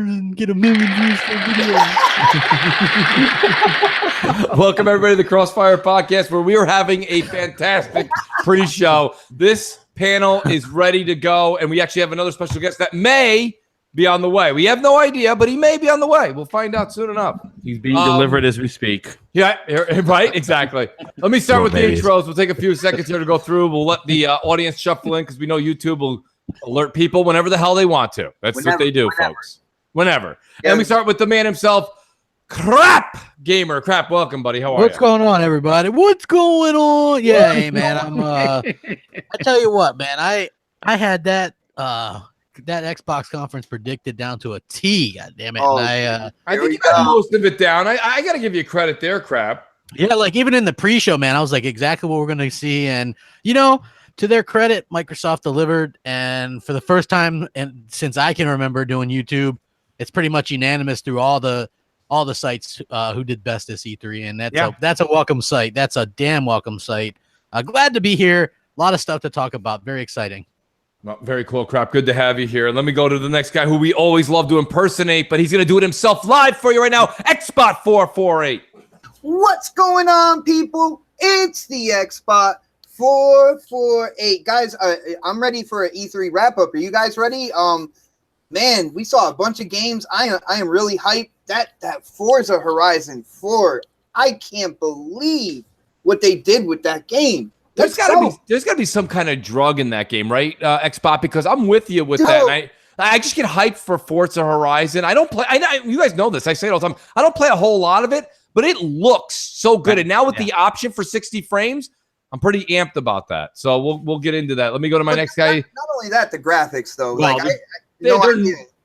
and get 1 million views for a video. Welcome everybody to the CrossFire podcast, where we are having a fantastic pre-show. This panel is ready to go, and we actually have another special guest that may be on the way. We have no idea, but he may be on the way. We'll find out soon enough. He's being delivered as we speak. Yeah, right, exactly. Let me start with the intros. We'll take a few seconds here to go through. We'll let the audience shuffle in because we know YouTube will alert people whenever the hell they want to. That's what they do, folks. Whenever. Yeah. And we start with the man himself, Crap Gamer. Crap, welcome, buddy. How are you? What's going on, everybody? What's going on? Yeah, hey, man. I tell you what, man. I had that Xbox conference predicted down to a T. God damn it! I think you got most of it down. I got to give you credit there, Crap. Yeah, like even in the pre-show, man, I was like exactly what we're gonna see, and you know, to their credit, Microsoft delivered, and for the first time and since I can remember doing YouTube, it's pretty much unanimous through all the sites who did best this E3, and that's a welcome sight. That's a damn welcome sight. Glad to be here. A lot of stuff to talk about. Very exciting. Well, very cool, Crap. Good to have you here. Let me go to the next guy who we always love to impersonate, but he's going to do it himself live for you right now. Xbot448. What's going on, people? It's the Xbot448. Guys, I'm ready for an E3 wrap-up. Are you guys ready? Man, we saw a bunch of games. I am really hyped. That Forza Horizon 4, I can't believe what they did with that game. There's gotta be some kind of drug in that game, right, Xbot? Because I'm with you with that. And I just get hyped for Forza Horizon. I don't play. You guys know this. I say it all the time. I don't play a whole lot of it, but it looks so good. And now with the option for 60 frames, I'm pretty amped about that. So we'll get into that. Let me go to my next guy. Not only that, the graphics though. Well,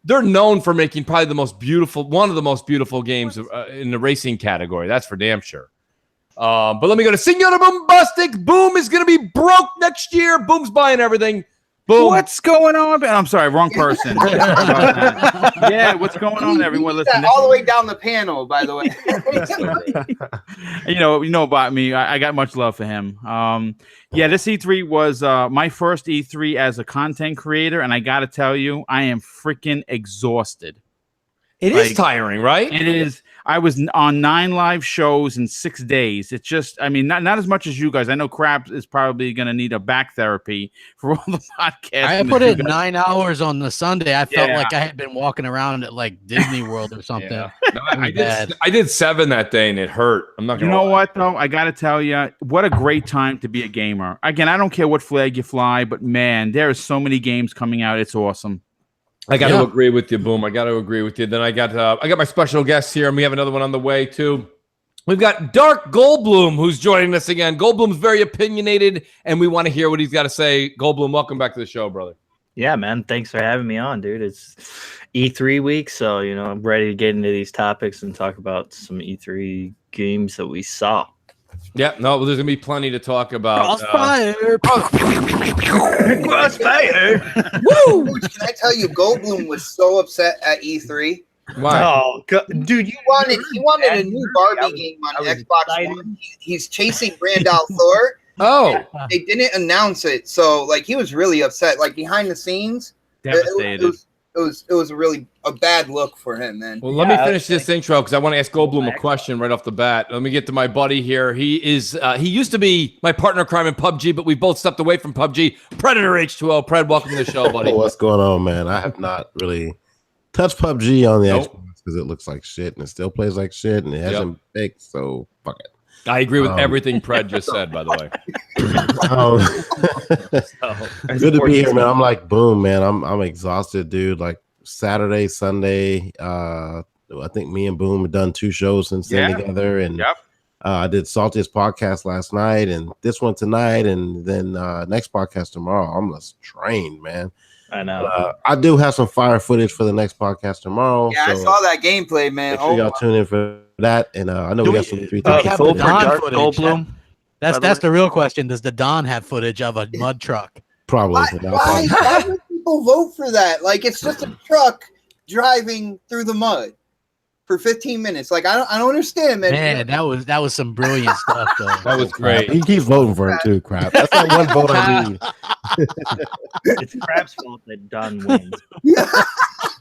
they're known for making probably one of the most beautiful games in the racing category. That's for damn sure. But let me go to Senor Boombastic. Boom is going to be broke next year. Boom's buying everything. Boom. What's going on? I'm sorry, wrong person. Yeah, what's going on, everyone? Listen, all the way down the panel, by the way. you know about me. I got much love for him. This E3 was my first E3 as a content creator, and I got to tell you, I am freaking exhausted. It is tiring, right? It is. I was on 9 live shows in 6 days. It's just, I mean, not as much as you guys. I know Crap is probably going to need a back therapy for all the podcasts. I put in 9 hours on the Sunday. I felt like I had been walking around at like Disney World or something. Yeah. No, I did 7 that day, and it hurt. I'm not going to. You know what, though? I got to tell you, what a great time to be a gamer. Again, I don't care what flag you fly, but man, there are so many games coming out. It's awesome. I got to agree with you, Boom. I got to agree with you. Then I got my special guest here, and we have another one on the way too. We've got Dark Goldblum who's joining us again. Goldblum's very opinionated, and we want to hear what he's got to say. Goldblum, welcome back to the show, brother. Yeah, man. Thanks for having me on, dude. It's E3 week, so I'm ready to get into these topics and talk about some E3 games that we saw. Yeah, no, there's gonna be plenty to talk about. Crossfire. Crossfire. Woo! Can I tell you, Goldblum was so upset at E3. Why? Oh, dude, he wanted a new Barbie game on Xbox One. He's chasing Brandal Thor. Oh, they didn't announce it, so like he was really upset. Like behind the scenes, devastated. It was really a bad look for him, man. Well, let me finish this intro because I want to ask Goldblum a question right off the bat. Let me get to my buddy here. He used to be my partner in crime in PUBG, but we both stepped away from PUBG. Predator H2O. Pred, welcome to the show, buddy. What's going on, man? I have not really touched PUBG on the Xbox because it looks like shit and it still plays like shit and it hasn't fixed, so fuck it. I agree with everything Pred just said, by the way. Good to be here, man. I'm like, boom, man. I'm exhausted, dude. Like Saturday, Sunday. I think me and Boom have done 2 shows since then together, and I did Saltiest podcast last night, and this one tonight, and then next podcast tomorrow. I'm just trained, man. I know. I do have some fire footage for the next podcast tomorrow. Yeah, I saw that gameplay, man. Make sure y'all tune in for that, and I know we got some 3 Goldblum. That's the real question. Does the Don have footage of a mud truck? Probably. Why would people vote for that? Like, it's just a truck driving through the mud for 15 minutes. Like, I don't understand, man. Man, that was some brilliant stuff, though. That was great. He keeps voting for him too. Crap. That's not one vote I need. It's Crap's fault that Don wins.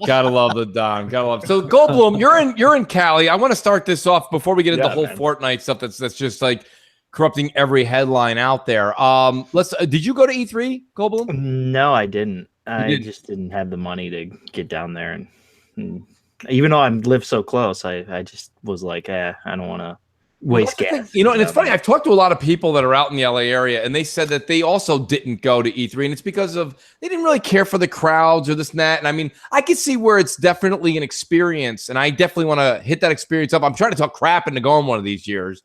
Gotta love the Don. Gotta love. So Goldblum, you're in Cali. I want to start this off before we get into the whole FortNite stuff. That's just like corrupting every headline out there. Did you go to E3, Goldblum? No, I didn't. I just didn't have the money to get down there, and even though I live so close, I just was like, I don't want to waste gas. And it's funny. I've talked to a lot of people that are out in the LA area, and they said that they also didn't go to E3, and it's because of they didn't really care for the crowds or this and that. And I mean, I can see where it's definitely an experience, and I definitely want to hit that experience up. I'm trying to talk crap into going one of these years.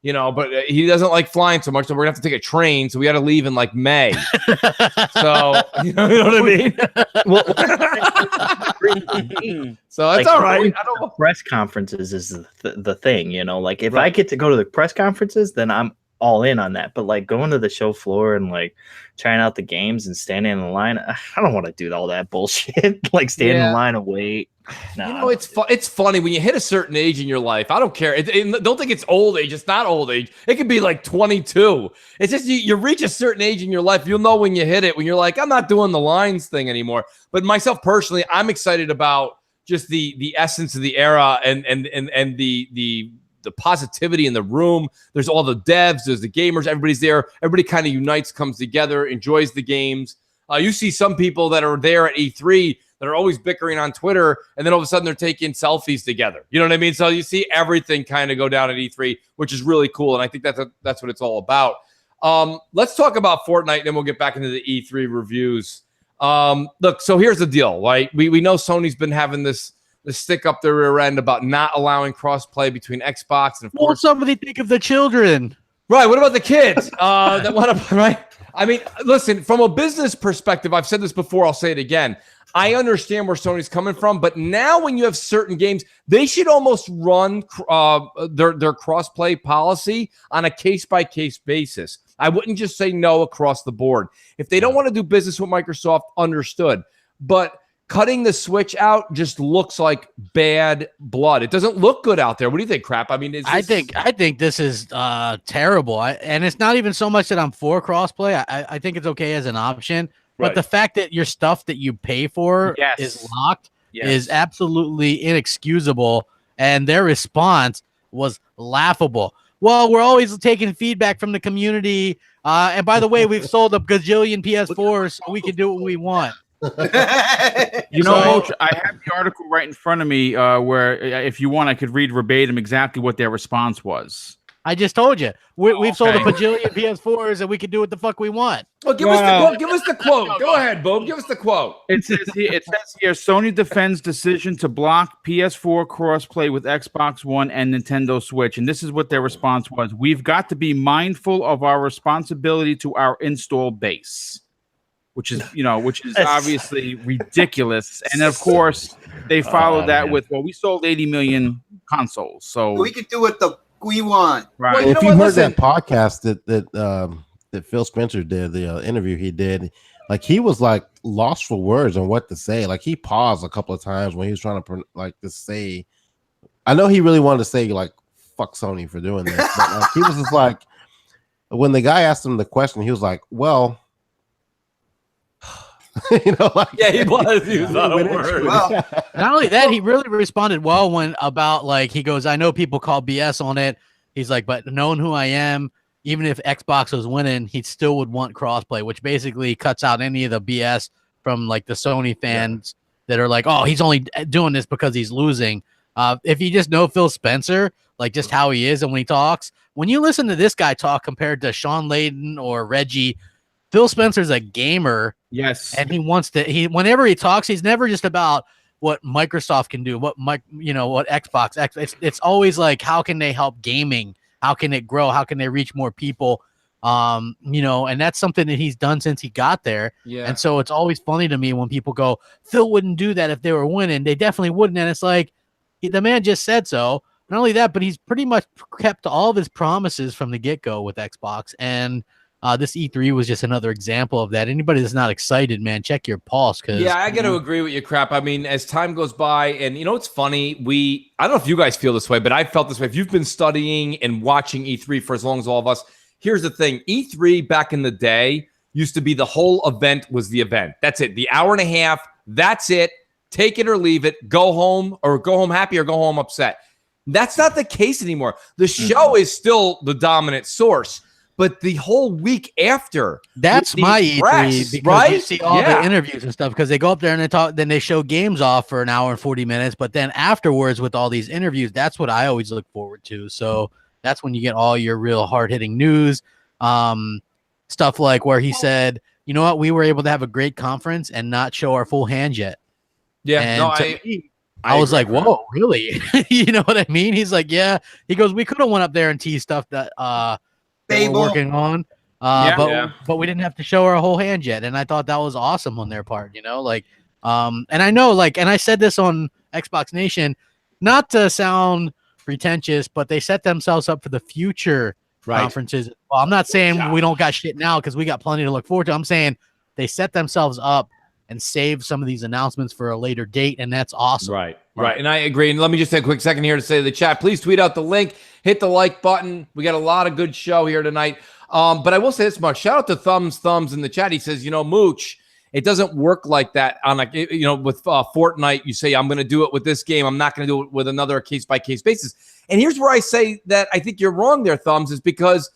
But he doesn't like flying so much, so we're gonna have to take a train. So we got to leave in like May. So you know what I mean? So that's all right. I don't know. Press conferences is the thing, Like if I get to go to the press conferences, then I'm all in on that. But like going to the show floor and like trying out the games and standing in the line, I don't want to do all that bullshit. Like stand in line and wait. No. It's funny when you hit a certain age in your life. I don't care. Don't think it's old age. It's not old age. It could be like 22. It's just you reach a certain age in your life. You'll know when you hit it, when you're like, I'm not doing the lines thing anymore. But myself personally, I'm excited about just the essence of the era and the positivity in the room. There's all the devs, there's the gamers, everybody's there. Everybody kind of unites, comes together, enjoys the games. You see some people that are there at E3 that are always bickering on Twitter, and then all of a sudden they're taking selfies together. You know what I mean? So you see everything kind of go down at E3, which is really cool, and I think that's what it's all about. Let's talk about FortNite, and then we'll get back into the E3 reviews. Look, so here's the deal, right? We know Sony's been having this stick up their rear end about not allowing cross-play between Xbox and, of course, somebody think of the children. Right, what about the kids that want to, right? I mean, listen, from a business perspective, I've said this before, I'll say it again. I understand where Sony's coming from, but now when you have certain games, they should almost run their cross-play policy on a case-by-case basis. I wouldn't just say no across the board. If they don't want to do business with Microsoft, understood. But cutting the Switch out just looks like bad blood. It doesn't look good out there. What do you think, Crap? I mean, I think this is terrible. And it's not even so much that I'm for crossplay. I think it's okay as an option. But the fact that your stuff that you pay for is locked is absolutely inexcusable. And their response was laughable. Well, we're always taking feedback from the community. And by the way, we've sold a gajillion PS4s, so we can do what we want. Mooch, I have the article right in front of me where, if you want, I could read verbatim exactly what their response was. I just told you. We've sold a bajillion PS4s, and we can do what the fuck we want. Well, give us the quote. Go ahead, Boom. Give us the quote. It says here, Sony defends decision to block PS4 crossplay with Xbox One and Nintendo Switch. And this is what their response was. We've got to be mindful of our responsibility to our install base. Which is obviously ridiculous. And of course, they followed that with, we sold 80 million consoles. So we could do what we want. Right. Well, if you heard that podcast that Phil Spencer did, the interview he did, like he was like lost for words on what to say. Like he paused a couple of times when he was trying to say. I know he really wanted to say like fuck Sony for doing this, but like, he was just like when the guy asked him the question, he was like, well. He was. He was not a word. Well, not only that, he really responded well when about like he goes, I know people call BS on it. He's like, but knowing who I am, even if Xbox was winning, he still would want crossplay, which basically cuts out any of the BS from like the Sony fans that are like, oh, he's only doing this because he's losing. If you just know Phil Spencer, like just how he is and when he talks, when you listen to this guy talk compared to Sean Layden or Reggie, Phil Spencer's a gamer. Yes. And he wants to, whenever he talks, he's never just about what Microsoft can do, what Xbox, it's always like, how can they help gaming? How can it grow? How can they reach more people? And that's something that he's done since he got there. Yeah. And so it's always funny to me when people go, Phil wouldn't do that if they were winning. They definitely wouldn't. And it's like, the man just said so. Not only that, but he's pretty much kept all of his promises from the get-go with Xbox. And this E3 was just another example of that. Anybody that's not excited, man, check your pulse. I got to agree with you, Crap. I mean, as time goes by, and it's funny, I don't know if you guys feel this way, but I felt this way. If you've been studying and watching E3 for as long as all of us, here's the thing. E3 back in the day used to be the whole event was the event. That's it. The hour and a half, that's it. take it or leave it, go home happy or go home upset. That's not the case anymore. The show is still the dominant source, but the whole week after, that's my E3 press, because right? you see all the interviews and stuff because they go up there and they talk, then they show games off for an hour and 40 minutes, but then afterwards with all these interviews, that's what I always look forward to. So that's when you get all your real hard-hitting news, stuff like where he said, you know what, we were able to have a great conference and not show our full hand yet. Yeah, and no, I was like, whoa, really? You know what I mean? He's like, yeah. He goes, we could have went up there and teased stuff that we're working on, but we didn't have to show our whole hand yet. And I thought that was awesome on their part, you know, like, and I know, like, and I said this on Xbox Nation, not to sound pretentious, but they set themselves up for the future conferences. Well, I'm not saying we don't got shit now because we got plenty to look forward to. I'm saying they set themselves up and save some of these announcements for a later date, and that's awesome. Right. And I agree. And let me just take a quick second here to say to the chat, please tweet out the link, hit the like button. We got a lot of good show here tonight. But I will say this much. Shout out to Thumbs in the chat. He says, you know, Mooch, it doesn't work like that on like, you know, with FortNite. You say, I'm going to do it with this game. I'm not going to do it with another case-by-case basis. And here's where I say that I think you're wrong there, Thumbs, is because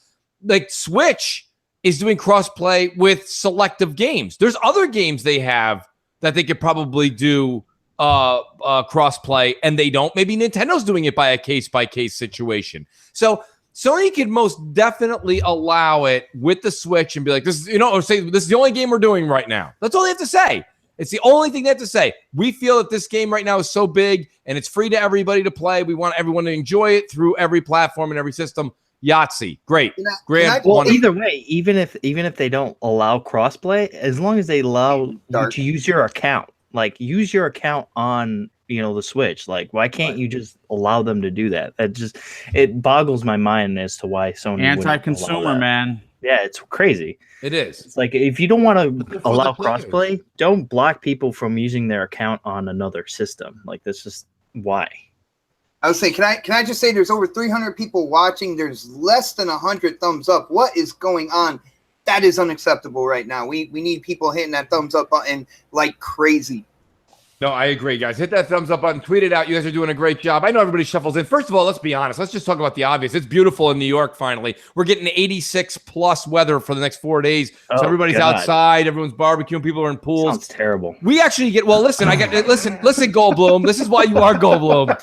like Switch is doing crossplay with selective games. There's other games they have that they could probably do crossplay, and they don't. Maybe Nintendo's doing it by a case-by-case situation. So Sony could most definitely allow it with the Switch and be like, this is, you know, or say this is the only game we're doing right now. That's all they have to say. It's the only thing they have to say. We feel that this game right now is so big and it's free to everybody to play. We want everyone to enjoy it through every platform and every system. Yahtzee, great. Well, either way, even if they don't allow crossplay, as long as they allow you to use your account, like use your account on, you know, the Switch, like why can't you just allow them to do that? It boggles my mind as to why Sony anti-consumer, man. Yeah, it's crazy. It is. It's like if you don't want to allow crossplay, don't block people from using their account on another system. Like that's just why. I was saying, can I just say there's over 300 people watching. There's less than 100 thumbs up. What is going on? That is unacceptable right now. We need people hitting that thumbs up button like crazy. No, I agree, guys. Hit that thumbs up button. Tweet it out. You guys are doing a great job. I know everybody shuffles in. First of all, let's be honest. Let's just talk about the obvious. It's beautiful in New York, finally. We're getting 86-plus weather for the next 4 days. So everybody's outside. Everyone's barbecuing. People are in pools. Sounds terrible. We actually get – well, listen, listen, Goldblum. This is why you are Goldblum.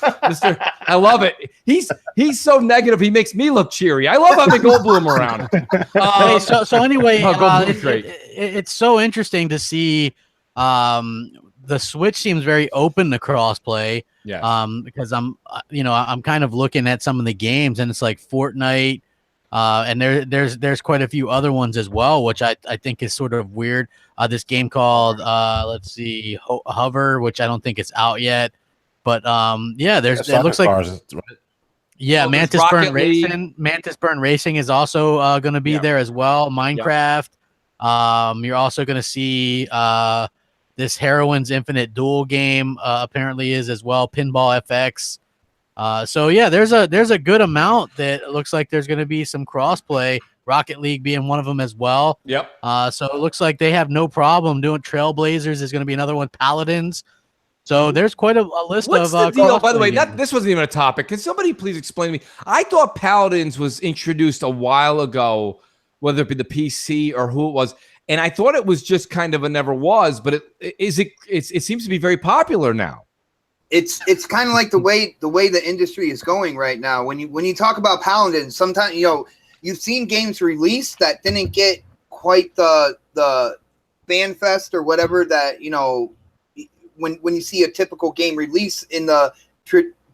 I love it. He's so negative. He makes me look cheery. I love having Goldblum around. So anyway, Goldblum's great. It's so interesting to see the Switch seems very open to crossplay. Yeah. Because I'm kind of looking at some of the games, and it's like FortNite, and there's quite a few other ones as well, which I think is sort of weird. This game called let's see, Hover, which I don't think it's out yet, but it looks like Mantis Burn Racing. Mantis Burn Racing is also going to be there as well. Minecraft. You're also going to see this Heroines Infinite Duel game apparently is as well. Pinball FX. So yeah, there's a good amount that looks like there's going to be some crossplay. Rocket League being one of them as well. Yep. So it looks like they have no problem doing Trailblazers. Is going to be another one. Paladins. So there's quite a list What's of. What's the deal? By the way, this wasn't even a topic. Can somebody please explain to me? I thought Paladins was introduced a while ago, whether it be the PC or who it was. And I thought it was just kind of a never was, but it seems to be very popular now. It's kind of like the way the industry is going right now. When you talk about Paladins, sometimes you've seen games released that didn't get quite the fan fest or whatever that when you see a typical game release in the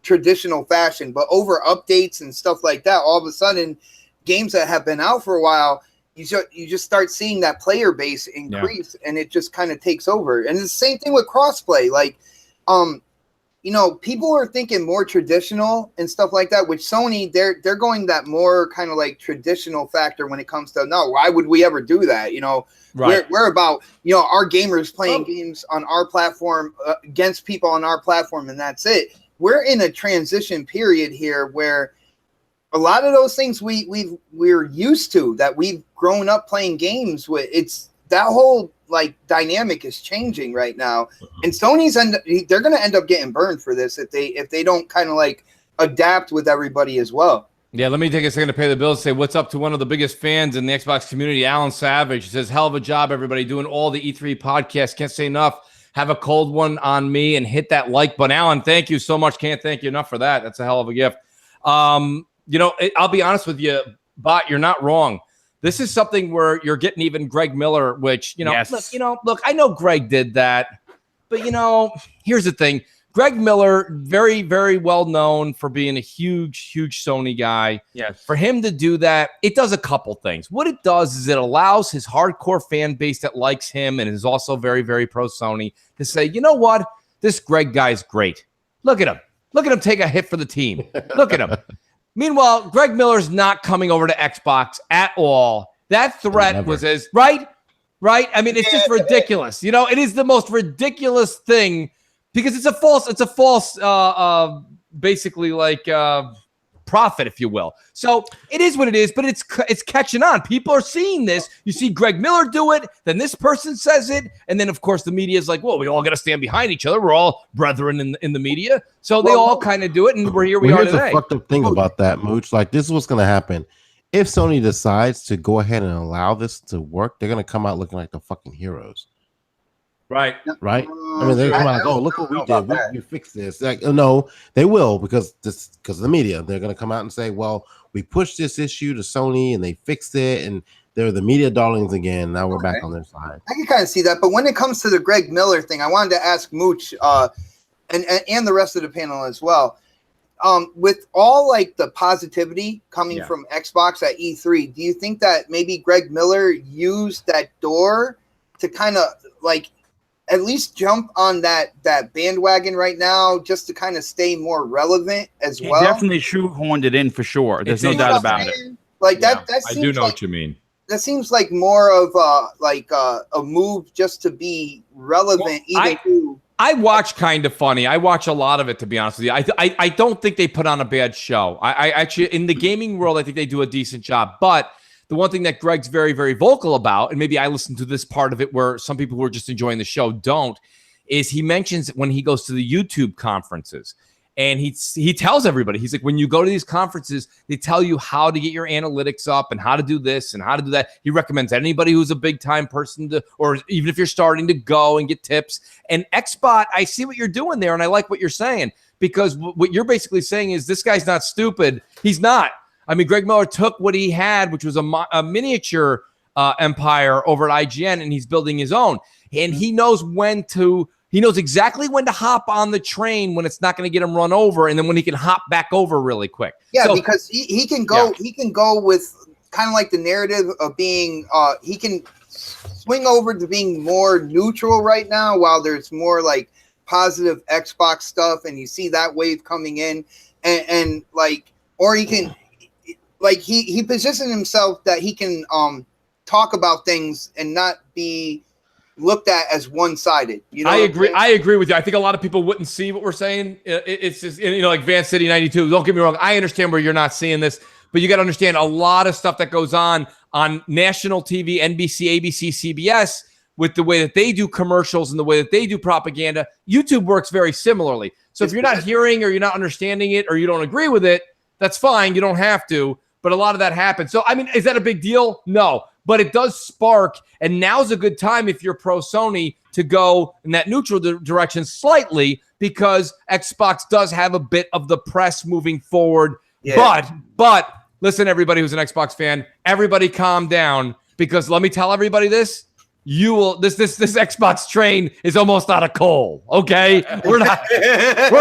traditional fashion, but over updates and stuff like that, all of a sudden games that have been out for a while, you just start seeing that player base increase, and it just kind of takes over. And it's the same thing with crossplay. Like, people are thinking more traditional and stuff like that. With Sony, they're going that more kind of like traditional factor when it comes to why would we ever do that? Right. We're about our gamers playing games on our platform against people on our platform, and that's it. We're in a transition period here where a lot of those things we're used to, that we've grown up playing games with. It's that whole like dynamic is changing right now, and Sony's they're going to end up getting burned for this if they don't kind of like adapt with everybody as well. Yeah, let me take a second to pay the bills. Say what's up to one of the biggest fans in the Xbox community, Alan Savage. He says, hell of a job, everybody, doing all the E3 podcasts. Can't say enough. Have a cold one on me and hit that like button. Alan, thank you so much. Can't thank you enough for that. That's a hell of a gift. You know, I'll be honest with you, Bot, you're not wrong. This is something where you're getting even Greg Miller, which, you know, Yes. look, I know Greg did that, but, you know, here's the thing. Greg Miller, very, very well known for being a huge, huge Sony guy. Yes. For him to do that, it does a couple things. What it does is it allows his hardcore fan base that likes him and is also very, very pro Sony to say, you know what? This Greg guy's great. Look at him. Look at him take a hit for the team. Look at him. Meanwhile, Greg Miller's not coming over to Xbox at all. That threat was as right. I mean, it's just ridiculous. You know, it is the most ridiculous thing. Because it's a false, basically like profit, if you will. So it is what it is, but it's catching on. People are seeing this. You see Greg Miller do it, then this person says it, and then of course the media is like, "Well, we all got to stand behind each other. We're all brethren in the media." So they all kind of do it, and here we are here's today. The fucked up thing about that, Mooch. Like, this is what's going to happen. If Sony decides to go ahead and allow this to work, they're going to come out looking like the fucking heroes. Right. I mean, they're coming like, "Oh, look what we did. We fixed this." Like, no, they will because of the media. They're going to come out and say, "Well, we pushed this issue to Sony and they fixed it, and they're the media darlings again. Now we're back on their side." I can kind of see that, but when it comes to the Greg Miller thing, I wanted to ask Mooch and the rest of the panel as well. With all like the positivity coming from Xbox at E3, do you think that maybe Greg Miller used that door to kind of like at least jump on that bandwagon right now, just to kind of stay more relevant as well? He definitely shoehorned it in for sure. There's no doubt about it. Like that I do know what you mean. That seems like more of a move just to be relevant. I watch Kind of Funny. I watch a lot of it, to be honest with you. I don't think they put on a bad show. I actually, in the gaming world, I think they do a decent job. But the one thing that Greg's very, very vocal about, and maybe I listen to this part of it where some people who are just enjoying the show don't, is he mentions when he goes to the YouTube conferences. And he tells everybody, he's like, when you go to these conferences, they tell you how to get your analytics up and how to do this and how to do that. He recommends anybody who's a big time person to, or even if you're starting to go and get tips. And Xbot, I see what you're doing there, and I like what you're saying, because what you're basically saying is this guy's not stupid. He's not. I mean, Greg Miller took what he had, which was a miniature empire over at IGN, and he's building his own. And he knows he knows exactly when to hop on the train when it's not going to get him run over, and then when he can hop back over really quick. Yeah, so, because he can go he can go with kind of like the narrative of being he can swing over to being more neutral right now, while there's more like positive Xbox stuff, and you see that wave coming in, and like, or he can like he positioned himself that he can talk about things and not be looked at as one-sided. You know, I agree with you. I think a lot of people wouldn't see what we're saying. It's just, you know, like Van City 92. Don't get me wrong. I understand where you're not seeing this, but you got to understand a lot of stuff that goes on national TV, NBC, ABC, CBS, with the way that they do commercials and the way that they do propaganda. YouTube works very similarly. So if you're not hearing or you're not understanding it or you don't agree with it, that's fine. You don't have to. But a lot of that happens. So, I mean, is that a big deal? No. But it does spark, and now's a good time if you're pro Sony to go in that neutral direction slightly, because Xbox does have a bit of the press moving forward. Yeah. But listen, everybody who's an Xbox fan, everybody calm down, because let me tell everybody this. This Xbox train is almost out of coal. Okay, we're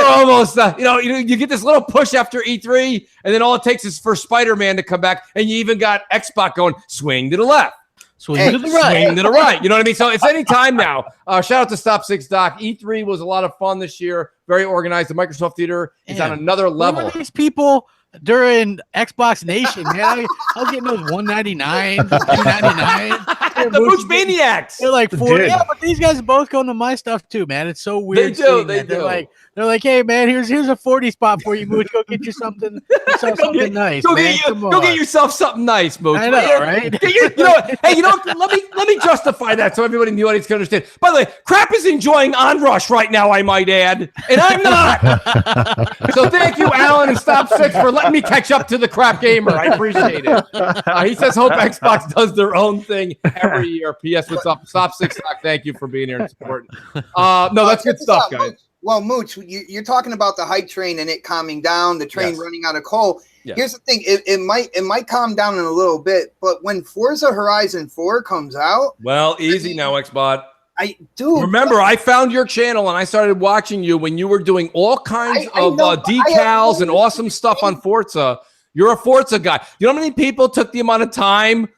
almost you get this little push after E3, and then all it takes is for Spider-Man to come back, and you even got Xbox going swing to the left, swing to the right, swing to the right. You know what I mean? So it's any time now. Shout out to Stop 6 Doc. E3 was a lot of fun this year. Very organized. The Microsoft Theater is on another level. These people during Xbox Nation, man, I was getting those $199, $299. The Mooch Maniacs. They're like 40. Yeah, but these guys both go into my stuff too, man. It's so weird. They do. They're like, hey man, here's a 40 spot for you, Mooch. Go get you something. Nice. Go get yourself something nice, Mooch. I know, right? Hey, let me justify that so everybody in the audience can understand. By the way, Crap is enjoying Onrush right now, I might add, and I'm not. So thank you, Alan and Stop 6, for letting me catch up to the Crap gamer. I appreciate it. He says, hope Xbox does their own thing every year. P.S. What's up? Stop 6 Stock. Thank you for being here and supporting. No, that's good stuff, guys. Well, Mooch, you're talking about the hype train and it calming down, the train running out of coal. Yes. Here's the thing: it might calm down in a little bit, but when Forza Horizon 4 comes out, well, easy now, Xbot. I do remember. I found your channel and I started watching you when you were doing all kinds of decals and awesome stuff on Forza. You're a Forza guy. You know how many people took the amount of time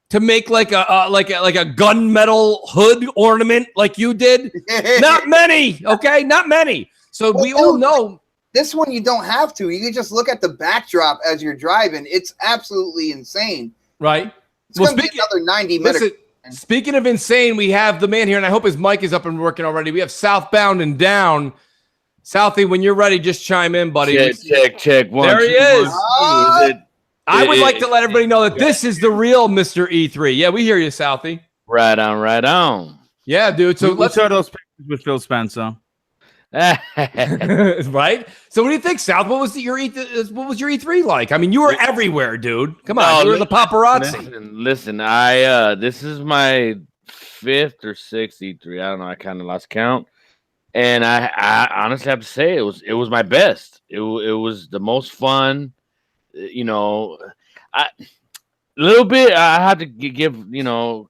to make like a gunmetal hood ornament like you did? Not many, okay? Not many. So we all know. This one you don't have to. You can just look at the backdrop as you're driving. It's absolutely insane. Right. It's going to be another 90 minutes. Speaking of insane, we have the man here, and I hope his mic is up and working already. We have Southbound and Down. Southie, when you're ready, just chime in, buddy. Check. One, there he is. I would like to let everybody know that this is the real Mr. E3. Yeah, we hear you, Southie. Right on. Yeah, dude. So let's show those pictures with Phil Spencer. Right. So what do you think, South? What was your E3 like? I mean, you were everywhere, dude. Come on, you were the paparazzi. Listen, this is my 5th or 6th E3. I don't know. I kind of lost count. And I honestly have to say it was my best. It was the most fun. You know, a little bit. I had to give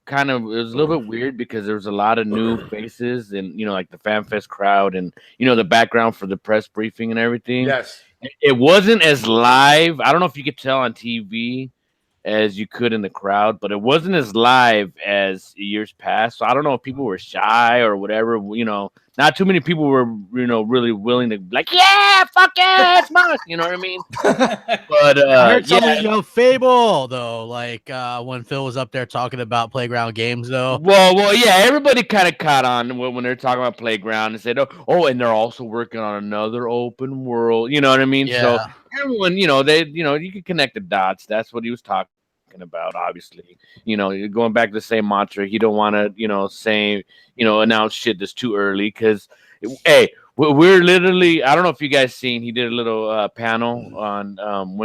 kind of. It was a little bit weird because there was a lot of new faces and like the FanFest crowd and the background for the press briefing and everything. Yes, it wasn't as live. I don't know if you could tell on TV as you could in the crowd, but it wasn't as live as years past. So I don't know if people were shy or whatever. Not too many people were, really willing to be like, yeah, fuck yeah, it's mine. You know what I mean? But I heard someone Fable though, like when Phil was up there talking about Playground games though. Well, yeah, everybody kind of caught on when they're talking about Playground and said, oh, and they're also working on another open world. You know what I mean? Yeah. So everyone, you can connect the dots. That's what he was talking about. Obviously, you're going back to the same mantra. You don't want to, say, announce shit that's too early because, hey, we're literally. I don't know if you guys seen. He did a little panel on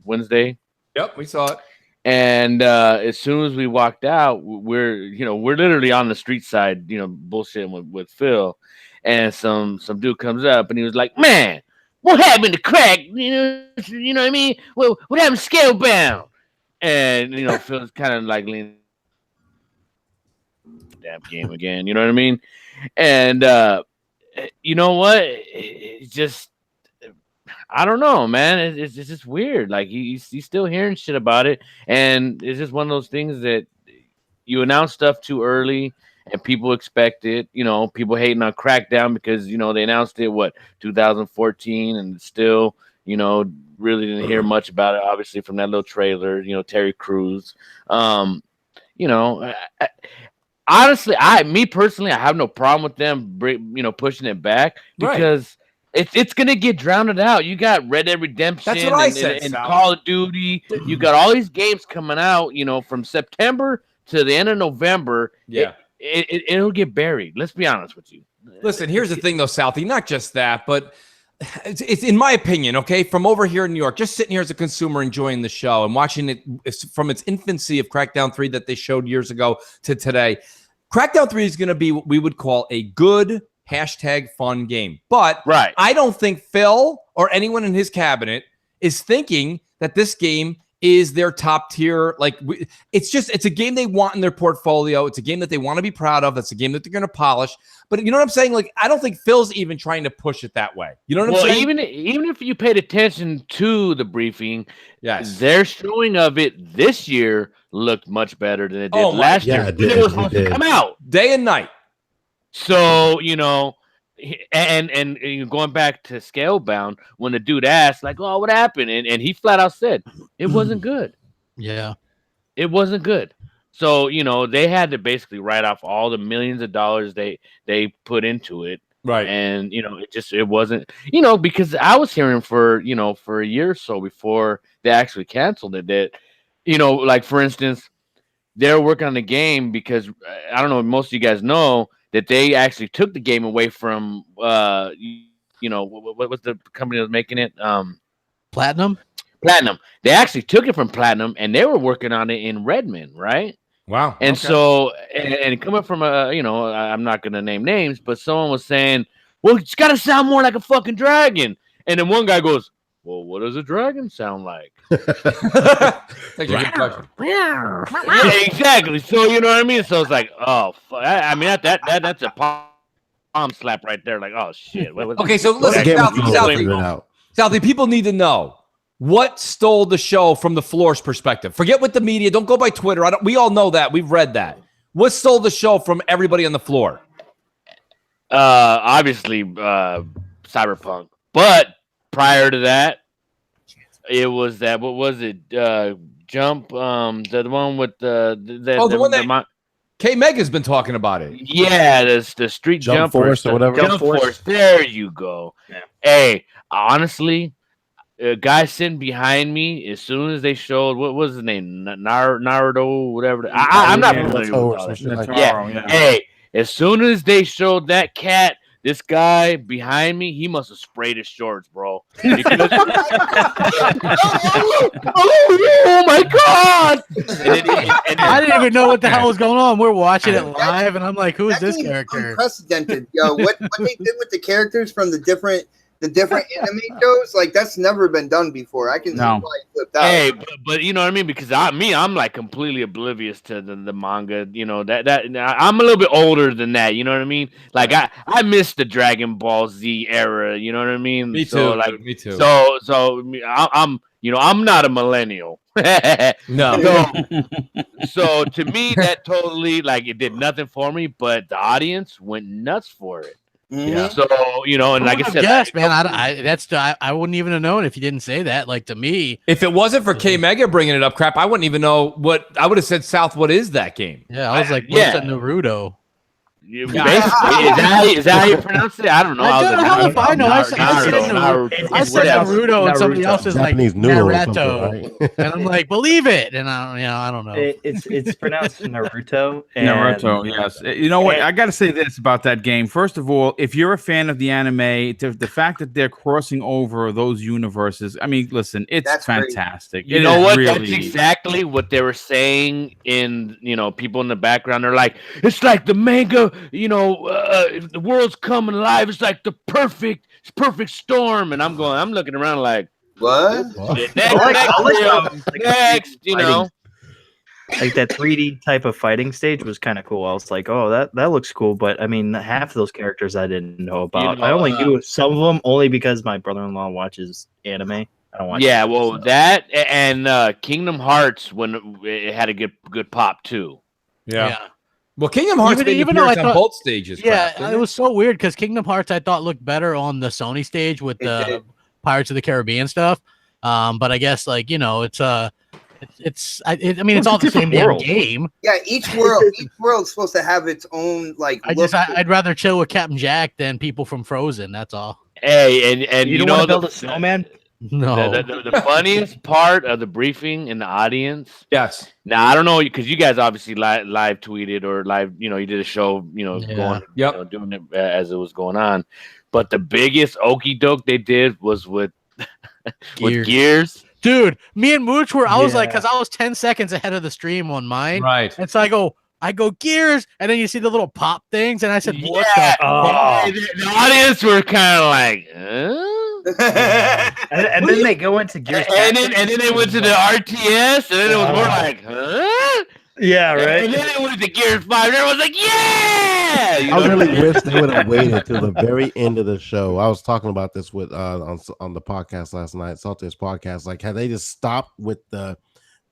Wednesday. Yep, we saw it. And as soon as we walked out, we're literally on the street side, bullshitting with Phil, and some dude comes up and he was like, "Man, what happened to Crack? You know what I mean? What happened to Scalebound?" And Phil's kind of like leaning damn game again, you know what I mean? And you know what? It's just I don't know, man. It's just weird. Like he's still hearing shit about it, and it's just one of those things that you announce stuff too early, and people expect it. People hating on Crackdown because they announced it 2014, and still really didn't hear much about it. Obviously, from that little trailer, Terry Crews. Honestly, me personally, I have no problem with them, pushing it back because. Right. It's gonna get drowned out. You got Red Dead Redemption. That's what I said. And Call of Duty. You got all these games coming out. From September to the end of November. Yeah, it'll get buried. Let's be honest with you. Listen, here's the thing, though, Southie. Not just that, but it's in my opinion, okay, from over here in New York, just sitting here as a consumer enjoying the show and watching it from its infancy of Crackdown 3 that they showed years ago to today. Crackdown 3 is going to be what we would call a good #fun game. But right. I don't think Phil or anyone in his cabinet is thinking that this game is their top tier. Like it's a game they want in their portfolio. It's a game that they want to be proud of. It's a game that they're going to polish. But you know what I'm saying? Like, I don't think Phil's even trying to push it that way. You know what I'm saying? Even if you paid attention to the briefing, yes, their showing of it this year looked much better than it did last year. It was supposed to come out day and night. So, and going back to Scalebound, when the dude asked, like, "Oh, what happened?" and he flat out said, "It wasn't good." Yeah, it wasn't good. So they had to basically write off all the millions of dollars they put into it. Right. And it wasn't, because I was hearing for a year or so before they actually canceled it, that like for instance, they're working on the game because I don't know, most of you guys know that they actually took the game away from what was the company that was making it? Platinum. They actually took it from Platinum and they were working on it in Redmond, right? Wow. And so, and coming from I'm not going to name names, but someone was saying, well, it's got to sound more like a fucking dragon. And then one guy goes, well, what does a dragon sound like? That's a good question. Yeah, exactly. So, you know what I mean? So it's like, oh, I mean, that's a palm slap right there. Like, oh, shit. Okay, so listen, Southie, people need to know. What stole the show from the floor's perspective? Forget what the media. Don't go by Twitter. We all know that. We've read that. What stole the show from everybody on the floor? Obviously, Cyberpunk. But prior to that, it was that. What was it? Jump. The one with the one that K-Mega's been talking about it. Yeah, the Street Jump Force or whatever. Jump Force. There you go. Yeah. Hey, honestly. A guy sitting behind me, as soon as they showed what was his name, Naruto, whatever. I'm not familiar with that. Yeah. Hey, as soon as they showed that cat, this guy behind me, he must have sprayed his shorts, bro. Because, oh my god! And I didn't even know what the hell was going on. We're watching it live, and I'm like, "Who is this character?" Unprecedented, yo. What they did with the characters from the different anime shows, like that's never been done before. I can see why it flipped out. Hey, but you know what I mean? Because I'm like completely oblivious to the manga. That I'm a little bit older than that. You know what I mean? Like I missed the Dragon Ball Z era. You know what I mean? Me too. Me too. So I'm not a millennial. No. So to me, that totally it did nothing for me. But the audience went nuts for it. Yeah. So and like I said, yes, man, I wouldn't even have known if you didn't say that. Like to me, if it wasn't for K-Mega bringing it up, crap, I wouldn't even know what I would have said. South, what is that game? Yeah, I was like, what's a Naruto? Is that how you pronounce it? I don't know. I know. I said Naruto, and somebody else is like Naruto, and I'm like, believe it, and I don't know. It's pronounced Naruto. Naruto, yes. You know what? I got to say this about that game. First of all, if you're a fan of the anime, the fact that they're crossing over those universes, I mean, listen, it's fantastic. You know what? That's exactly what they were saying in people in the background. They're like, it's like the manga. The world's coming alive. It's like the perfect storm. And I'm looking around like, what? Next, Like that 3D type of fighting stage was kind of cool. I was like, oh, that looks cool. But I mean, half of those characters I didn't know about. I only knew some of them only because my brother-in-law watches anime. I don't watch. Yeah, well, that and Kingdom Hearts when it had a good pop too. Yeah. Well, Kingdom Hearts even though on both stages. Yeah, it was so weird because Kingdom Hearts I thought looked better on the Sony stage with the Pirates of the Caribbean stuff. But I guess it's it's all the same damn game. Yeah, each world's supposed to have its own I'd rather chill with Captain Jack than people from Frozen. That's all. Hey, and you don't want to build a snowman. No, the funniest part of the briefing in the audience. Yes. Now I don't know because you guys obviously live tweeted or live, you did a show, going, doing it as it was going on. But the biggest okie doke they did was with Gears. Dude, me and Mooch were. I was like, because I was 10 seconds ahead of the stream on mine, right? And so I go Gears, and then you see the little pop things, and I said, "What the audience were kind of like." and then they go into Gears, and then they went to the RTS, and then it was more like, huh? Yeah, right. And then it went to Gears 5, and everyone's like, yeah. I really wish they would have waited till the very end of the show. I was talking about this with on the podcast last night, Salters podcast. Like, had they just stopped with the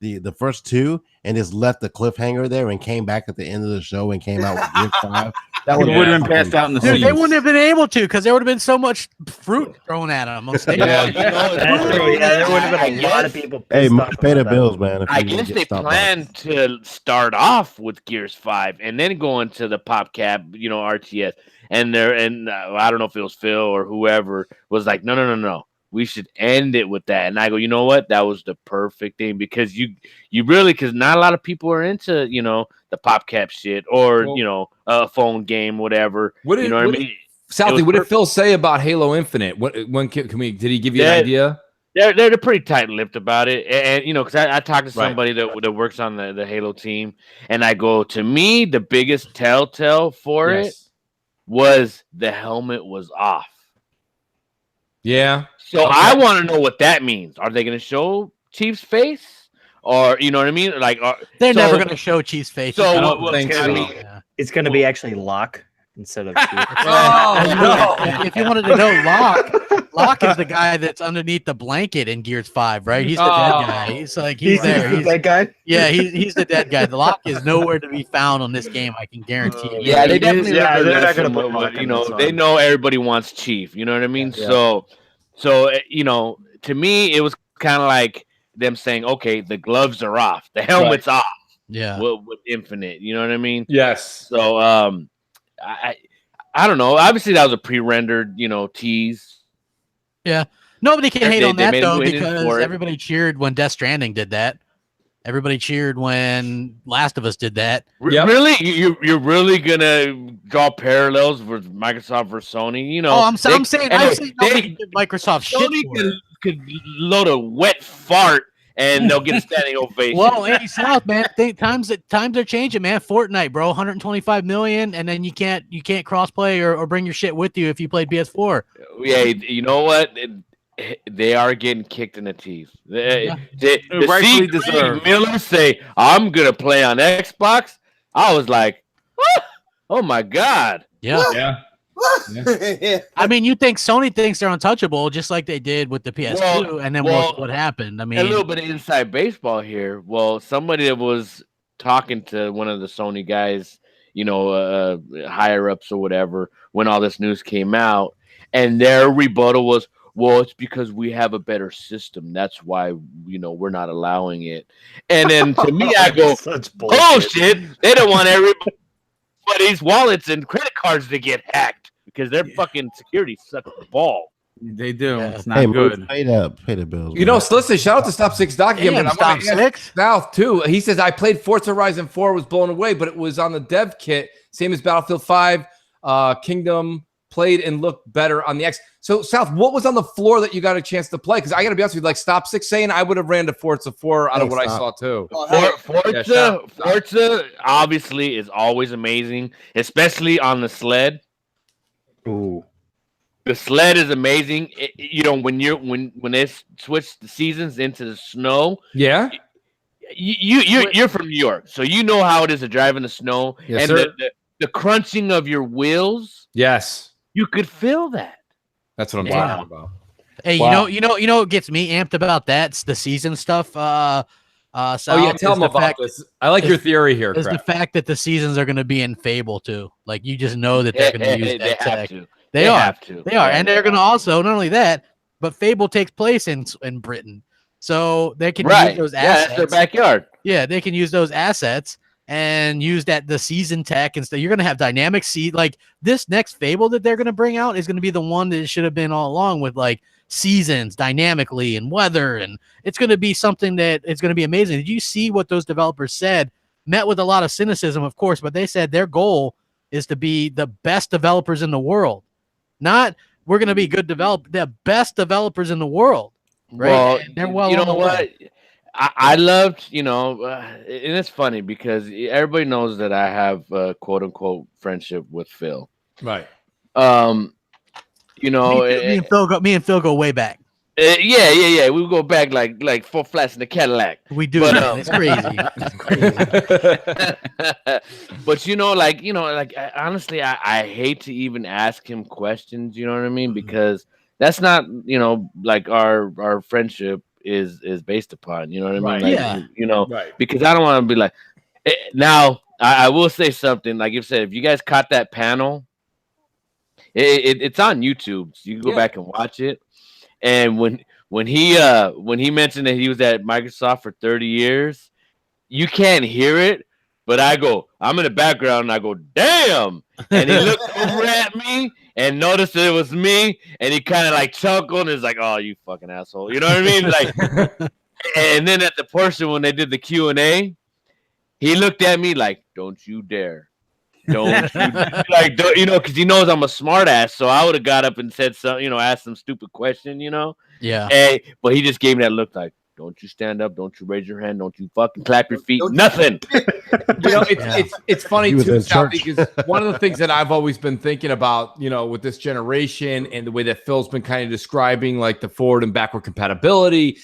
the first two and just left the cliffhanger there and came back at the end of the show and came out with Gears 5, that would have been passed out in the Dude, seats. they wouldn't have been able to because there would have been so much fruit thrown at them on stage. That's true. Yeah, there would have been a lot of people. Hey, pissed Mooch, off pay the about bills, man. I guess they planned to start off with Gears 5 and then go into the PopCap, RTS. And I don't know if it was Phil or whoever was like, no. We should end it with that. And I go, you know what? That was the perfect thing because you really, because not a lot of people are into, the PopCap shit or, a phone game, whatever. What did, you know what I mean? Southie, what did Phil say about Halo Infinite? When did he give you an idea? They're pretty tight-lipped about it, and because I talked to somebody that works on the Halo team, and I go, to me, the biggest telltale for it was the helmet was off. Yeah. So I want to know what that means. Are they going to show Chief's face, or you know what I mean? Like they're never going to show Chief's face. So I don't think so. It's going to be actually Locke instead of. If you wanted to know, Locke is the guy that's underneath the blanket in Gears 5, right? He's the dead guy. He's like he's there. He's the dead guy. Yeah, he's the dead guy. The Locke is nowhere to be found on this game. I can guarantee you. Yeah, they definitely. They're not going to put Locke they know everybody wants Chief. You know what I mean? Yeah. So to me, it was kind of like them saying, "Okay, the gloves are off, the helmet's off." Yeah, with Infinite, you know what I mean? Yes. So I don't know. Obviously, that was a pre-rendered, tease. Yeah, nobody can hate on that though win because everybody cheered when Death Stranding did that. Everybody cheered when Last of Us did that. Yep. Really, you're really gonna draw parallels with Microsoft versus Sony? I'm saying nobody give Microsoft shit Sony for it. could load a wet fart and they'll get a standing ovation. Well, Andy South, man, times are changing, man. FortNite, bro, 125 million, and then you can't crossplay or bring your shit with you if you played PS4. Yeah, you know what? They are getting kicked in the teeth. The rightfully deserved. Miller say, "I'm gonna play on Xbox." I was like, "Oh my god!" Yeah. I mean, you think Sony thinks they're untouchable, just like they did with the PS2, and then what happened? I mean, a little bit of inside baseball here. Well, somebody that was talking to one of the Sony guys, higher ups or whatever, when all this news came out, and their rebuttal was, "Well, it's because we have a better system. That's why, we're not allowing it." And then to me, I go, "Bullshit! They don't want everybody's wallets and credit cards to get hacked because their fucking security sucks the ball." They do. Yeah. It's not good. Pay the bills. So listen, shout out to Stop 6 Doc again. Damn, But I'm Stop 6? South too. He says, I played Forza Horizon 4, was blown away, but it was on the dev kit, same as Battlefield 5, Kingdom, played and looked better on the X. So, South, what was on the floor that you got a chance to play? Because I got to be honest with you, like Stop 6 saying, I would have ran to Forza 4 out of what I saw too. Forza obviously is always amazing, especially on the sled. Ooh. The sled is amazing. When they switch the seasons into the snow. Yeah. You're from New York, so you know how it is to drive in the snow. Yes, and sir. The crunching of your wheels. Yes. You could feel that. That's what I'm talking about. Hey, you know what gets me amped about that? It's the season stuff. Sal, tell them about this. I like your theory here. Is the fact that the seasons are going to be in Fable too. Like you just know that they're going to use that tech. They are, and they're going to also not only that, but Fable takes place in Britain, so they can use those assets. Yeah, that's their backyard. Yeah, they can use those assets and use the season tech and stuff. You're going to have dynamic like this next Fable that they're going to bring out is going to be the one that it should have been all along with like seasons dynamically and weather, and it's going to be something that it's going to be amazing. Did you see what those developers said? Met with a lot of cynicism, of course, but they said their goal is to be the best developers in the world. Not we're going to be good the best developers in the world. Right? Well, and they're well. You know what? I loved, and it's funny because everybody knows that I have a quote unquote friendship with Phil. Right. Me and Phil go way back. Yeah. We go back like 4 flats in the Cadillac. We do. It's crazy. But honestly, I hate to even ask him questions. You know what I mean? Because that's not like our friendship is based upon. You know what I mean? Right. Like, Yeah. you know, Right. because I don't want to be like. Now, I will say something. Like you said, if you guys caught that panel, it's on YouTube. So you can go back and watch it. And when he mentioned that he was at Microsoft for 30 years, you can't hear it, but I'm in the background and I go, damn. And he looked over at me and noticed that it was me, and he kind of like chuckled and is like, oh, you fucking asshole. You know what I mean? Like, and then at the portion when they did the Q&A, he looked at me like, don't you dare. Don't you like, don't, you know, because he knows I'm a smart ass, so I would have got up and said something, you know, asked some stupid question, you know. Yeah. But he just gave me that look like, don't you stand up, don't you raise your hand, don't you fucking clap your feet, nothing. You know, it's funny He was too, in Sal, church. because one of the things that I've always been thinking about, you know, with this generation and the way that Phil's been kind of describing like the forward and backward compatibility,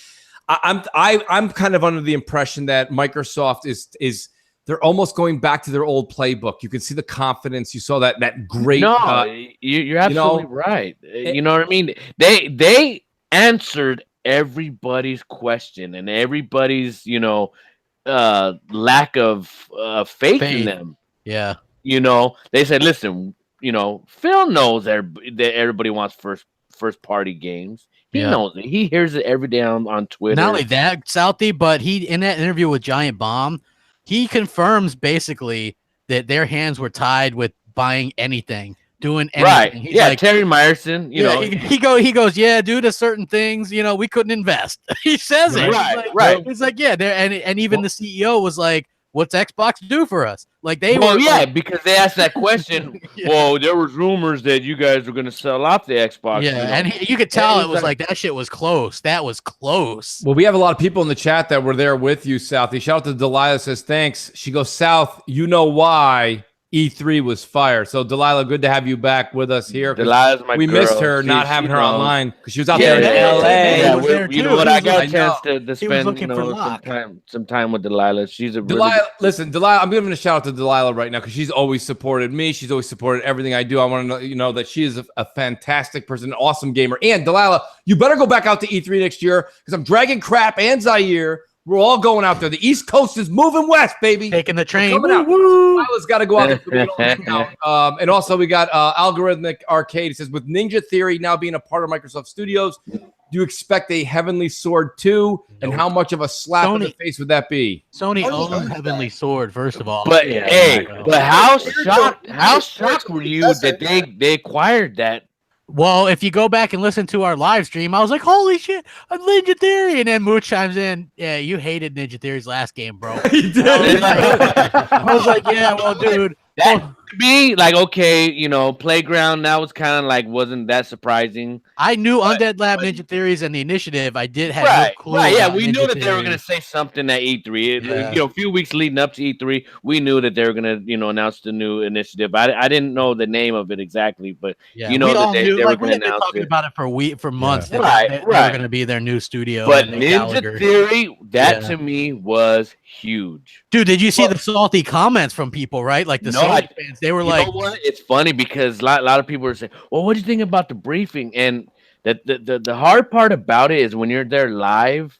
I'm kind of under the impression that Microsoft is they're almost going back to their old playbook. You can see the confidence. You saw that great. No, you're absolutely right. You know what I mean? They answered everybody's question and everybody's, you know, lack of faith in them. Yeah. You know, they said, listen, you know, Phil knows that everybody wants first party games. He knows it. He hears it every day on Twitter. Not only that, Southie, but he in that interview with Giant Bomb, he confirms basically that their hands were tied with buying anything, doing anything. Right. He's yeah, like, Terry Myerson, you know. He goes, yeah, due to certain things, you know, we couldn't invest. He says it. Right. He's like, yeah, and even the CEO was like, what's Xbox do for us? Like they were like, because they asked that question. Well, there was rumors that you guys were going to sell off the Xbox. Yeah, you know? and you could tell it was like that shit was close. That was close. Well, we have a lot of people in the chat that were there with you, Southie. Shout out to Delilah, says thanks. She goes, South, you know why E3 was fire. So Delilah, good to have you back with us here. Delilah's my we girl. missed her not having her online because she was out Yeah, there in LA. Yeah, you know what? I got a chance to He was spend looking some time with Delilah. She's a Delilah. Listen, Delilah, I'm giving a shout out to Delilah right now because she's always supported me. She's always supported everything I do. I want to know that she is a fantastic person, an awesome gamer. And Delilah, you better go back out to E3 next year because I'm dragging Crap and Zaire. We're all going out there. The East Coast is moving west, baby. Taking the train. Coming out. Delilah's got to go out there. And also we got Algorithmic Arcade. It says, with Ninja Theory now being a part of Microsoft Studios, do you expect a Heavenly Sword 2? And how much of a slap in the face would that be? Sony owns Heavenly Sword, first of all. But but how shocked were you that they acquired that? Well, if you go back and listen to our live stream, I was like, holy shit, a Ninja Theory. And then Mooch chimes in, yeah, you hated Ninja Theory's last game, bro. He did. I was like, yeah, well, dude. To me, like, okay, you know, Playground, that was kind of like, wasn't that surprising. I knew Undead Lab Ninja Theories and the Initiative. I did have no clue. Right, yeah, about we Ninja knew that they were Theory. going to say something at E3. Yeah. You know, a few weeks leading up to E3, we knew that they were going to, you know, announce the new initiative. I didn't know the name of it exactly, but Yeah, you know we that all they knew, were like, going we to had been announce talking it. about it for months. Yeah. That they were Right. going to be their new studio. But and Ninja Gallagher. Theory, that to me was huge. Dude, did you see the salty comments from people, right? Like the Sony fans, they were like, know what? It's funny because a lot of people are saying, well, what do you think about the briefing? And the hard part about it is when you're there live,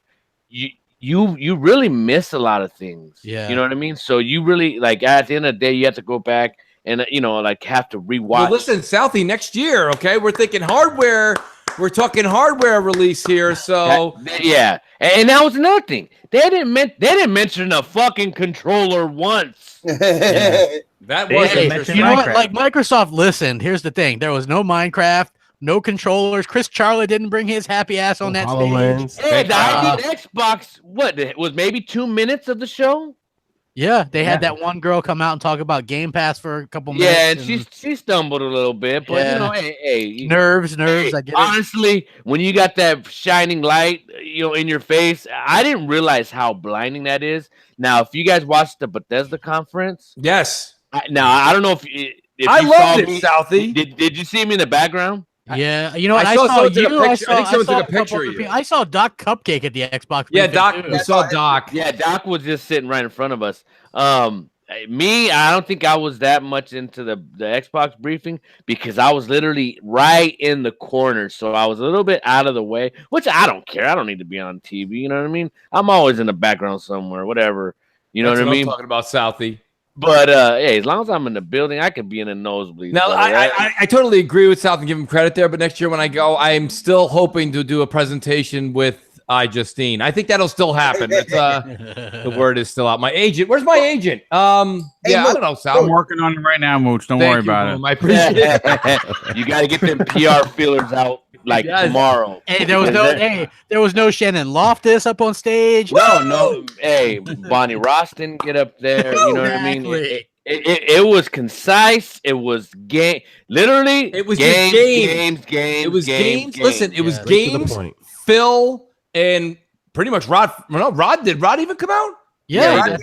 you really miss a lot of things. Yeah. You know what I mean? So you really, like, at the end of the day, you have to go back and, you know, like, have to rewatch. Well, listen, Southie, next year, okay? We're thinking hardware. We're talking hardware release here, so yeah. And that was another thing. They didn't mention a fucking controller once. That was interesting. You know what? Like, Microsoft listened. Here's the thing: there was no Minecraft, no controllers. Chris Charla didn't bring his happy ass on that stage. Hey, the ID Xbox, what was maybe 2 minutes of the show? Yeah, they had that one girl come out and talk about Game Pass for a couple minutes. Yeah, and she stumbled a little bit, but you know, hey, nerves. I get it. Honestly, when you got that shining light, you know, in your face, I didn't realize how blinding that is. Now, if you guys watched the Bethesda conference, yes. I don't know if I you loved saw it, me. Southie. Did you see me in the background? Yeah, you know what? I I saw saw someone took a you. picture. I think someone took a couple picture other of you. people. I saw Doc Cupcake at the Xbox. Yeah, booth, Doc. too. We saw Doc. Yeah, Doc was just sitting right in front of us. I don't think I was that much into the Xbox briefing because I was literally right in the corner, so I was a little bit out of the way. Which I don't care. I don't need to be on TV. You know what I mean? I'm always in the background somewhere, whatever. You know That's what I mean? I'm talking about, Southie. But hey, as long as I'm in the building, I could be in a nosebleed. Now, I totally agree with South and give him credit there. But next year when I go, I'm still hoping to do a presentation with Justine. I think that'll still happen. It's, the word is still out. My agent, where's my agent? Yeah, I don't know, South. I'm working on it right now, Mooch. Don't worry about it. I appreciate it. You got to get them PR feelers out like tomorrow. Hey, there was no Shannon Loftus up on stage. No. Hey, Bonnie Ross didn't get up there. You know what I mean? It was concise. It was game. Literally, it was games. It was games. Listen, it was Straight to the games. point. Phil and pretty much Rod. No, Rod. Did Rod even come out? Yeah.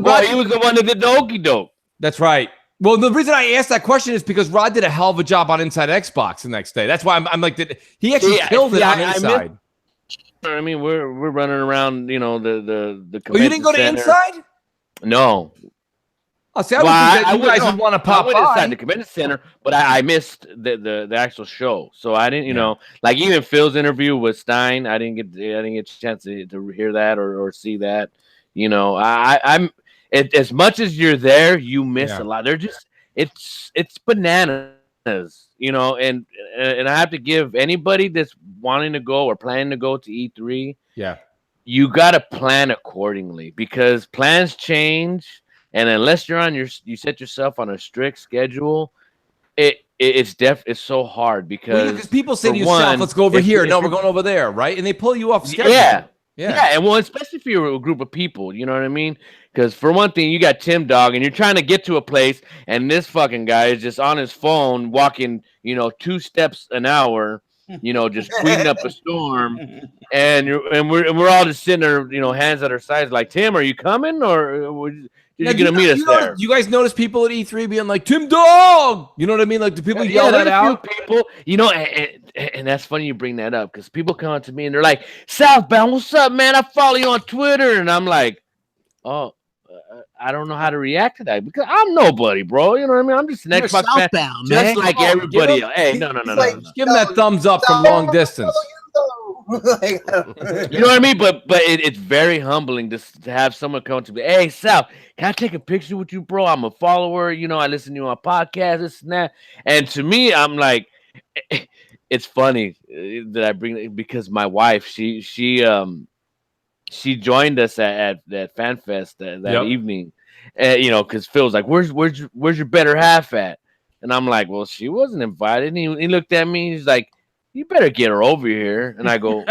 Well, he was the one that did the okey doke. That's right. Well, the reason I asked that question is because Rod did a hell of a job on Inside Xbox the next day. That's why I'm like, he actually killed it on Inside. I mean, we're running around, the Oh, you didn't go to center. Inside? No. Oh, see, I you guys would want to pop went by inside the convention center, but I missed the actual show, so I didn't, like even Phil's interview with Stein, I didn't get a chance to hear that or see that. I'm as much as you're there, you miss a lot. They're just it's bananas, and I have to give anybody that's wanting to go or planning to go to E3, you got to plan accordingly because plans change. And unless you set yourself on a strict schedule, it's so hard because people say to yourself, let's go over here. No, we're going over there, right? And they pull you off schedule. Yeah. And well, especially if you're a group of people, you know what I mean? Because for one thing, you got Tim Dog, and you're trying to get to a place, and this fucking guy is just on his phone walking, 2 steps an hour, just tweeting up a storm, and we're all just sitting there, hands at our sides, like, Tim, are you coming, or you're gonna meet us there? You guys notice people at E3 being like, Tim Dog? You know what I mean? Like, do people yell that out? People, and that's funny you bring that up because people come up to me and they're like, Southbound, what's up, man? I follow you on Twitter, and I'm like, oh. I don't know how to react to that because I'm nobody, bro. You know what I mean? I'm just an Xbox fan, just like everybody else. Hey, no. Give him that thumbs up from long distance. You know what I mean? But it's very humbling to have someone come to me. Hey, Sal, can I take a picture with you, bro? I'm a follower. I listen to you on podcasts, this and that. And to me, I'm like, it's funny that I bring it because my wife, she joined us at FanFest that evening, because Phil's like, "Where's your better half at?" And I'm like, "Well, she wasn't invited." And he looked at me. He's like, "You better get her over here." And I go,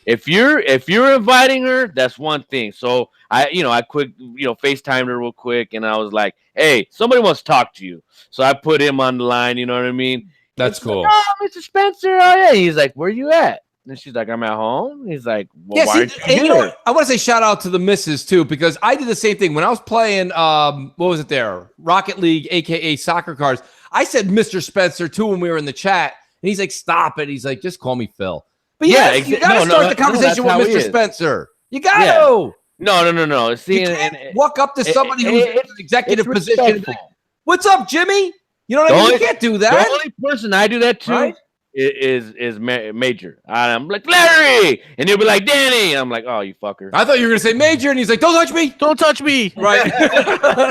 if you're inviting her, that's one thing. So I quick, FaceTimed her real quick, and I was like, "Hey, somebody wants to talk to you." So I put him on the line. You know what I mean? That's cool. Like, oh, Mr. Spencer. Oh yeah. He's like, "Where you at?" And she's like, I'm at home. He's like, well, why aren't you here? I want to say shout out to the missus too, because I did the same thing when I was playing. What was it there? Rocket League, aka soccer cards. I said Mr. Spencer too when we were in the chat, and he's like, "Stop it." He's like, "Just call me Phil." But yeah, you got to start the conversation with Mr. Spencer. You got to. No. See, you can't walk up to somebody who's in an executive position. What's up, Jimmy? You know what I mean? You can't do that. The only person I do that to. Right? Is Major. I'm like, Larry, and he'll be like, Danny. I'm like, oh, you fucker. I thought you were gonna say Major, and he's like, don't touch me. Right.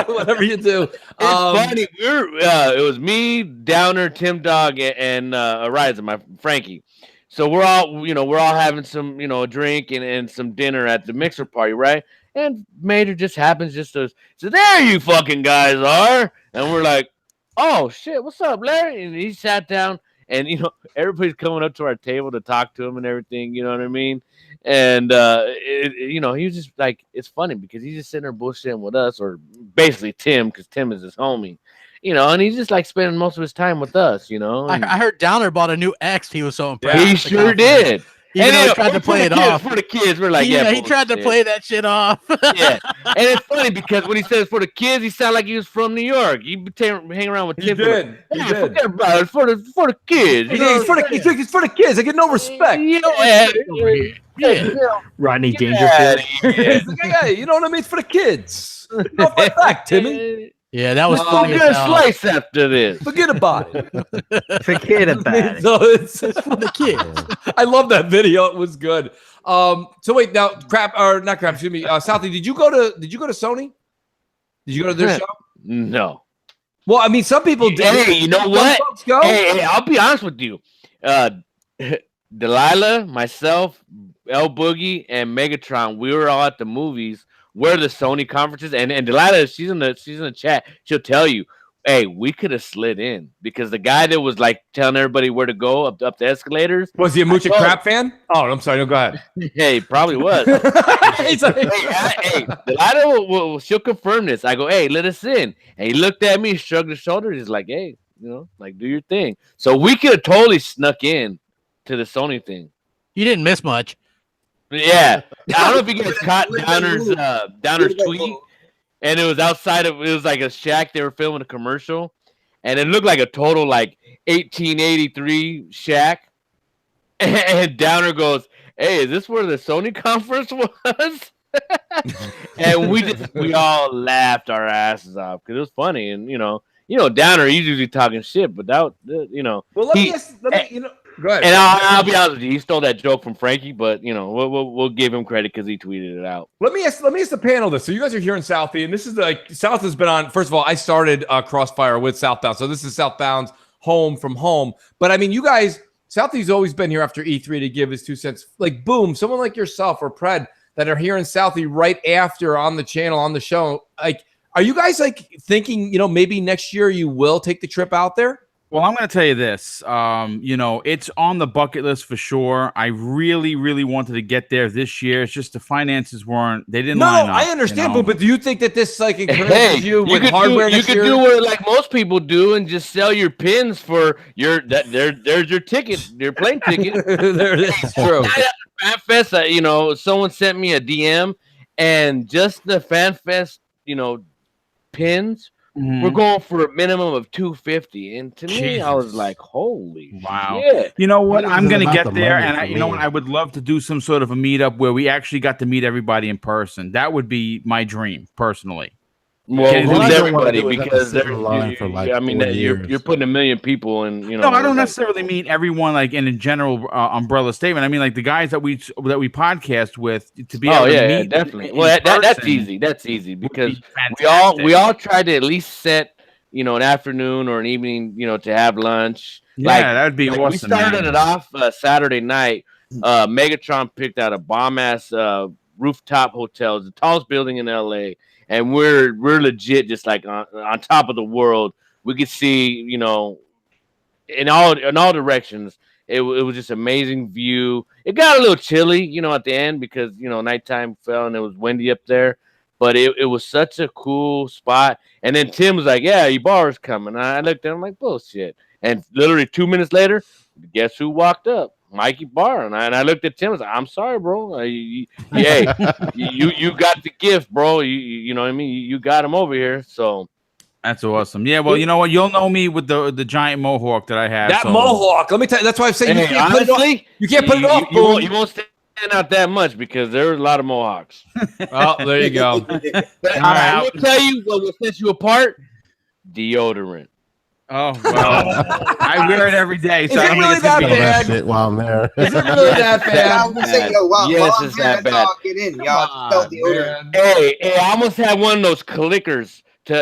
Whatever you do. It's funny. It was me, Downer, Tim Dog, and Ariza, my Frankie. So we're all having some, a drink and some dinner at the mixer party, right? And Major just happens to so there you fucking guys are, and we're like, oh shit, what's up, Larry? And he sat down. And, everybody's coming up to our table to talk to him and everything, you know what I mean? And, he was just like, it's funny because he's just sitting there bullshitting with us, or basically Tim, because Tim is his homie, and he's just like spending most of his time with us, And, I heard Downer bought a new X. He was so impressed. He sure did. Even though he tried to play it off. For the kids, we're like, he tried to play that shit off. Yeah. And it's funny because when he says for the kids, he sounded like he was from New York. He hang around with Tim. He did. Forget about it. For the kids. It's for the kids. I get no respect. Rodney Dangerfield. You know what I mean? It's for the kids. No fun fact, Timmy. Yeah, that was I'm funny. gonna as hell. slice after this. Forget about it. Forget about it. So it's For the kids. I love that video. It was good. So wait, now not crap. Excuse me, Southie. Did you go to Sony? Did you go to their show? No. Well, I mean, some people did. Hey, you know Some what? folks go. Hey, I'll be honest with you. Delilah, myself, El Boogie, and Megatron, we were all at the movies where the Sony conferences, and Delilah, she's in the chat. She'll tell you, hey, we could have slid in because the guy that was like telling everybody where to go up the escalators. Was he a Mooch and Crap fan? Oh, I'm sorry. No, go ahead. Hey, he probably was. He's like, hey, Delilah she'll confirm this. I go, hey, let us in. And he looked at me, shrugged his shoulders. He's like, hey, like do your thing. So we could have totally snuck in to the Sony thing. You didn't miss much. Yeah, I don't know if you guys caught Downer's tweet, and it was outside of it was like a shack they were filming a commercial, and it looked like a total like 1883 shack. And Downer goes, "Hey, is this where the Sony conference was?" And we all laughed our asses off because it was funny, and Downer he's usually talking shit, but that well, let me go ahead. And I'll be honest with you, he stole that joke from Frankie, but we'll give him credit because he tweeted it out. Let me ask the panel this. So you guys are here in Southie, and this is South has been on. First of all, I started CrossFire with Southbound, so this is Southbound's home from home. But I mean, you guys, Southie's always been here after E3 to give his 2 cents. Like, boom, someone like yourself or Pred that are here in Southie right after on the channel on the show. Like, are you guys like thinking, maybe next year you will take the trip out there? Well, I'm going to tell you this. It's on the bucket list for sure. I really, really wanted to get there this year. It's just the finances they didn't line up. I understand, but do you think that this like encourages you with hardware you could do what like most people do and just sell your pins for there's your ticket, your plane ticket. It's true. Fan Fest, someone sent me a DM and just the Fan Fest, pins. We're going for a minimum of $250, and to me, I was like, "Holy wow!" shit. You know what? I'm gonna get there, and I would love to do some sort of a meetup where we actually got to meet everybody in person. That would be my dream, personally. Well, who's everybody? Do Because you're putting 1 million people in. No, I don't necessarily mean everyone like in a general umbrella statement. I mean like the guys that we podcast with to be able to meet. Definitely. Well, that's easy. That's easy because we all tried to at least set an afternoon or an evening to have lunch. Yeah, that'd be awesome. We started it off Saturday night. Megatron picked out a bomb ass rooftop hotel, it's the tallest building in LA. And we're legit just like on top of the world. We could see, in all directions. It was just amazing view. It got a little chilly, at the end because nighttime fell and it was windy up there. But it was such a cool spot. And then Tim was like, "Yeah, Ibarra's coming." And I looked at him like, bullshit. And literally 2 minutes later, guess who walked up? Mikey Barr. And I looked at Tim and said, "I'm sorry, bro. You got the gift, bro. You know what I mean? You got him over here." So that's awesome. Yeah, well, you know what? You'll know me with the giant mohawk that I have. That mohawk. Let me tell you. That's why I'm saying you can't put it off. You can't put it off. You won't stand out that much because there are a lot of mohawks. Oh, there you go. I will tell you what will set you apart: deodorant. Oh, well, I wear it every day. So Is it really that bad? While I'm there. Is it really that bad? I was gonna say, yes, it's that bad. Get in, y'all. Spell deodorant. Hey, I almost had one of those clickers to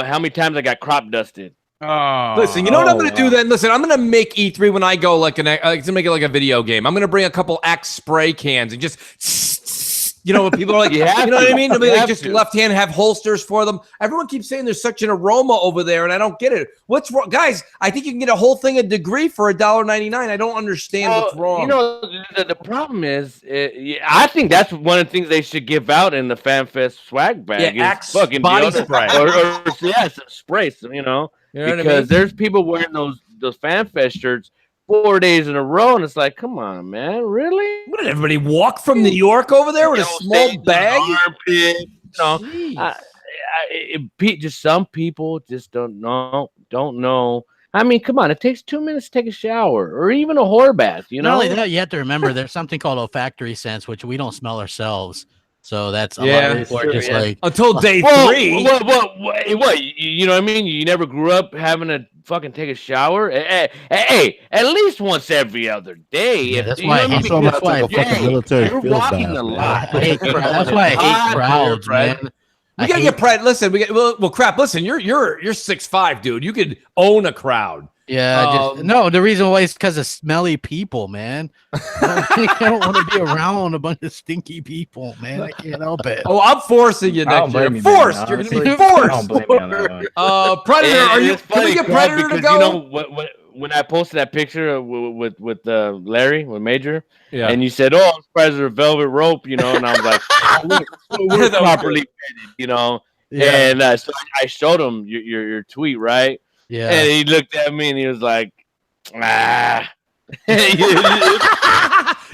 how many times I got crop dusted. Oh, listen, you know what I'm going to do then? Listen, I'm going to make E3 when I go to make it like a video game. I'm going to bring a couple Axe spray cans and just, when people are like, you know what I mean? They'll be like just left hand, have holsters for them. Everyone keeps saying there's such an aroma over there, and I don't get it. What's wrong? Guys, I think you can get a whole thing of Degree for $1.99. I don't understand what's wrong. The problem is, I think that's one of the things they should give out in the FanFest swag bag. Yeah, Axe fucking body spray. Some spray, because there's people wearing those FanFest shirts 4 days in a row, and it's like, come on, man, really? What did everybody walk from New York over there with a small bag? Just some people just don't know. I mean, come on, it takes 2 minutes to take a shower or even a whore bath. Not only that, you have to remember there's something called olfactory sense, which we don't smell ourselves. So that's a Yeah, lot of people are just like until day Well, 3. what? You know what I mean? You never grew up having to fucking take a shower? Hey, at least once every other day. Yeah, If that's you why know I what I mean? hate- So I'm Because, gonna take a fucking military you're field walking bath, a man. lot. that's why I hate Hot, crowds, Fred. man. We gotta get Fred. Listen, well, crap. Listen, you're 6'5", dude. You could own a crowd. Yeah, no. The reason why is because of smelly people, man. I don't want to be around a bunch of stinky people, man. I can't help it. Oh, I'm forcing you I don't next year. blame you, man, Forced. You're gonna be honestly. I forced. don't blame you on that one. Predator, And are you? it's Can we funny, get Crab, Predator to because, go? You know, when I posted that picture with Larry, with Major, Yeah. and you said, "Oh, I'm surprised there's a velvet rope," you know, and I was like, "We're That was properly vetted," you know. Yeah, And so I showed him your tweet, right? yeah. And he looked at me and he was like, "Ah."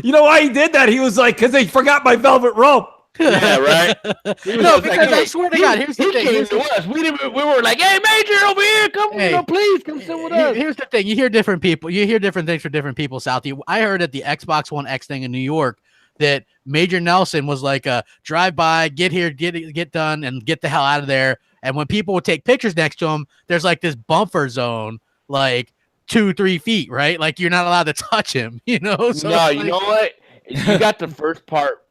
You know why he did that? He was like, because they forgot my velvet rope. Yeah, right. No, because I swear to God, here's the he thing. came Here's to the- us. We were like, "Hey, Major, over here, come, Hey, please come sit with us." Here's the thing: you hear different people. You hear different things for different people. Southie. I heard at the Xbox One X thing in New York that Major Nelson was like a drive by, get here, get done, and get the hell out of there. And when people would take pictures next to him, there's like this bumper zone, like 2-3 feet, right? Like you're not allowed to touch him, you know. So No, it's you like- know what? You got the first part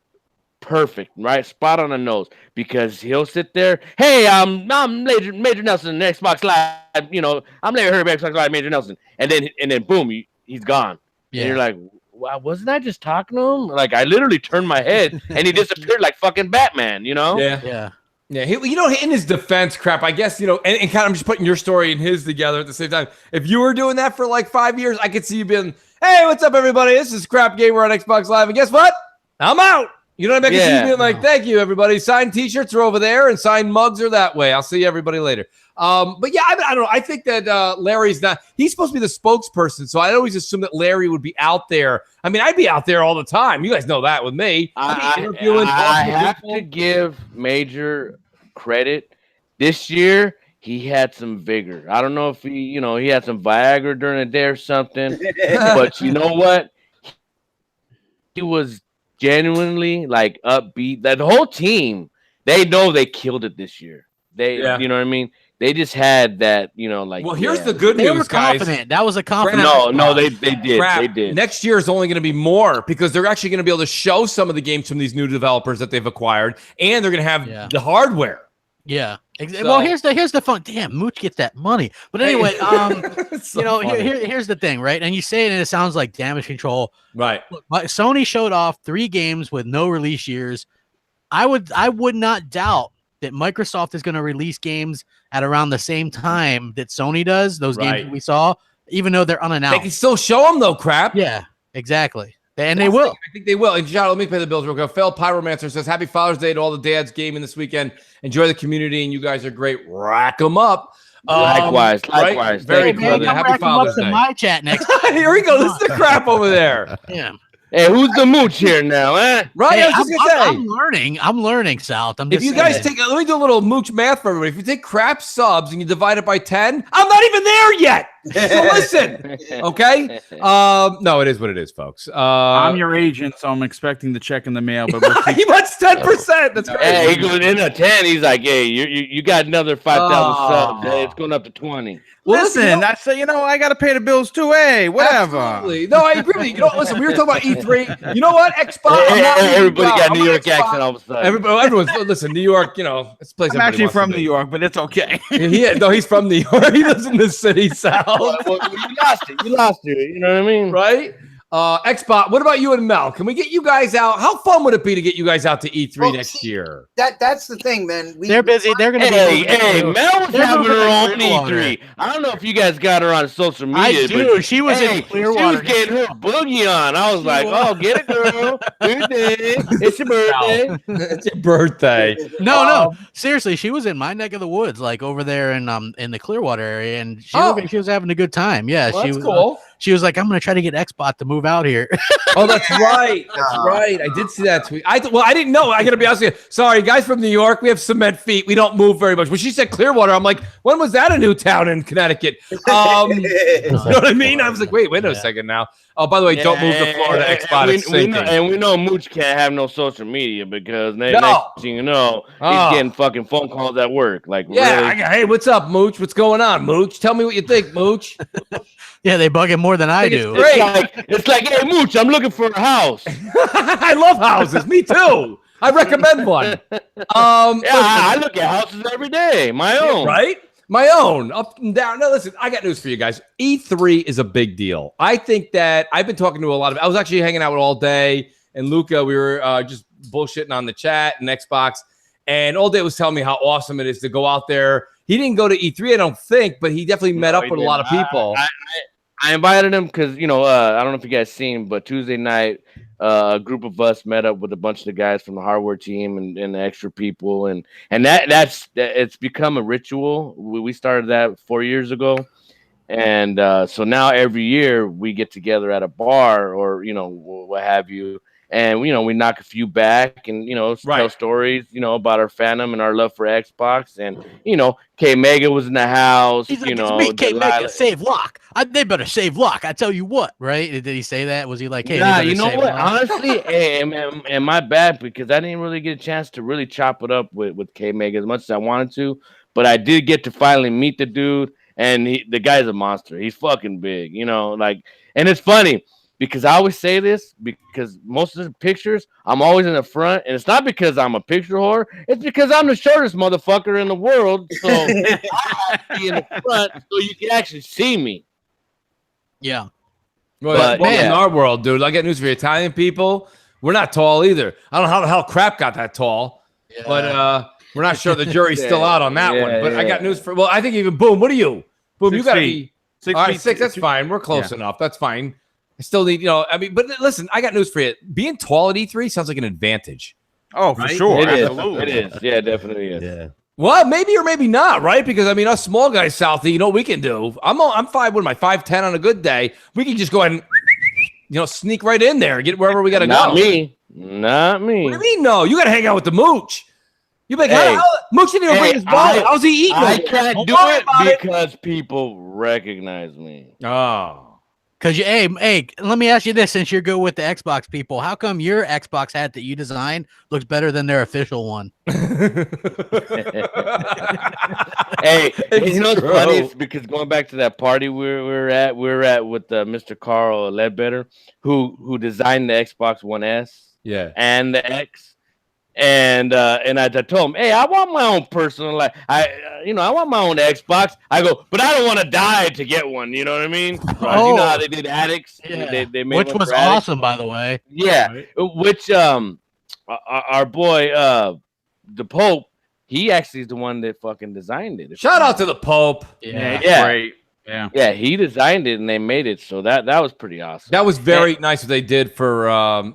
perfect, right? Spot on the nose, because he'll sit there. Hey, I'm Major Nelson, Xbox Live. You know, I'm Larry Herb, Xbox Live, Major Nelson, and then boom, he's gone. Yeah. And you're like, wow, wasn't I just talking to him? Like I literally turned my head and he disappeared like fucking Batman. You know? Yeah. Yeah, you know, in his defense, crap, I guess, you know, and kind of I'm just putting your story and his together at the same time. If you were doing that for like 5 years, I could see you being, hey, what's up, everybody? This is Crap Gamer on Xbox Live. And guess what? I'm out. You know what I mean? I can see you being like, thank you, everybody. Signed t-shirts are over there and signed mugs are that way. I'll see everybody later. But yeah, I don't know. I think that Larry's not, he's supposed to be the spokesperson. So I always assume that Larry would be out there. I mean, I'd be out there all the time. You guys know that with me. I have to give Major credit. This year, he had some vigor. I don't know if he had some Viagra during the day or something, but you know what? He was genuinely like upbeat. That the whole team, they know they killed it this year. You know what I mean? They just had that, like. Well, here's the good They news, were confident. guys. That was a confident. No, they did. Crap. They did. Next year is only going to be more because they're actually going to be able to show some of the games from these new developers that they've acquired, and they're going to have the hardware. Yeah. Well, here's the fun. Damn, Mooch gets that money. But anyway, So here's the thing, right? And you say it, and it sounds like damage control. Right. Look, Sony showed off 3 games with no release years. I would not doubt that Microsoft is going to release games at around the same time that Sony does. Those games that we saw, even though they're unannounced. They can still show them though, crap. Yeah, exactly. And they will. I think they will. And John, let me pay the bills real quick. Phil Pyromancer says, happy Father's Day to all the dads gaming this weekend. Enjoy the community, and you guys are great. Rack them up. Likewise. Right? Very Hey, cool. man, Happy Father's in Day. my chat next. Here we go. This is the crap over there. Yeah. Hey, who's the Mooch here now, eh? Right? Hey, I was just going to say. I'm learning, South. If you guys take, let me do a little Mooch math for everybody. If you take crap subs and you divide it by 10, I'm not even there yet. So listen, okay? No, it is what it is, folks. I'm your agent, so I'm expecting the check in the mail. But we'll he wants 10%. That's great. Hey, he goes in at 10. He's like, hey, you got another 5,000 subs. Hey, it's going up to 20. Well, listen, that's I got to pay the bills too. Hey, whatever. Absolutely. No, I agree with you. You know, listen, we were talking about E3. You know what? Xbox. Everybody got New York accent all of a sudden. Everyone's listen. New York. You know, it's a place. I'm actually from New York, but it's okay. No, he's from New York. He lives in the city south. Well, you lost it. You lost it. You know what I mean? Right? Xbox, what about you and Mel? Can we get you guys out? How fun would it be to get you guys out to E3 next year? That's the thing, man. They're busy. They're going to be. Hey, Mel was They're having her own Clearwater. E3. I don't know if you guys got her on social media. I do. But, She was in Clearwater. She was getting her boogie on. I was like, oh, get it, girl. Do your thing. It's your birthday. It's your birthday. No. Seriously, she was in my neck of the woods, like over there in the Clearwater area, and she was having a good time. Yeah, Well, she that's was. cool. she was like, I'm gonna try to get Xbot to move out here. Oh, that's right. That's right. I did see that tweet. I didn't know. I gotta be honest with you. Sorry, guys from New York. We have cement feet. We don't move very much. When she said Clearwater, I'm like, when was that a new town in Connecticut? You know what I mean? I was like, wait a second now. Oh, by the way, don't move the Florida Xbox. We know Mooch can't have no social media because next thing you know, he's getting fucking phone calls at work. Like, really? Hey, what's up, Mooch? What's going on, Mooch? Tell me what you think, Mooch. Yeah, they bug him more than I do. It's like, hey, Mooch, I'm looking for a house. I love houses. Me too. I recommend one. I look at houses every day. My own. Right? My own. Up and down. No, listen, I got news for you guys. E3 is a big deal. I think that I've been talking to a lot of, I was actually hanging out with all day, and Luca, we were just bullshitting on the chat and Xbox, and all day was telling me how awesome it is to go out there. He didn't go to E3, I don't think, but he definitely met up with a lot of people. I invited him because, I don't know if you guys seen, but Tuesday night, a group of us met up with a bunch of the guys from the hardware team and the extra people, and that's it's become a ritual. We started that 4 years ago, and so now every year we get together at a bar or what have you, and we knock a few back and tell stories about our fandom and our love for Xbox, and K Mega was in the house. He's like, it's me, K Mega, save Locke. They better save Locke. I tell you what, right? Did he say that? Was he like, hey, you know what? Honestly, and my bad, because I didn't really get a chance to really chop it up with K Mega as much as I wanted to, but I did get to finally meet the dude, and the guy's a monster. He's fucking big, and it's funny. Because I always say this, because most of the pictures, I'm always in the front. And it's not because I'm a picture whore. It's because I'm the shortest motherfucker in the world. So I have to be in the front so you can actually see me. Yeah. But in our world, dude, I got news for you. Italian people, we're not tall either. I don't know how the hell Crap got that tall. Yeah. But we're not sure the jury's still out on that one. But I got news for, I think even Boom, what are you? Boom, you got to be 6 all right, 6, that's fine. We're close enough. That's fine. I still need, but listen, I got news for you. Being tall at E3 sounds like an advantage. Oh, for sure. It is. Yeah, definitely is. Yeah. Well, maybe or maybe not, right? Because us small guys, Southie, you know what we can do? I'm 5', what am I, 5'10" on a good day. We can just go ahead and sneak right in there, get wherever we gotta go. Not me. What do you mean no? You gotta hang out with the Mooch. You like, Mooch didn't even bring his ball. How's he eating? I can't do it because people recognize me. Oh. Because hey, let me ask you this: since you're good with the Xbox people, how come your Xbox hat that you designed looks better than their official one? Hey, you know what's funny? It's because going back to that party we were at with Mr. Carl Ledbetter, who designed the Xbox One S, and the X. And I told him, hey, I want my own personal life. I want my own Xbox. I go, but I don't want to die to get one. You know what I mean? Oh. You know how they did Addicts? Yeah. They made which was awesome, by the way. Yeah. Right. Which our boy the Pope, he actually is the one that fucking designed it. Shout out to the Pope. Yeah. Great. Yeah, he designed it and they made it, so that was pretty awesome. That was very nice what they did for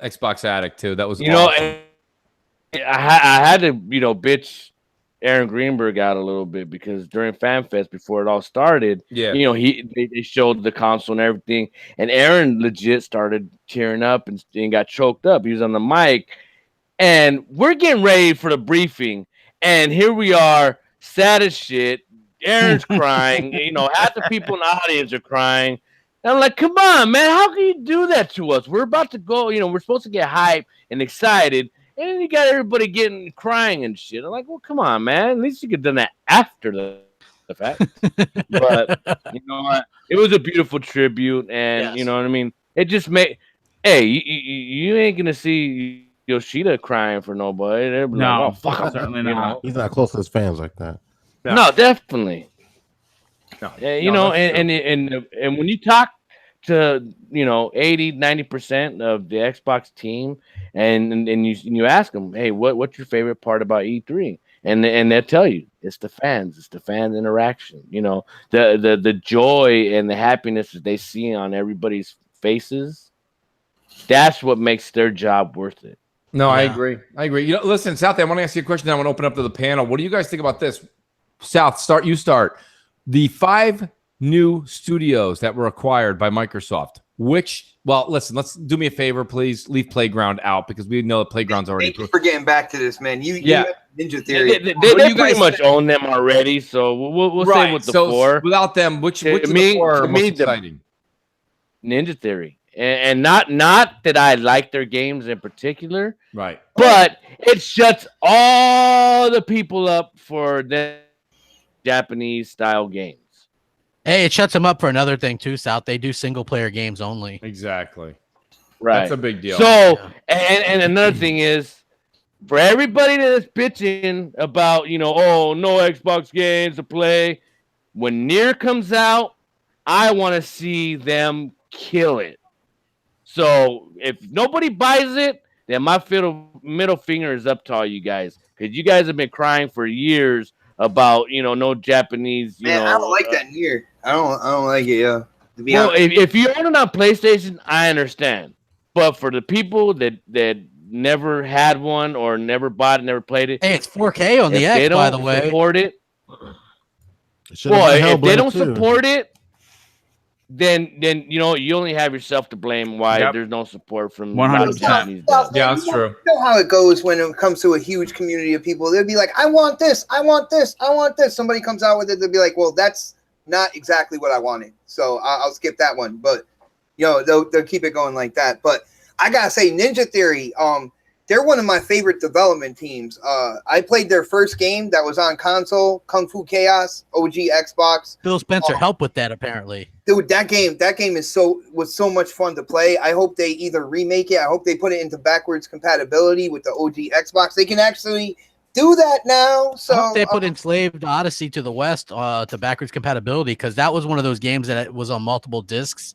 Xbox Addict too. That was awesome. I had to, bitch Aaron Greenberg out a little bit because during FanFest before it all started, they showed the console and everything, and Aaron legit started tearing up and got choked up. He was on the mic, and we're getting ready for the briefing, and here we are, sad as shit. Aaron's crying. Half the people in the audience are crying. And I'm like, come on, man, how can you do that to us? We're about to go. We're supposed to get hyped and excited. And then you got everybody getting crying and shit. I'm like, well, come on, man. At least you could have done that after the fact. But you know what? It was a beautiful tribute, and you know what I mean. It just made. Hey, you ain't gonna see Yoshida crying for nobody. They're no, like, oh, fuck, certainly not. He's not close to his fans like that. No, definitely. No, and when you talk to 80-90% of the Xbox team, and you ask them, hey, what's your favorite part about E3? And they'll tell you it's the fans, interaction. The joy and the happiness that they see on everybody's faces. That's what makes their job worth it. No, I agree. Listen, South, I want to ask you a question. I want to open up to the panel. What do you guys think about this? South, you start. The 5 new studios that were acquired by Microsoft. Listen, let's do me a favor, please. Leave Playground out because we know the Playground's already. Thank you for getting back to this, man. You Ninja Theory. They pretty much own them already, so we'll say with the four. Without them, which of the four are most exciting? Ninja Theory. And not that I like their games in particular, right? But it shuts all the people up for the Japanese style games. Hey, it shuts them up for another thing too, South. They do single player games only. Exactly. Right. That's a big deal. So, and another thing is, for everybody that's bitching about, no Xbox games to play, when Nier comes out, I want to see them kill it. So if nobody buys it, then my middle finger is up to all you guys, because you guys have been crying for years about no Japanese. Man, I don't like that Nier. I don't like it. Yeah. To be honest. If you own it on PlayStation, I understand. But for the people that never had one or never bought it, never played it, hey, it's 4K on the X, by the way. Support it. Well, if they don't support it, then you only have yourself to blame why there's no support from 100%. Yeah, that's true. You know how it goes when it comes to a huge community of people. They'll be like, I want this, I want this, I want this. Somebody comes out with it, they'll be like, well, that's not exactly what I wanted, so I'll skip that one. But they'll keep it going like that. But I gotta say, Ninja Theory, they're one of my favorite development teams. I played their first game that was on console, Kung Fu Chaos, OG Xbox. Phil Spencer helped with that, apparently. Dude, that game was so much fun to play. I hope they either remake it. I hope they put it into backwards compatibility with the OG Xbox. They can actually do that now. So I hope they put Enslaved Odyssey to the West to backwards compatibility, because that was one of those games that was on multiple discs.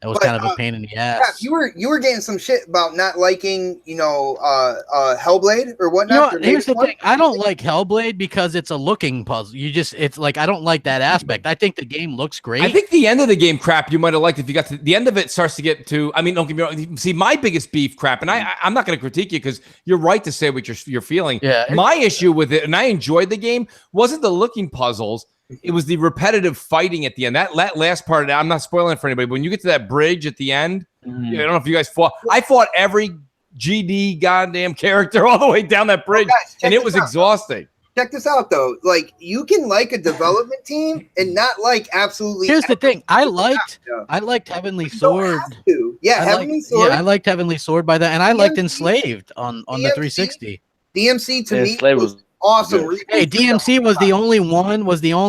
It was kind of a pain in the ass. You were getting some shit about not liking, Hellblade or whatnot. Here's the thing. I don't like Hellblade because it's a looking puzzle. It's like, I don't like that aspect. I think the game looks great. I think the end of the game crap you might have liked if you got to the end of it starts to get to. I mean, don't get me wrong. See, my biggest beef crap, and I'm not going to critique you because you're right to say what you're feeling. Yeah. My issue with it, and I enjoyed the game, wasn't the looking puzzles. It was the repetitive fighting at the end. That last part, I'm not spoiling it for anybody, but when you get to that bridge at the end, I don't know if you guys fought. I fought every GD goddamn character all the way down that bridge, and it was exhausting. Check this out, though. Like, you can like a development team and not like absolutely. Here's the thing. I liked Heavenly Sword. Yeah, Heavenly Sword. Yeah, I liked Heavenly Sword by that, and I liked Enslaved on the 360. DMC to me was awesome. Hey, DMC was the only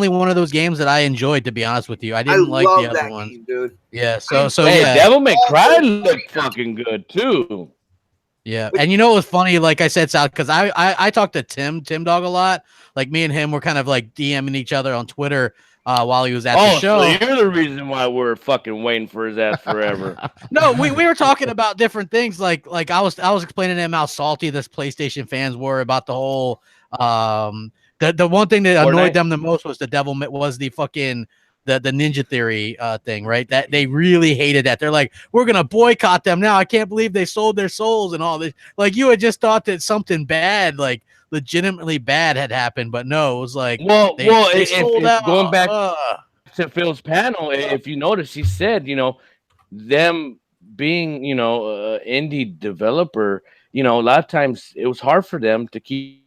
one of those games that I enjoyed, to be honest with you. I didn't like the other ones, dude. Yeah, so hey, yeah. Devil May Cry looked fucking good too. Yeah, and it was funny, like I said, South, because I talked to Tim Dog a lot. Like, me and him were kind of like DMing each other on Twitter while he was at the show. So you're the reason why we're fucking waiting for his ass forever. No, we were talking about different things. Like I was explaining to him how salty this PlayStation fans were about the whole. The one thing that annoyed them the most was the fucking the Ninja Theory thing, right? That they really hated that. They're like, we're gonna boycott them now. I can't believe they sold their souls and all this. Like, you had just thought that something bad, like legitimately bad, had happened, but no, it was like, they sold out. Going back to Phil's panel, if you notice, he said, them being, indie developer, a lot of times it was hard for them to keep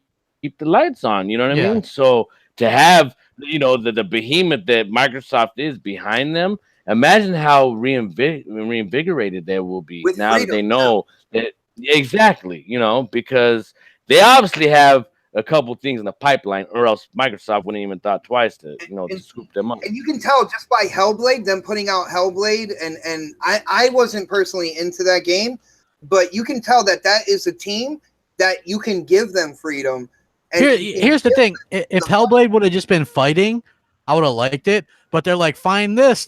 the lights on, you know what I mean? So to have, the behemoth that Microsoft is behind them, imagine how reinvigorated they will be with now freedom, that they know that exactly, because they obviously have a couple things in the pipeline, or else Microsoft wouldn't even thought twice to, to scoop them up. And you can tell just by Hellblade, them putting out Hellblade, and I wasn't personally into that game, but you can tell that is a team that you can give them freedom. Here's the thing. If Hellblade would have just been fighting, I would have liked it. But they're like, find this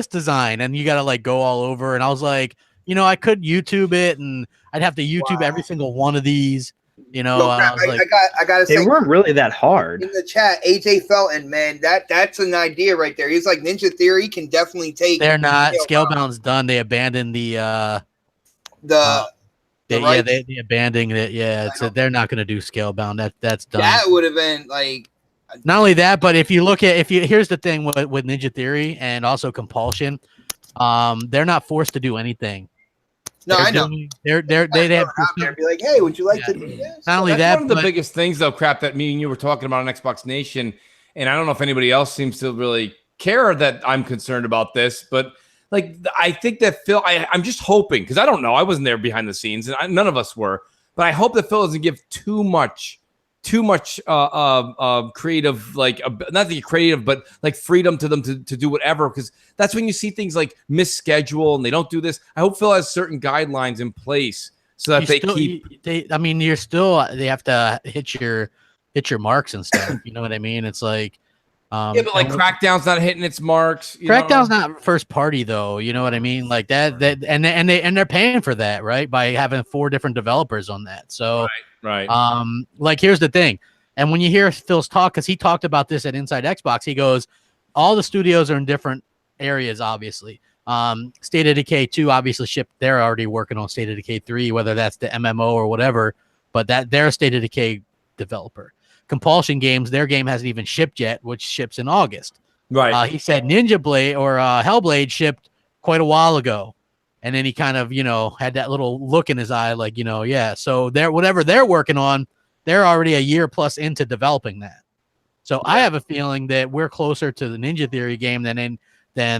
design, and you got to like go all over. And I was like, I could YouTube it, and I'd have to YouTube every single one of these. I gotta say, they weren't really that hard. In the chat, AJ Felton, man, that's an idea right there. He's like, Ninja Theory can definitely take. They're not. Scalebound's done. They abandoned the they abandoning it. Yeah, they're not going to do Scalebound. That's done. That would have been like Not only that, but if you look at here's the thing with Ninja Theory and also Compulsion, they're not forced to do anything. No, I know. They have out there and be like, hey, would you like to do this? Not only That's that, one of the biggest things, though, crap, that me and you were talking about on Xbox Nation, and I don't know if anybody else seems to really care that I'm concerned about this, but like I think that Phil, I'm just hoping, because I don't know, I wasn't there behind the scenes, and none of us were, but I hope that Phil doesn't give too much creative, like not the creative, but like freedom to them to do whatever, because that's when you see things like misschedule and they don't do this. I hope Phil has certain guidelines in place so that they have to hit your marks and stuff. You know what I mean? It's like yeah, but like Crackdown's not hitting its marks. Crackdown's not first party though. You know what I mean? Like that and they're paying for that, right? By having 4 different developers on that. So right. Like here's the thing. And when you hear Phil's talk, because he talked about this at Inside Xbox, he goes, all the studios are in different areas, obviously. State of Decay 2 obviously shipped. They're already working on State of Decay 3, whether that's the MMO or whatever, but they're a State of Decay developer. Compulsion Games, their game hasn't even shipped yet, which ships in August. Right. He said Ninja Blade or Hellblade shipped quite a while ago. And then he kind of, had that little look in his eye, like, yeah. So whatever they're working on, they're already a year plus into developing that. So I have a feeling that we're closer to the Ninja Theory game than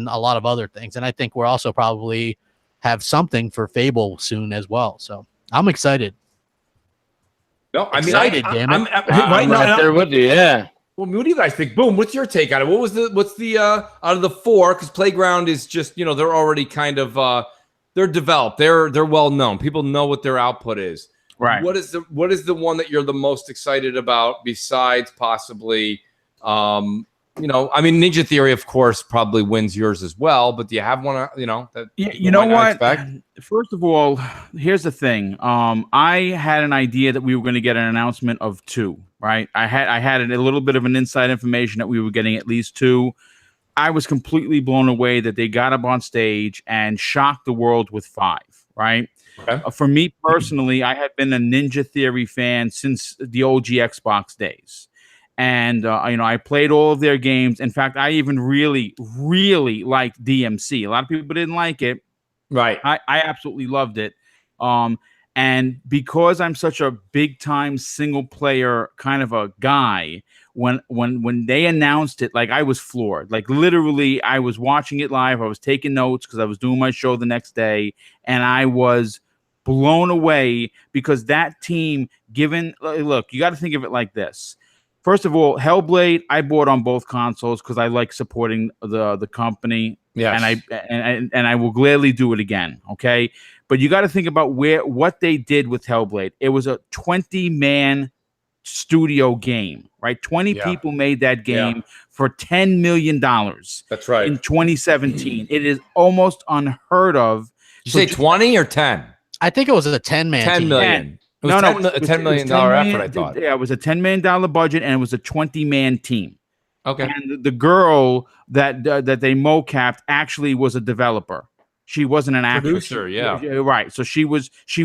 a lot of other things. And I think we're also probably have something for Fable soon as well. So I'm excited. No, I mean, excited, damn it. I'm right there with you, yeah. Well, what do you guys think? Boom, what's your take on it? What's the out of the 4? Because Playground is just, they're already kind of they're developed. They're well known. People know what their output is. Right. What is the one that you're the most excited about besides possibly Ninja Theory, of course, probably wins yours as well, but do you have one that you know what? First of all, here's the thing. I had an idea that we were going to get an announcement of 2, right? I had a little bit of an inside information that we were getting at least 2. I was completely blown away that they got up on stage and shocked the world with 5, right? Okay. For me personally, I have been a Ninja Theory fan since the OG Xbox days. And, I played all of their games. In fact, I even really, really liked DMC. A lot of people didn't like it. Right. I absolutely loved it. And because I'm such a big time single player kind of a guy, when they announced it, like I was floored. Like literally, I was watching it live. I was taking notes because I was doing my show the next day, and I was blown away because that team, look, you got to think of it like this. First of all, Hellblade, I bought on both consoles because I like supporting the company. Yes. And I will gladly do it again. Okay. But you got to think about what they did with Hellblade. It was a 20-man studio game, right? 20 people made that game for $10 million. That's right. In 2017. It is almost unheard of. Did you say 20 or 10? I think it was a 10-man 10 million. It was a $10 million effort, I thought. Yeah, it was a $10 million budget, and it was a 20-man team. Okay. And the girl that they mocapped actually was a developer. She wasn't an actress. Producer, right. So she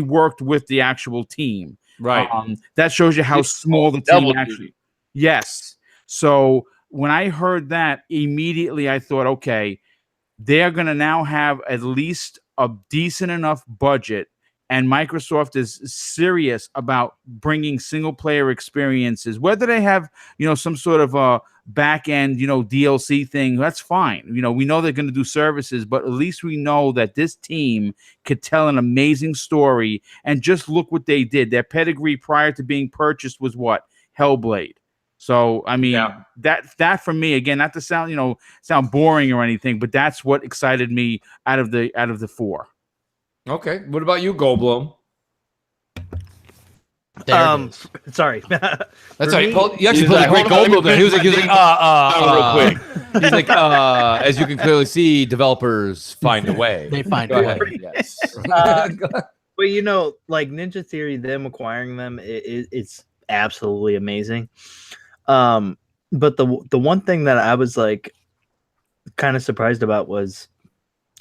worked with the actual team. Right. That shows you how small the team actually. Yes. So when I heard that, immediately I thought, okay, they're going to now have at least a decent enough budget, and Microsoft is serious about bringing single player experiences, whether they have, some sort of a back end, DLC thing, that's fine. We know they're going to do services, but at least we know that this team could tell an amazing story. And just look what they did. Their pedigree prior to being purchased was what? Hellblade. So, I mean, that for me, again, not to sound boring or anything, but that's what excited me out of the 4. Okay. What about you, Goldblum? Sorry. That's right. You actually put a great Goldblum there. He was like, real quick. He's like, as you can clearly see, developers find a way. They find a way. Yes. But like Ninja Theory, them acquiring them, it's absolutely amazing. But the one thing that I was like kind of surprised about was,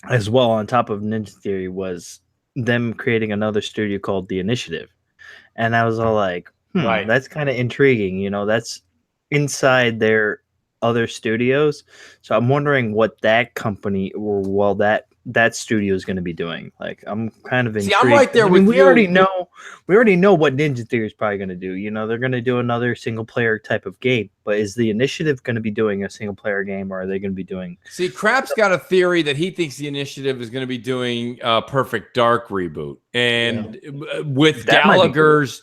as well, on top of Ninja Theory, was them creating another studio called The Initiative. And I was all like, right, that's kind of intriguing. That's inside their other studios. So I'm wondering what that company or that studio is going to be doing. Like, I'm kind of intrigued. See, I'm right there with we you. already know what Ninja Theory is probably going to do. You know, they're going to do another single player type of game. But is the initiative going to be doing a single player game, or are they going to be doing? See, Crap's got a theory that he thinks the initiative is going to be doing a Perfect Dark reboot, and with Gallagher's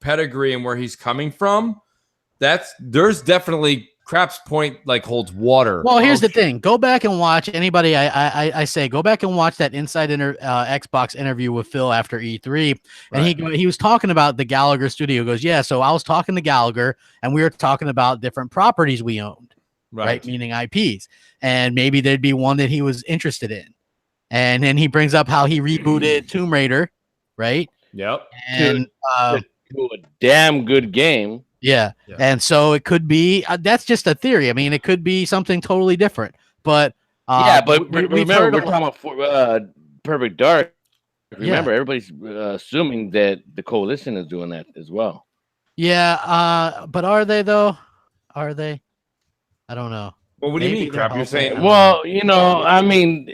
pedigree and where he's coming from, there's definitely. Crap's point like holds water. Well, here's the thing. Go back and watch anybody. I say go back and watch that Inside Xbox interview with Phil after E3, and he was talking about the Gallagher studio. He goes, yeah. So I was talking to Gallagher, and we were talking about different properties we owned, right? Meaning IPs, and maybe there'd be one that he was interested in. And then he brings up how he rebooted Tomb Raider, right? Yep. And to a damn good game. Yeah. And so it could be that's just a theory. I mean, it could be something totally different. But but remember, we're talking about Perfect Dark. Remember, everybody's assuming that the Coalition is doing that as well. Yeah, but are they though? Are they? I don't know. Well, what do you mean, Crap? You're saying? Well, I mean,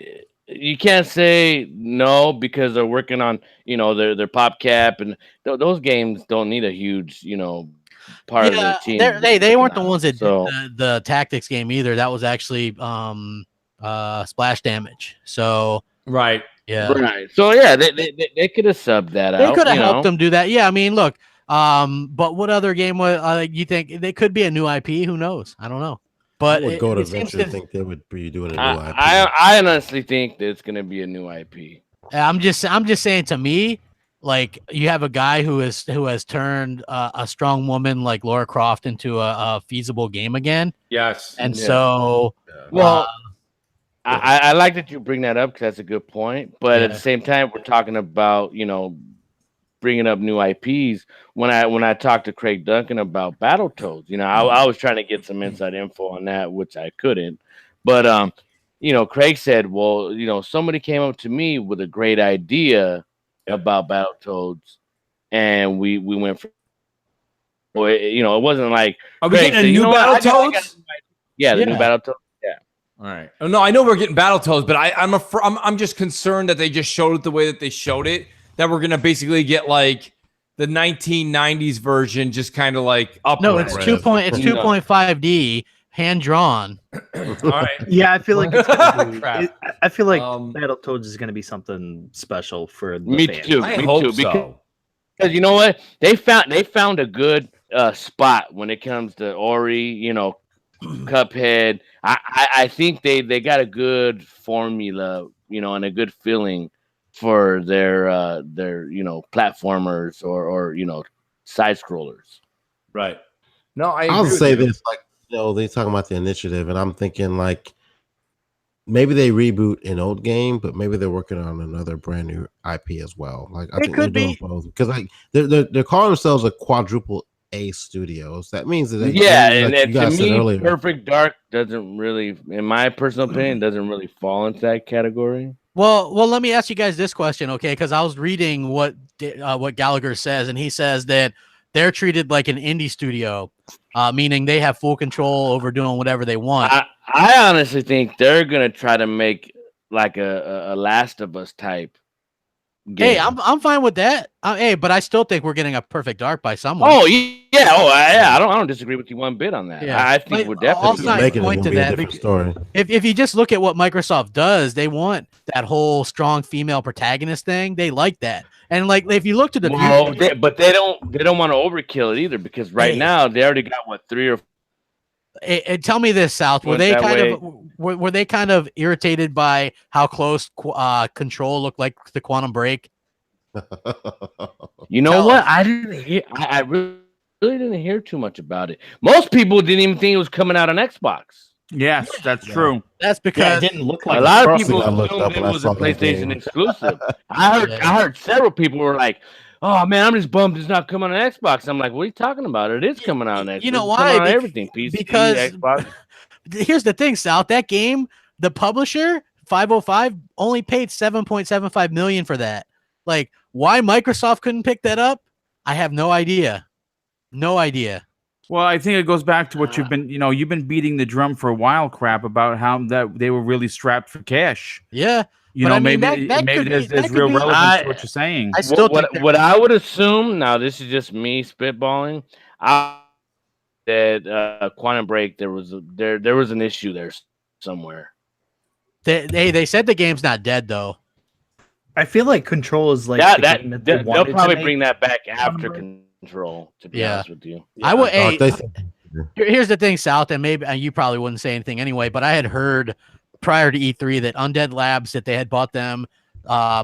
you can't say no because they're working on their PopCap, and those games don't need a huge part of their team. They weren't the ones that did the tactics game either. That was actually Splash Damage. So right. So they could have subbed that out. They could have helped them do that. Yeah, I mean, look. But what other game would you think they could be a new IP? Who knows? I don't know. But I would go to venture to think they would be doing a new IP. I honestly think that it's going to be a new IP. I'm just saying, to me, like, you have a guy who has turned a strong woman like Lara Croft into a feasible game again. Yes. And so, I like that you bring that up because that's a good point. But at the same time, we're talking about bringing up new IPs. When I talked to Craig Duncan about Battletoads, I was trying to get some inside info on that, which I couldn't. But Craig said, well, somebody came up to me with a great idea about Battletoads, and we went for. It wasn't like. Are we getting a new Battletoads? Yeah, the new Battletoads. Yeah. All right. Oh, no, I know we're getting Battletoads, but I'm just concerned that they just showed it the way that they showed it. That we're gonna basically get like the 1990s version, just kind of like up. No, it's 2.5D hand drawn. All right. Yeah, I feel like I feel like Battletoads is going to be something special for the fans. Too. I hope too, so. Because you know what, they found a good spot when it comes to Ori, Cuphead. I think they got a good formula, and a good feeling for their platformers or side scrollers. Right. No, I'll say this, like, they talking about the initiative, and I'm thinking like maybe they reboot an old game, but maybe they're working on another brand new IP as well. Like, I think they're doing both, because like they're calling themselves a quadruple A studios. That means that and to me, Perfect Dark doesn't really, in my personal opinion, doesn't really fall into that category. Well, let me ask you guys this question, okay? Because I was reading what Gallagher says, and he says that they're treated like an indie studio, meaning they have full control over doing whatever they want. I honestly think they're gonna try to make like a Last of Us type game. Hey, I'm fine with that. But I still think we're getting a Perfect Dark by someone. Oh yeah, I don't disagree with you one bit on that. Yeah. I think we're definitely making point to that. Different story. If you just look at what Microsoft does, they want that whole strong female protagonist thing. They like that, and like if you look to the but they don't want to overkill it either, because now they already got 3 or. Tell me this, South. Were they kind of irritated by how close Control looked like the Quantum Break? You know what? I didn't hear. I really didn't hear too much about it. Most people didn't even think it was coming out on Xbox. Yes, that's true. That's because it didn't look like a lot of people assumed it was a PlayStation exclusive. I heard several people were like, "Oh man, I'm just bummed it's not coming on Xbox." I'm like, "What are you talking about? It is coming out on Xbox. You know why? Everything, PC, because Xbox." Here's the thing, South. That game, the publisher 505 only paid $7.75 million for that. Like, why Microsoft couldn't pick that up? I have no idea. No idea. Well, I think it goes back to what you've been beating the drum for a while, crap, about how that they were really strapped for cash. Yeah. You But know, I mean, maybe that could there's be- that real could be- relevance to what you're saying. I still think what I would assume, now this is just me spitballing, that Quantum Break there was an issue there somewhere. they said the game's not dead though. I feel like Control is like the game that they they'll wanted probably to bring make. that back after Control. To be honest with you, I would. Hey, they- here's the thing, South, and maybe you probably wouldn't say anything anyway, but I had heard prior to E3 that Undead Labs, that they had bought them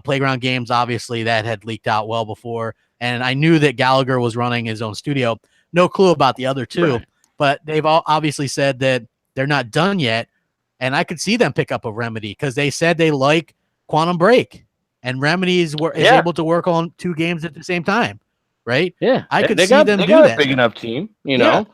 Playground Games, obviously that had leaked out well before, and I knew that Gallagher was running his own studio. No clue about the other two, but they've all obviously said that they're not done yet, and I could see them pick up a Remedy because they said they like Quantum Break, and Remedy is able to work on two games at the same time, right? Yeah, I could they see them do do that. A big enough team, you know.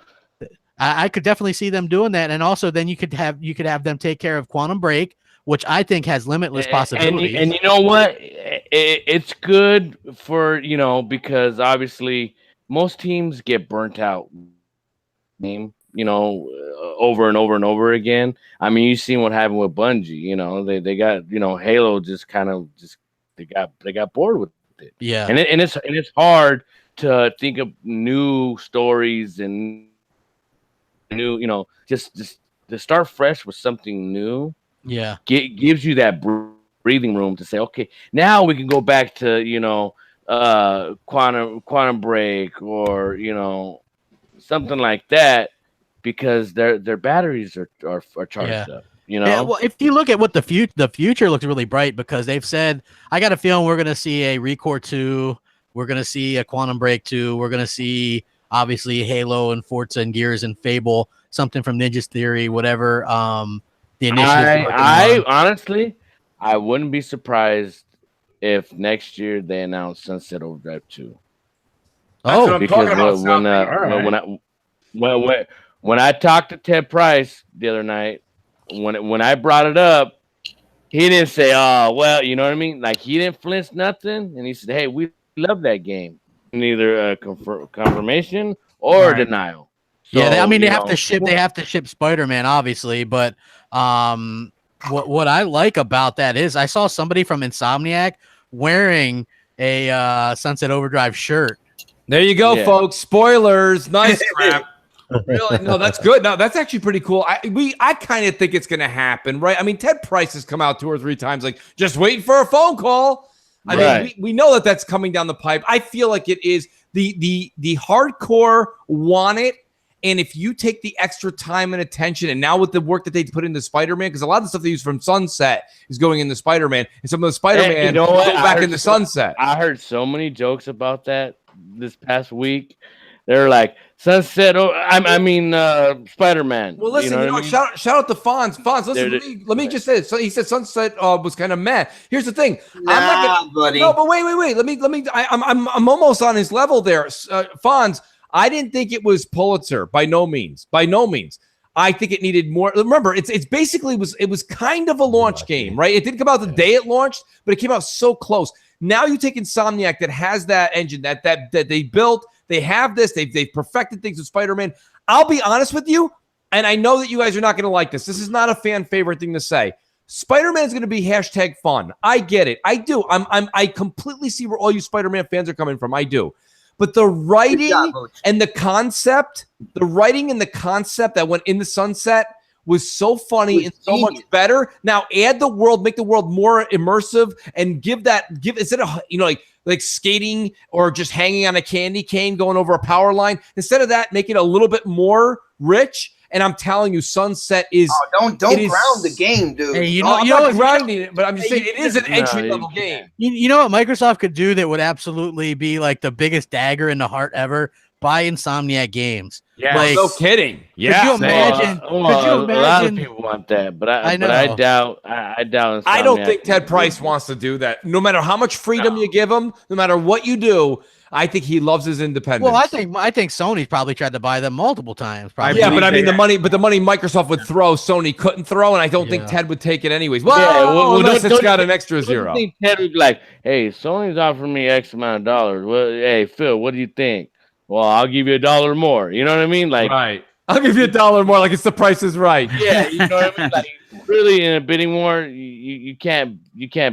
I could definitely see them doing that, and also then you could have them take care of Quantum Break, which I think has limitless possibilities. And you know what? It's good for because obviously most teams get burnt out, over and over and over again. I mean, you've seen what happened with Bungie. They got Halo just kind of they got bored with it. Yeah, and it's hard to think of new stories and new, just to start fresh with something new. Yeah, gives you that breathing room to say, okay, now we can go back to Quantum Break or something like that, because their batteries are charged up. Yeah, well, if you look at what the future looks really bright, because they've said, I got a feeling we're going to see a Recore 2, we're going to see a Quantum Break 2, we're going to see obviously Halo and Forza and Gears and Fable, something from Ninja's Theory, whatever. The initiative. I honestly, I wouldn't be surprised if next year they announce Sunset Overdrive 2. Oh, because when I talked to Ted Price the other night, when I brought it up, he didn't say, "Oh, well," you know what I mean? Like, he didn't flinch nothing, and he said, "Hey, we love that game." Neither confirmation or denial. So, yeah, they have to ship. They have to ship Spider-Man, obviously, but what I like about that is I saw somebody from Insomniac wearing a Sunset Overdrive shirt. There you go, folks. Spoilers. Nice crap. Really? No, that's good. No, that's actually pretty cool. I kind of think it's going to happen, right? I mean, Ted Price has come out 2 or 3 times, like, just waiting for a phone call. I mean, we know that that's coming down the pipe. I feel like it is the hardcore want it. And if you take the extra time and attention, and now with the work that they put into Spider-Man, because a lot of the stuff they use from Sunset is going into Spider-Man, and some of the Spider-Man go back into Sunset. I heard so many jokes about that this past week. They're like, Sunset, Spider-Man. Well, listen, shout out to Fonz. Fonz, listen, let me just say this. So he said Sunset was kind of mad. Here's the thing. I'm not buddy. No, but wait. I'm almost on his level there. Fonz, I didn't think it was Pulitzer. By no means. I think it needed more. Remember, it's basically it was kind of a launch game, right? It didn't come out the day it launched, but it came out so close. Now you take Insomniac that has that engine that they built. They have this. They've perfected things with Spider-Man. I'll be honest with you, and I know that you guys are not going to like this. This is not a fan favorite thing to say. Spider-Man is going to be #fun. I get it. I do. I completely see where all you Spider-Man fans are coming from. I do. But the writing and the concept that went in the Sunset was so funny and so much better. Now add the world, make the world more immersive, and give instead of like skating or just hanging on a candy cane going over a power line. Instead of that, make it a little bit more rich. And I'm telling you, Sunset is. Oh, don't ground the game, dude. Hey, I'm not grounding it, but I'm just saying it is an entry level game. You know what Microsoft could do that would absolutely be like the biggest dagger in the heart ever? Buy Insomniac Games. Yeah, like, no kidding. Yeah, could you imagine? A lot of people want that, but I doubt. I doubt. I don't think Ted Price wants to do that. No matter how much freedom you give him, no matter what you do, I think he loves his independence. Well, I think Sony's probably tried to buy them multiple times. Probably. Yeah, but I mean the money Microsoft would throw, Sony couldn't throw, and I don't think Ted would take it anyways. Well, unless it's got an extra zero. I think Ted would be like, "Hey, Sony's offering me X amount of dollars. Well, hey, Phil, what do you think?" well, I'll give you $1 more. You know what I mean? Like, right. I'll give you $1 more. Like it's The Price is Right. Yeah, you know what I mean? Like, really, in a bidding war, you can't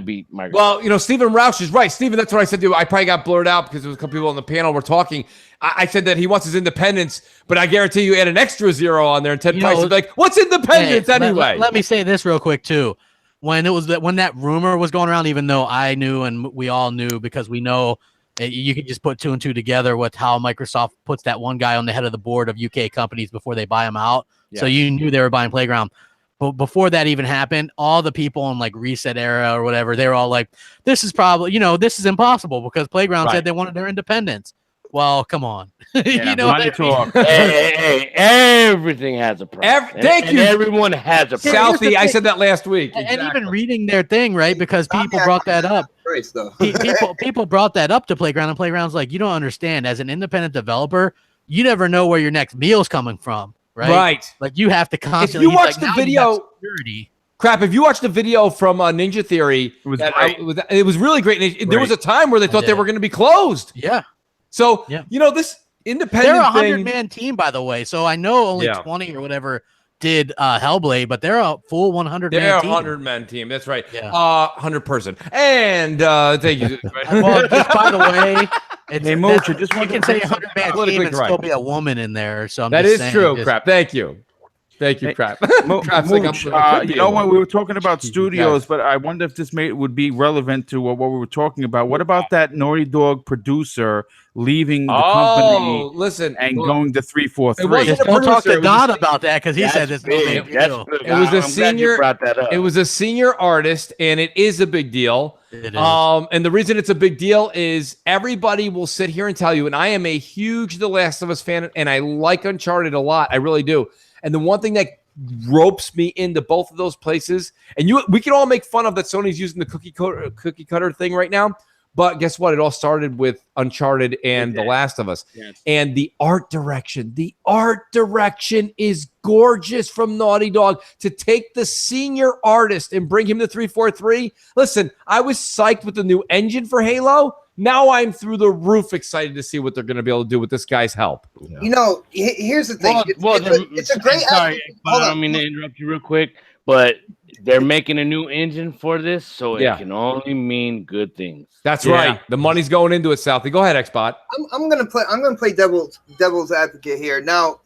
beat Microsoft. Well, Stephen Roush is right. Stephen, that's what I said to you. I probably got blurred out because there was a couple people on the panel were talking. I said that he wants his independence, but I guarantee you add an extra 0 on there, and Ted Price would be like, "What's independence anyway?" Let me say this real quick too. When that rumor was going around, even though I knew and we all knew because we know you can just put 2 and 2 together with how Microsoft puts that one guy on the head of the board of UK companies before they buy them out. Yeah. So you knew they were buying Playground. But before that even happened, all the people in like Reset Era or whatever, they were all like, this is probably, this is impossible because Playground said they wanted their independence. Well, come on. Yeah, money talk. Hey, everything has a price. Thank you. Everyone has a price. Southie, I said that last week. And even reading their thing, right? Because people brought that up. People brought that up to Playground, and Playground's like, you don't understand. As an independent developer, you never know where your next meal's coming from, right? Right. Like you have to constantly. If you watch the video, crap. If you watch the video from Ninja Theory, it was really great. There was a time where they thought they were going to be closed. Yeah. So this independent. They're a 100-man team, by the way. So I know only 20 or whatever did Hellblade, but they're a full 100-man team. They're a 100-man team. That's right. Yeah. 100-person. And thank you. Well, just by the way, hey, Mooch, just you can say 100-man team and still be a woman in there. So that is true. Crap. Thank you. Thank you, Crap. Mooch, when we were talking about studios, but I wonder if this would be relevant to what we were talking about. What about that Naughty Dog producer leaving the company and going to 343? Don't talk to Don about that because he said this. It was a senior. It was a senior artist, and it is a big deal. It is. And the reason it's a big deal is everybody will sit here and tell you, and I am a huge The Last of Us fan, and I like Uncharted a lot. I really do. And the one thing that ropes me into both of those places, and we can all make fun of that Sony's using the cookie cutter thing right now, but guess what? It all started with Uncharted and The Last of Us. Yes. And the art direction is gorgeous from Naughty Dog. To take the senior artist and bring him to 343. Listen, I was psyched with the new engine for Halo. Now I'm through the roof excited to see what they're going to be able to do with this guy's help. Yeah. Here's the thing. It's a great. Sorry, I don't mean to interrupt you real quick, but they're making a new engine for this, so it can only mean good things. That's right. The money's going into it, Southie. Go ahead, Xbot. I'm gonna play devil's advocate here. Now,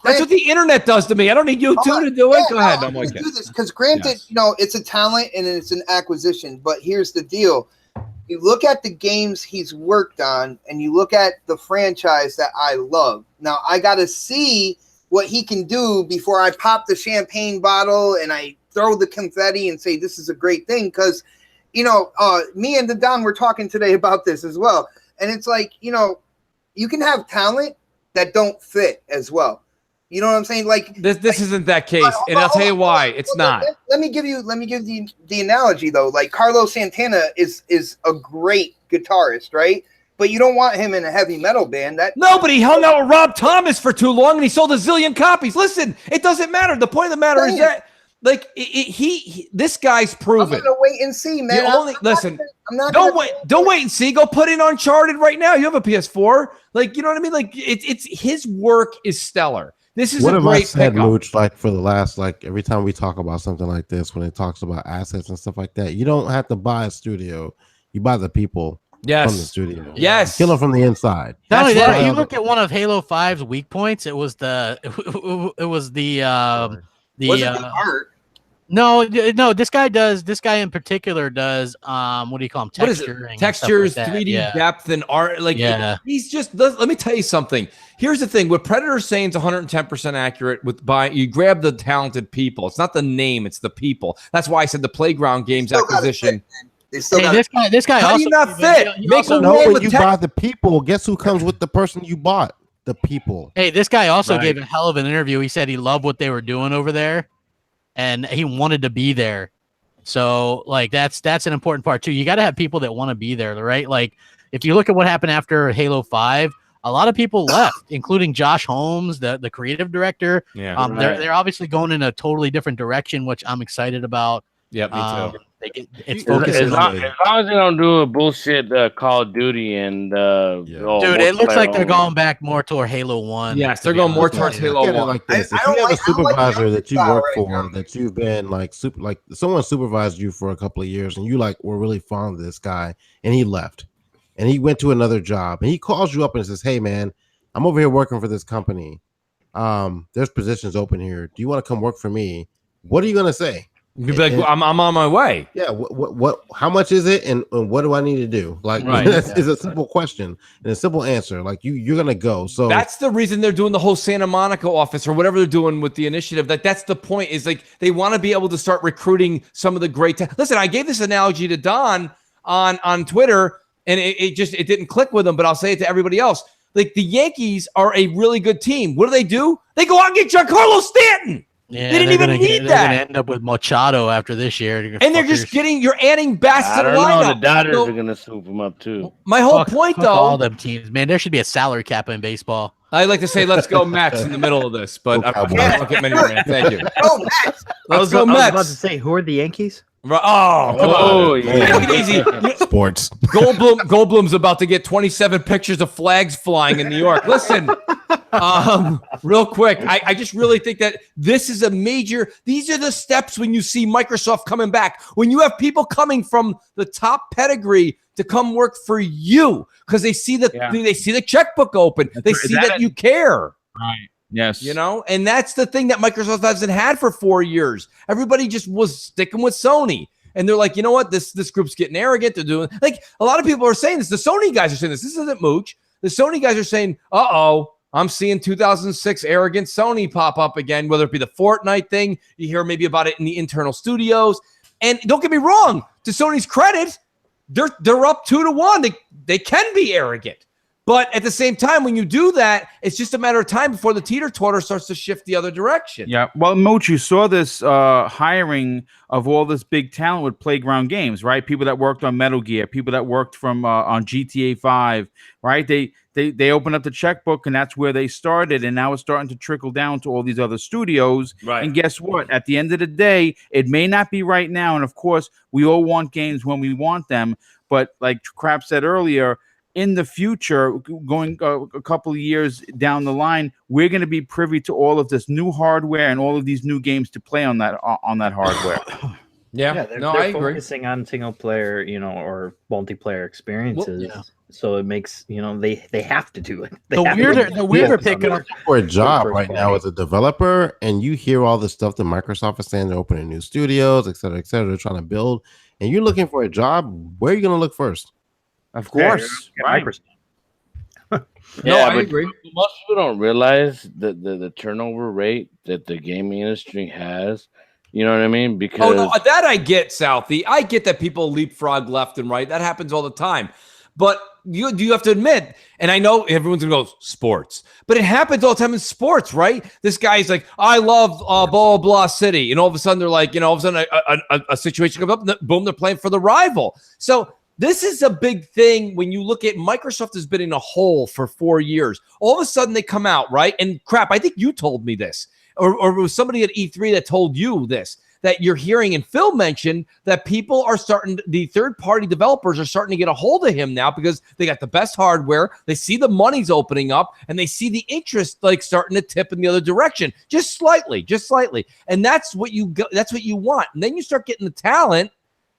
that's what the internet does to me. I don't need you two to do it. Go ahead. I'm gonna do this because, granted, it's a talent and it's an acquisition. But here's the deal. You look at the games he's worked on and you look at the franchise that I love. Now, I got to see what he can do before I pop the champagne bottle and I throw the confetti and say this is a great thing. Because, me and the Don were talking today about this as well. And it's like, you can have talent that don't fit as well. You know what I'm saying? Like this isn't that case, and I'll tell you why it's not. Let me give you the analogy though. Like Carlos Santana is a great guitarist, right? But you don't want him in a heavy metal band. But he hung out with Rob Thomas for too long, and he sold a zillion copies. Listen, it doesn't matter. The point of the matter is that, like, this guy's proven. I'm gonna wait and see, man. Don't wait and see. Go put in Uncharted right now. You have a PS4. Like, you know what I mean? Like, it's his work is stellar. This is what a have great I said, pickup. Mooch, like for the last, like every time we talk about something like this, when it talks about assets and stuff like that, you don't have to buy a studio. You buy the people from the studio. Yes. Kill them from the inside. Not only that, you look at one of Halo 5's weak points, it was the art. No, this guy in particular does what do you call them? Texturing, textures, like 3D depth, and art. Like he's just. Let me tell you something. Here's the thing: what Predator's saying is 110% accurate. You grab the talented people. It's not the name; it's the people. That's why I said the Playground Games acquisition. This guy. How also, do you not fit? When you buy the people, guess who comes with the person you bought? The people. Hey, this guy also gave a hell of an interview. He said he loved what they were doing over there, and he wanted to be there. So, like, that's an important part too. You got to have people that want to be there, right? Like, if you look at what happened after Halo 5, a lot of people left, including Josh Holmes, the creative director. Yeah, they're obviously going in a totally different direction, which I'm excited about. Yeah, me too. It's focusing as on. long as they don't do a bullshit Call of Duty and Dude, it looks like they're going back more toward Halo 1. Yes, they're going more towards Halo 1. Like this. If you have a supervisor that you work for, that you've been like someone supervised you for a couple of years, and you like were really fond of this guy, and he left, and he went to another job, and he calls you up and says, "Hey, man, I'm over here working for this company. There's positions open here. Do you want to come work for me?" What are you gonna say? You'd be like, I'm on my way. Yeah. What? How much is it, and what do I need to do? Like, it's a simple question and a simple answer. Like, you're gonna go. So that's the reason they're doing the whole Santa Monica office or whatever they're doing with the initiative. That's the point. Is like they want to be able to start recruiting some of the great. Listen, I gave this analogy to Don on Twitter, and it didn't click with him. But I'll say it to everybody else. Like the Yankees are a really good team. What do? They go out and get Giancarlo Stanton. Yeah, they didn't even need that. They're going to end up with Machado after this year. And they're just you're adding bats to the lineup. The Dodgers are going to swoop them up too. My whole point, though. All them teams, man, there should be a salary cap in baseball. I like to say, let's go Mets in the middle of this, but I don't get many rants. Thank you. Go Mets. Let's go Mets. I was about to say, who are the Yankees? Oh, come on. Take it easy. Sports. Goldblum's about to get 27 pictures of flags flying in New York. Listen, real quick, I just really think that this is these are the steps when you see Microsoft coming back. When you have people coming from the top pedigree to come work for you because they see the checkbook open. They see that you care. Right. Yes. And that's the thing that Microsoft hasn't had for 4 years. Everybody just was sticking with Sony. And they're like, you know what? This group's getting arrogant. They're doing like a lot of people are saying this. The Sony guys are saying this. This isn't Mooch. The Sony guys are saying, I'm seeing 2006 arrogant Sony pop up again, whether it be the FortNite thing. You hear maybe about it in the internal studios. And don't get me wrong, to Sony's credit, they're up 2-1. They can be arrogant. But at the same time, when you do that, it's just a matter of time before the teeter-totter starts to shift the other direction. Yeah. Well, Mooch, you saw this hiring of all this big talent with Playground Games, right? People that worked on Metal Gear, people that worked on GTA 5, right? They opened up the checkbook, and that's where they started, and now it's starting to trickle down to all these other studios. Right. And guess what? At the end of the day, it may not be right now, and of course, we all want games when we want them, but like Crap said earlier, in the future, going a couple of years down the line, we're going to be privy to all of this new hardware and all of these new games to play on that hardware. They're I agree. Focusing on single player, or multiplayer experiences. Well, so it makes they have to do it. The weirder picking up for a job right now as a developer, and you hear all the stuff that Microsoft is saying they're opening new studios, et cetera, they're trying to build, and you're looking for a job. Where are you going to look first? Of course, right? I agree. Most people don't realize the turnover rate that the gaming industry has. You know what I mean? Because that I get, Southie. I get that people leapfrog left and right. That happens all the time. But you have to admit, and I know everyone's gonna go sports, but it happens all the time in sports, right? This guy's like, I love blah blah city, and all of a sudden they're like, all of a sudden a situation comes up, and boom, they're playing for the rival. So this is a big thing when you look at Microsoft has been in a hole for 4 years. All of a sudden they come out, right? And crap, I think you told me this, or it was somebody at E3 that told you this, that you're hearing, and Phil mentioned that the third-party developers are starting to get a hold of him now because they got the best hardware, they see the money's opening up, and they see the interest like starting to tip in the other direction, just slightly. And that's what you want. And then you start getting the talent.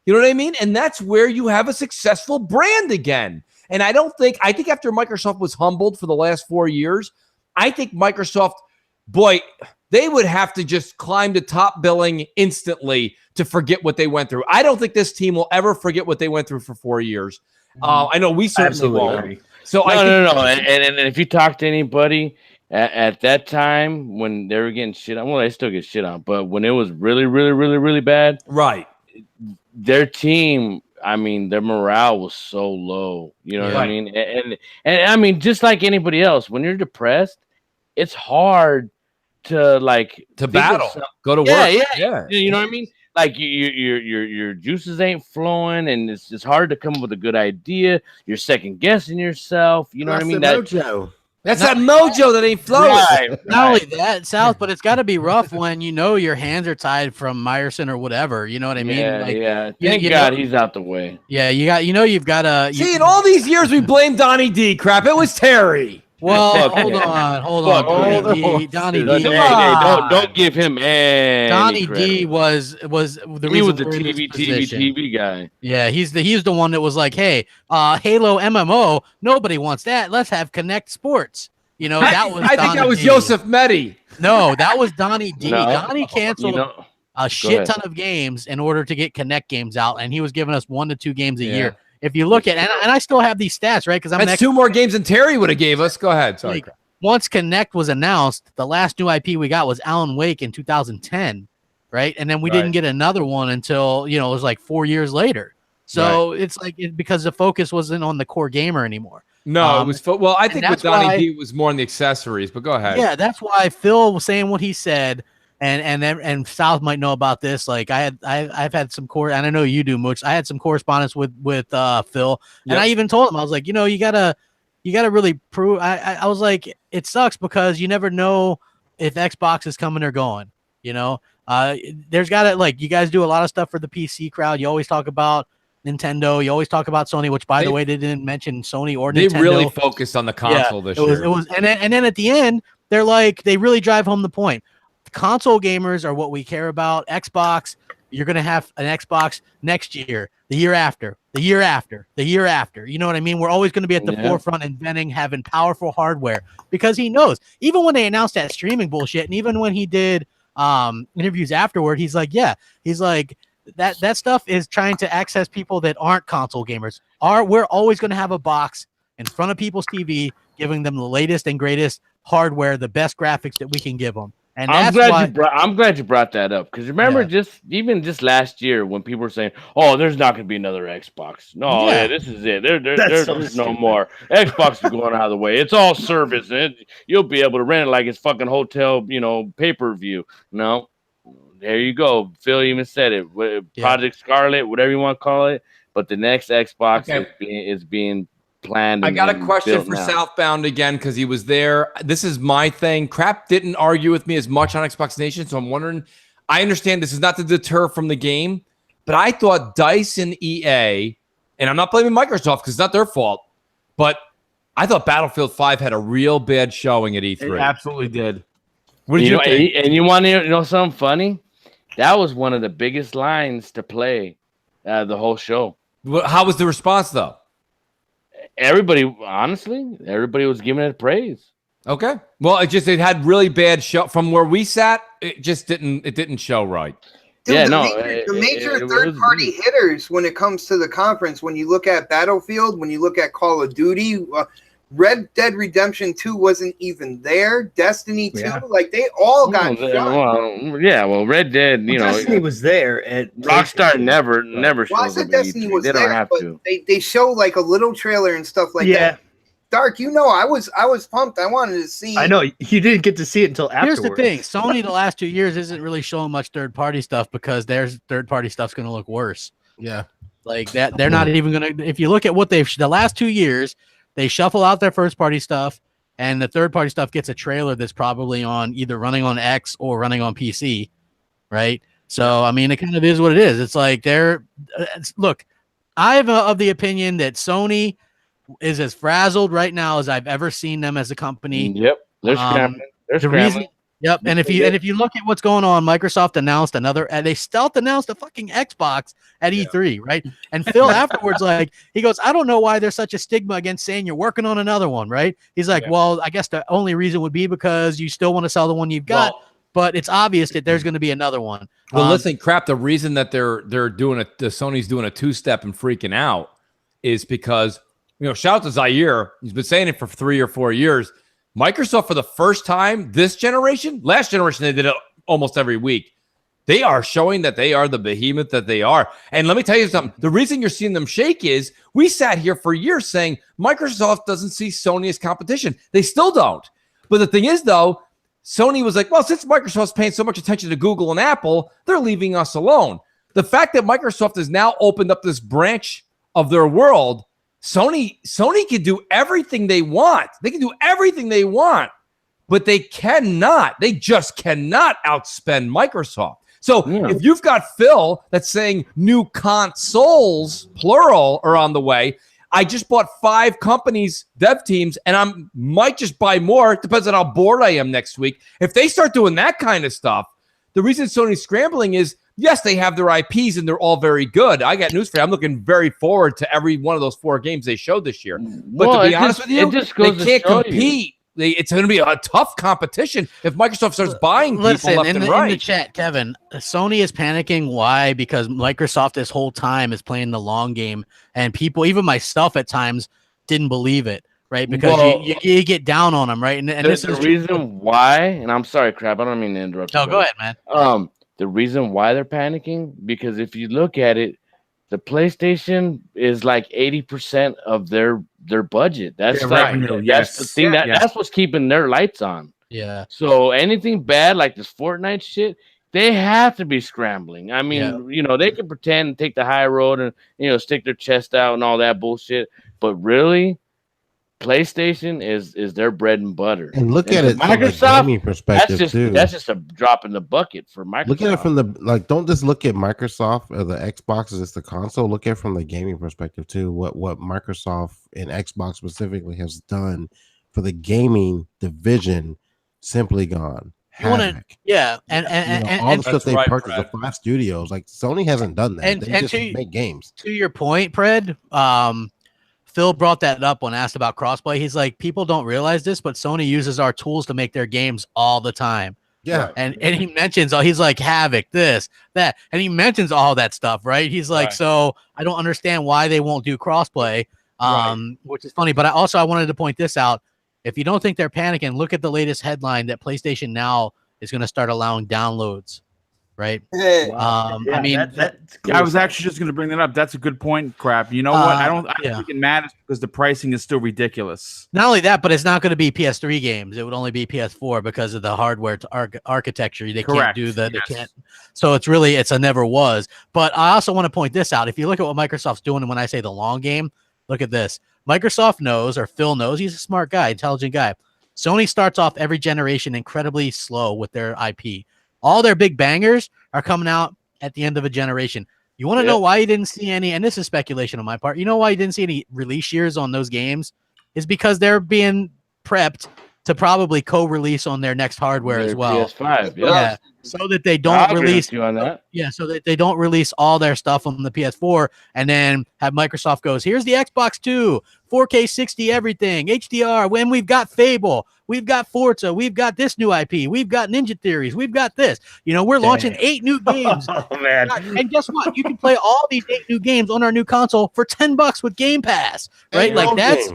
You know what I mean? And that's where you have a successful brand again. And I think after Microsoft was humbled for the last 4 years, I think Microsoft, boy, they would have to just climb to top billing instantly to forget what they went through. I don't think this team will ever forget what they went through for 4 years. I know we certainly won't. So no. And if you talk to anybody at that time when they were getting shit on, well, they still get shit on, but when it was really, really, really, really bad, right? Their team, I mean, their morale was so low. You know what I mean? And I mean, just like anybody else, when you're depressed, it's hard to battle, go to work. Yeah. You know what I mean? Like your juices ain't flowing, and it's hard to come up with a good idea. You're second guessing yourself. You know what I mean? That's that mojo that ain't flowing. Right. Not only that, South, but it's got to be rough when you know your hands are tied from Meyerson or whatever. You know what I mean? Yeah, Like, yeah. you- Thank you God know- he's out the way. Yeah, you've got to. See, in all these years, we blame Donnie D. Crap, it was Terry. Well, Fuck hold him. on, Fuck Donnie him. D. Donnie Hey, D. don't give him any Donnie credit. D was the He reason was the we're in this TV position. guy. Yeah, he's the one that was like, hey, Halo MMO, nobody wants that. Let's have Connect Sports. You know, that was. I think Donnie that was D. Joseph Medi. No, that was Donnie D. No. Donnie canceled a shit ahead. ton of games in order to get Connect games out, and he was giving us 1 to 2 games a Yeah. year. If you look at, and I still have these stats, right? Because I'm That's 2 more games than Terry would have gave us. Go ahead. Sorry. like, once Connect was announced, the last new IP we got was Alan Wake in 2010, right? And then we didn't get another one until it was like 4 years later. So it's like because the focus wasn't on the core gamer anymore. No, it was well. I think with that's Donnie why- D, it was more on the accessories. But go ahead. Yeah, that's why Phil was saying what he said, and South might know about this. Like I've had some and I know you do, Mooch. I had some correspondence with Phil, and I even told him I was like, you gotta really prove. I was like, it sucks because you never know if Xbox is coming or going. There's gotta you guys do a lot of stuff for the PC crowd. You always talk about Nintendo. You always talk about Sony, which by the way, they didn't mention Sony or Nintendo. They really focused on the console this year. It was, and then at the end, they're like, they really drive home the point. Console gamers are what we care about. Xbox, you're gonna have an Xbox next year, the year after, the year after, the year after. You know what I mean? We're always gonna be at the forefront, inventing, having powerful hardware, because he knows. Even when they announced that streaming bullshit, and even when he did interviews afterward, he's like, that stuff is trying to access people that aren't console gamers. We're always going to have a box in front of people's TV, giving them the latest and greatest hardware, the best graphics that we can give them. And I'm that's glad you brought that up, because remember just last year when people were saying, "Oh, there's not going to be another Xbox." No, this is it. There's no more. Xbox is going out of the way. It's all service, and you'll be able to rent it like it's fucking hotel, pay-per-view. No. There you go. Phil even said it. Project Scarlet, whatever you want to call it. But the next Xbox is being planned. I got a question for now. Southbound again, because he was there. This is my thing. Crap didn't argue with me as much on Xbox Nation, so I'm wondering. I understand this is not to deter from the game, but I thought DICE and EA, and I'm not blaming Microsoft because it's not their fault, but I thought Battlefield 5 had a real bad showing at E3. It absolutely did. What did you think? And you want to know something funny? That was one of the biggest lines to play the whole show. How was the response, though? Everybody was giving it praise. Okay. Well, it had really bad show from where we sat. It just didn't show right. Dude, the major third-party hitters when it comes to the conference, when you look at Battlefield, when you look at Call of Duty, Red Dead Redemption 2 wasn't even there. Destiny 2, they all got shot. Red Dead, Destiny was there. Rockstar never shows. Well, I said Destiny was there, don't have but to. they show like a little trailer and stuff like that. Dark, I was pumped. I wanted to see. I know you didn't get to see it until afterwards. Here's the thing: Sony the last 2 years isn't really showing much third-party stuff because their third-party stuff's going to look worse. Yeah, like that. They're not even going to. If you look at what the last 2 years. They shuffle out their first-party stuff, and the third-party stuff gets a trailer that's probably on either running on X or running on PC, right? So, I mean, it kind of is what it is. It's like look, I'm of the opinion that Sony is as frazzled right now as I've ever seen them as a company. Yep, they're scrambling. They're scrambling. Yep, and if you look at what's going on, Microsoft announced they stealth announced a fucking Xbox at E3, right? And Phil afterwards, he goes, I don't know why there's such a stigma against saying you're working on another one, right? He's like, well, I guess the only reason would be because you still want to sell the one you've got, but it's obvious that there's going to be another one. Well, listen, crap. The reason that they're doing it, the Sony's doing a two-step and freaking out, is because shout out to Zaire. He's been saying it for 3 or 4 years. Microsoft, for the first time this generation, last generation, they did it almost every week. They are showing that they are the behemoth that they are. And let me tell you something. The reason you're seeing them shake is we sat here for years saying Microsoft doesn't see Sony as competition. They still don't. But the thing is, though, Sony was like, well, since Microsoft's paying so much attention to Google and Apple, they're leaving us alone. The fact that Microsoft has now opened up this branch of their world Sony can do everything they want. They can do everything they want, but they just cannot outspend Microsoft. So if you've got Phil that's saying new consoles, plural, are on the way, I just bought 5 companies, dev teams, and I might just buy more. It depends on how bored I am next week. If they start doing that kind of stuff, the reason Sony's scrambling is, yes, they have their IPs and they're all very good. I got news for you. I'm looking very forward to every one of those 4 games they showed this year. But to be honest with you, they can't compete. It's going to be a tough competition if Microsoft starts buying people left and right. In the chat, Kevin, Sony is panicking. Why? Because Microsoft this whole time is playing the long game, and people, even myself at times, didn't believe it, right? Because you get down on them, right? And this is the reason why, and I'm sorry, Crap, I don't mean to interrupt you. No, go ahead, man. The reason why they're panicking, because if you look at it, the PlayStation is like 80% of their budget. That's revenue. That's the thing that's what's keeping their lights on. Yeah. So anything bad like this FortNite shit, they have to be scrambling. I mean, they can pretend and take the high road and stick their chest out and all that bullshit, but really, PlayStation is their bread and butter. And look at it Microsoft, from the gaming perspective too. That's just a drop in the bucket for Microsoft. Look at it from don't just look at Microsoft or the Xbox as the console. Look at it from the gaming perspective too. What Microsoft and Xbox specifically has done for the gaming division, simply gone. And all the stuff they purchased, the 5 studios, like Sony hasn't done that. They just make games. To your point, Pred, Phil brought that up when asked about crossplay. He's like, people don't realize this, but Sony uses our tools to make their games all the time. Yeah. And he mentions, he's like, Havoc, this, that. And he mentions all that stuff, right? He's like, so I don't understand why they won't do crossplay, which is funny. But I wanted to point this out. If you don't think they're panicking, look at the latest headline that PlayStation Now is going to start allowing downloads. Right. I mean, I was actually just going to bring that up. That's a good point, Crap. You know what? I don't think it matters because the pricing is still ridiculous. Not only that, but it's not going to be PS3 games. It would only be PS4 because of the hardware architecture. They can't do that. They can't. So it's a never was. But I also want to point this out. If you look at what Microsoft's doing, and when I say the long game, look at this. Microsoft knows, or Phil knows, he's a smart guy, intelligent guy. Sony starts off every generation incredibly slow with their IP. All their big bangers are coming out at the end of a generation. You want to know why you didn't see any, and this is speculation on my part, you know why you didn't see any release years on those games? Is because they're being prepped to probably co-release on their next hardware as well. PS5, so that they don't release you on that. Yeah, so that they don't release all their stuff on the PS4 and then have Microsoft goes, here's the Xbox 2, 4K 60 everything, HDR, when we've got Fable, we've got Forza, we've got this new IP, we've got Ninja Theories, we've got this. We're launching 8 new games. Oh man. And guess what? You can play all these 8 new games on our new console for $10 with Game Pass. Right? Like that's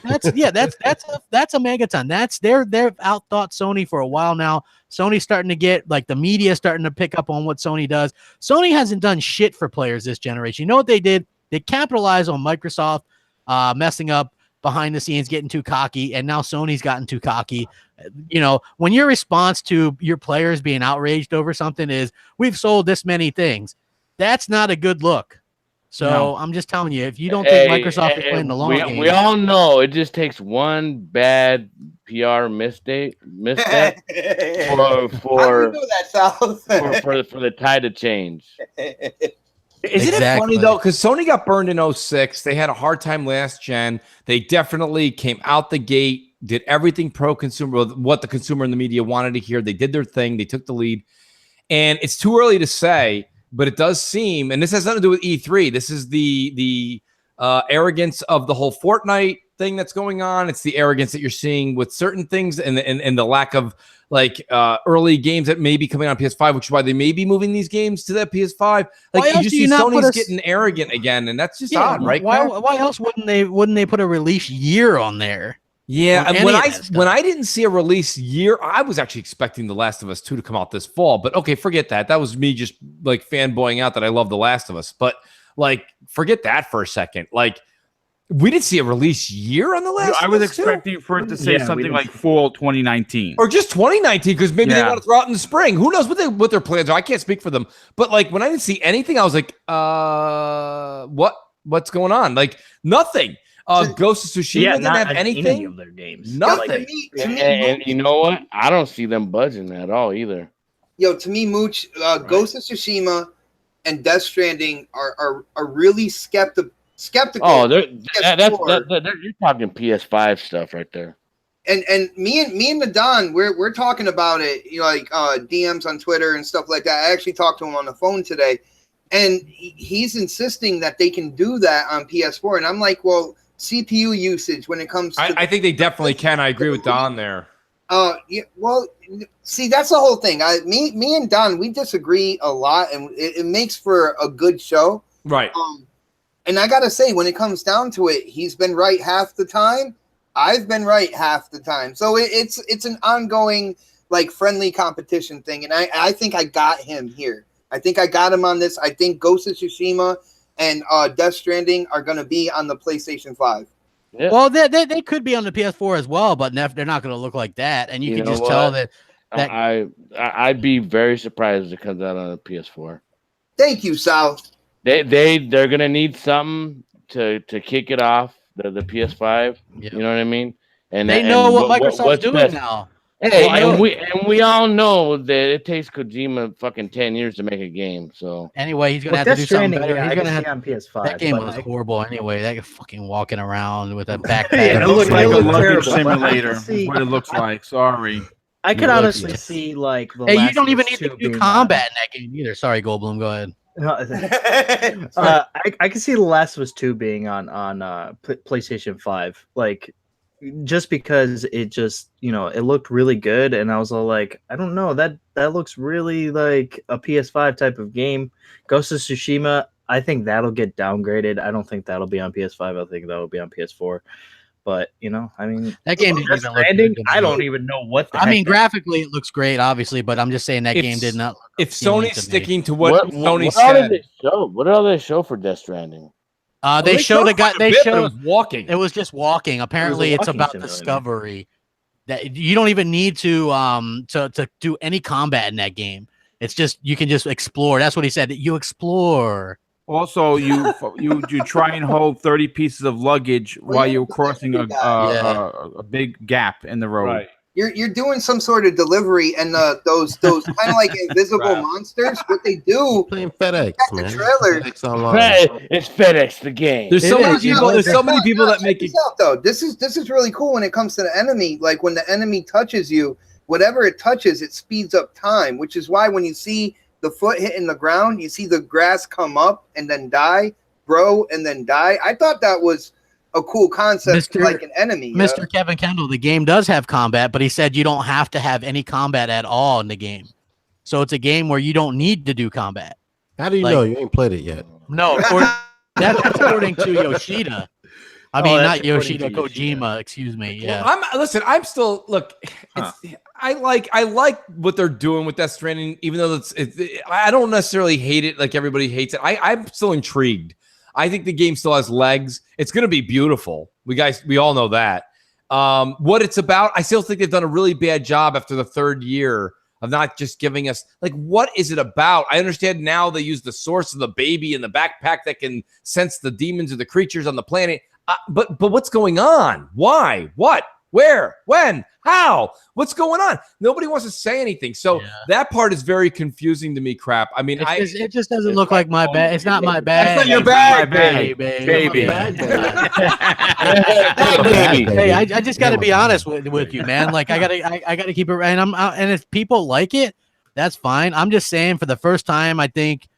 a megaton. They've outthought Sony for a while now. Sony's starting to get like the media starting to pick up on what Sony does. Sony hasn't done shit for players this generation. You know what they did? They capitalized on Microsoft messing up behind the scenes, getting too cocky, and now Sony's gotten too cocky. When your response to your players being outraged over something is we've sold this many things, that's not a good look. So I'm just telling you, if you don't think Microsoft is playing the long game, we all know it just takes one bad PR misstep for the tide to change. Isn't it funny though? Because Sony got burned in 06. They had a hard time last gen. They definitely came out the gate, did everything pro-consumer, what the consumer and the media wanted to hear. They did their thing. They took the lead. And it's too early to say, but it does seem, and this has nothing to do with E3. This is the arrogance of the whole FortNite thing that's going on. It's the arrogance that you're seeing with certain things and the lack of early games that may be coming on PS5, which is why they may be moving these games to that PS5. Like you just see Sony's getting arrogant again, and that's just odd, right? Why else wouldn't they put a release year on there? Yeah, and when I didn't see a release year, I was actually expecting The Last of Us 2 to come out this fall. But okay, forget that. That was me just like fanboying out that I love The Last of Us. But like, forget that for a second. Like, we didn't see a release year on The Last of Us. I was expecting for it to say something like fall 2019. Or just 2019, because maybe they want to throw out in the spring. Who knows what their plans are? I can't speak for them. But like, when I didn't see anything, I was like, what's going on? Like, nothing. Ghost of Tsushima didn't have anything. Any of their games. Nothing. And you know what? I don't see them budging at all either. Yo, to me, Mooch, Ghost of Tsushima and Death Stranding are really skeptical. Oh, you're talking PS5 stuff right there. And me and Nadon, we're talking about it, like DMs on Twitter and stuff like that. I actually talked to him on the phone today, and he's insisting that they can do that on PS4. And I'm like, well, CPU usage when it comes to I think they definitely can. I agree with Don there. Yeah, well, see, that's the whole thing. Me and Don, we disagree a lot, and it makes for a good show. Right. And I gotta say, when it comes down to it, he's been right half the time. I've been right half the time. So it's an ongoing, like, friendly competition thing. And I think I got him here. I think I got him on this. I think Ghost of Tsushima and Death Stranding are going to be on the PlayStation 5. Yeah. Well, they could be on the PS4 as well, but they're not going to look like that. And you can just tell that I'd be very surprised if it comes out on the PS4. Thank you, Sal. They're going to need something to kick it off. The PS5, you know what I mean, and they know what Microsoft's doing now. Hey, and we all know that it takes Kojima fucking 10 years to make a game. So anyway, he's gonna have to do something better. He's gonna have on PS5. That game was horrible anyway. That fucking walking around with a backpack. It looks like a luggage simulator. What it looks like. Sorry. I could honestly see like. Hey, you don't even need to do combat in that game either. Sorry, Goldblum. Go ahead. I can see The Last of Us 2 being on PlayStation 5, like, just because it just, it looked really good, and I was all like, I don't know, that looks really like a PS5 type of game. Ghost of Tsushima, I think that'll get downgraded. I don't think that'll be on PS5. I think that'll be on PS4. But I mean, that game didn't even look good. I don't even know what. Graphically it looks great, obviously, but I'm just saying that game did not. If Sony's sticking to what Sony said, what did they show for Death Stranding? They showed a guy. They showed it was walking. It was just walking. Apparently, it's about discovery. That you don't even need to do any combat in that game. It's just you can just explore. That's what he said. You explore. Also, you try and hold 30 pieces of luggage while you're crossing a big gap in the road. Right. You're doing some sort of delivery, and those kind of like invisible monsters. What they do? Playing FedEx, man. The trailer. It's FedEx the game. There's so many people. There's so many people that make it. Though this is really cool when it comes to the enemy. Like when the enemy touches you, whatever it touches, it speeds up time. Which is why when you see the foot hitting the ground, you see the grass come up and then die, grow and then die. I thought that was a cool concept, like an enemy. Mr. Kevin Kendall, the game does have combat, but he said you don't have to have any combat at all in the game. So it's a game where you don't need to do combat. How do you know? You ain't played it yet. No, that's according to Yoshida. I mean, not Yoshida, Kojima. Excuse me. Yeah. I'm still I like what they're doing with Death Stranding, even though I don't necessarily hate it like everybody hates it. I'm still intrigued. I think the game still has legs. It's going to be beautiful. We all know that. What it's about, I still think they've done a really bad job after the third year of not just giving us, like, what is it about? I understand now they use the source of the baby in the backpack that can sense the demons or the creatures on the planet. But what's going on? Why? What? Where? When? How? What's going on? Nobody wants to say anything. So that part is very confusing to me, crap. I mean, it just doesn't look like my bag. It's not my bag. It's not your bag, baby. Hey, I just got to be honest with you, man. Like I gotta keep it. And if people like it, that's fine. I'm just saying, for the first time, I think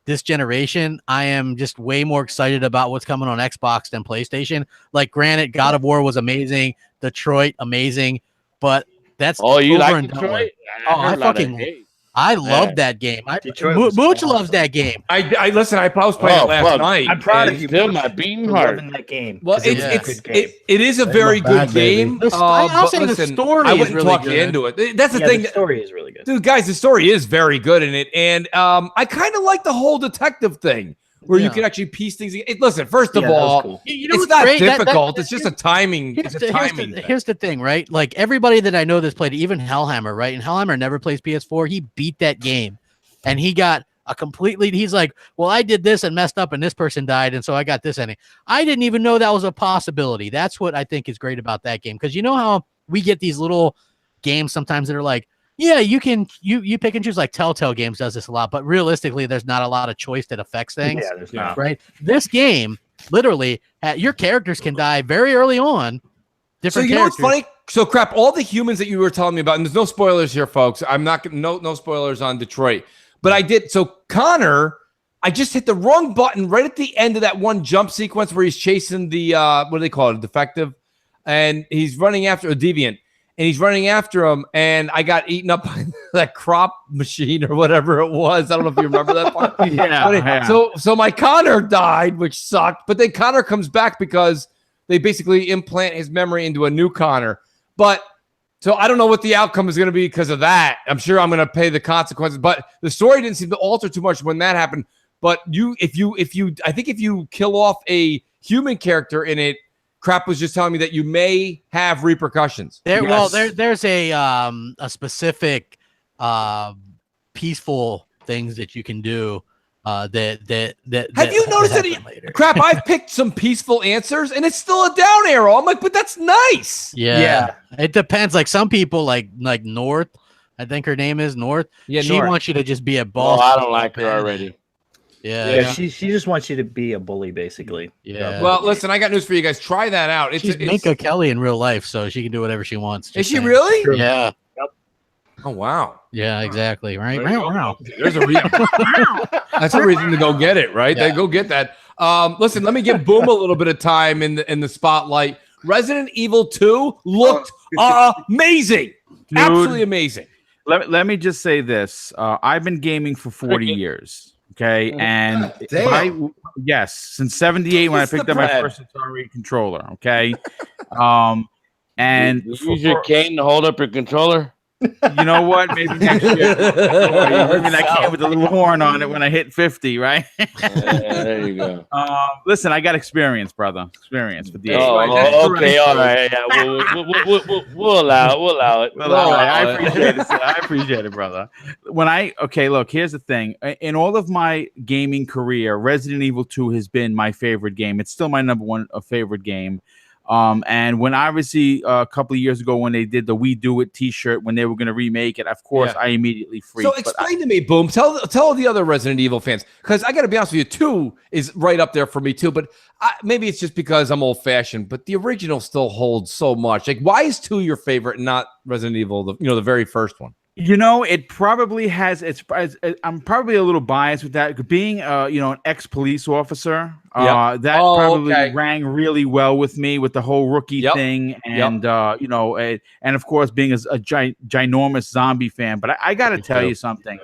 this generation, I am just way more excited about what's coming on Xbox than PlayStation. Like, granted, God of War was amazing, Detroit amazing, but that's you like Detroit? I love that game. Mooch loves that game. I listen. I was playing it last night. I'm proud of you. Still my beating heart. Loving that game. Well, it is a very good game. I'll say the story. I wouldn't talk you into it. That's the thing. The story is really good, dude. Guys, the story is very good in it, and I kind of like the whole detective thing, where you can actually piece things. Listen, first of all, cool. It's not difficult. It's just a timing. Here's the thing, right? Like, everybody that I know that's played, even Hellhammer, right? And Hellhammer never plays PS4. He beat that game, and he got a completely. He's like, well, I did this and messed up, and this person died, and so I got this ending. I didn't even know that was a possibility. That's what I think is great about that game, because you know how we get these little games sometimes that are like, yeah, you pick and choose. Like Telltale Games does this a lot, but realistically, there's not a lot of choice that affects things. Yeah, there's not. Right? This game, literally, your characters can die very early on. So you know what's funny? So crap, all the humans that you were telling me about, and there's no spoilers here, folks. I'm not no spoilers on Detroit. But I did. So Connor, I just hit the wrong button right at the end of that one jump sequence where he's chasing the what do they call it? A defective, and he's running after a deviant. And he's running after him, and I got eaten up by that crop machine or whatever it was. I don't know if you remember that part. Yeah. So my Connor died, which sucked. But then Connor comes back because they basically implant his memory into a new Connor. But so I don't know what the outcome is going to be because of that. I'm sure I'm going to pay the consequences. But the story didn't seem to alter too much when that happened. But if you kill off a human character in it, Crap was just telling me that you may have repercussions. Well, there's a specific peaceful things that you can do. That have you noticed that? Crap, I've picked some peaceful answers, and it's still a down arrow. I'm like, but that's nice. Yeah. It depends. Like some people, like North. I think her name is North. Yeah, she wants you to just be a boss. Oh, I don't like her already. Yeah. She just wants you to be a bully, basically. Yeah. Well, listen, I got news for you guys. Try that out. She's Minka Kelly in real life, so she can do whatever she wants. Is she really? Sure. Yeah. Yep. Oh wow. Yeah, exactly. Right. Wow. There's a reason. That's a reason to go get it, right? Yeah. They go get that. Listen, let me give Boom a little bit of time in the spotlight. Resident Evil 2 looked amazing. Dude, absolutely amazing. Let me just say this. I've been gaming for 40 years. Okay, and yes, since '78 when I picked up my first Atari controller. Okay, and use your cane to hold up your controller. You know what? Maybe next year. Maybe I can with a little horn on it when I hit 50, right? There you go. Listen, I got experience, brother. Experience with the. Okay, all right. Yeah, we'll allow it. We'll allow it. I appreciate it. I appreciate it, brother. Look, here's the thing. In all of my gaming career, Resident Evil 2 has been my favorite game. It's still my number one favorite game. And when obviously a couple of years ago when they did the We Do It t-shirt when they were going to remake it, of course I immediately freaked. So explain to me, Boom, tell the other Resident Evil fans, because I got to be honest with you, 2 is right up there for me too, but maybe it's just because I'm old fashioned, but the original still holds so much. Like, why is 2 your favorite and not Resident Evil, the very first one? You know, it probably has. I'm probably a little biased with that. Being, an ex-police officer, that probably rang really well with me with the whole rookie thing, and and of course being a ginormous zombie fan. But I got to tell you something.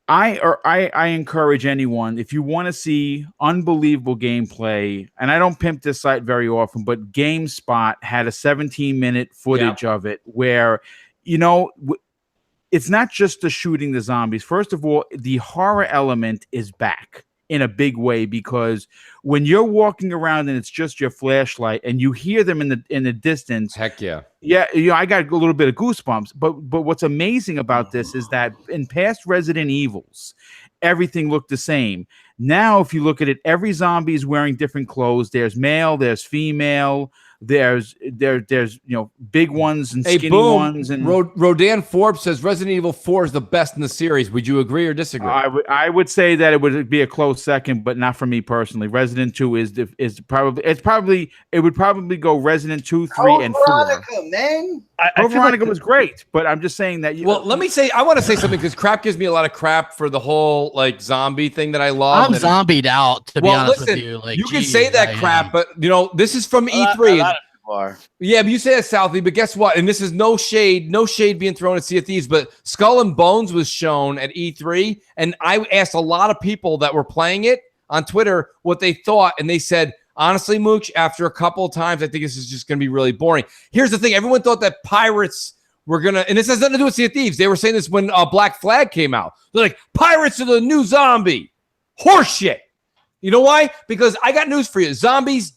I encourage anyone, if you want to see unbelievable gameplay, and I don't pimp this site very often, but GameSpot had a 17-minute footage of it where. It's not just the shooting the zombies. First of all, the horror element is back in a big way because when you're walking around and it's just your flashlight and you hear them in the distance, heck yeah, I got a little bit of goosebumps. But what's amazing about this is that in past Resident Evils, everything looked the same. Now, if you look at it, every zombie is wearing different clothes. There's male, there's female. There's big ones and skinny ones. And Rodan Forbes says Resident Evil 4 is the best in the series. Would you agree or disagree? I would say that it would be a close second, but not for me personally. Resident 2 it would probably go Resident 2, 3, and 4. Veronica, man. Veronica was great, but I'm just saying that. Let me say, I want to say something because Crap gives me a lot of crap for the whole zombie thing that I love. I'm zombied out, to be honest with you. You can say that crap, but this is from E3. Yeah, but you say that, Southie, but guess what? And this is no shade being thrown at Sea of Thieves, but Skull and Bones was shown at E3, and I asked a lot of people that were playing it on Twitter what they thought, and they said, honestly, Mooch, after a couple of times, I think this is just going to be really boring. Here's the thing. Everyone thought that pirates were going to, and this has nothing to do with Sea of Thieves. They were saying this when Black Flag came out. They're like, pirates are the new zombie. Horseshit. You know why? Because I got news for you. Zombies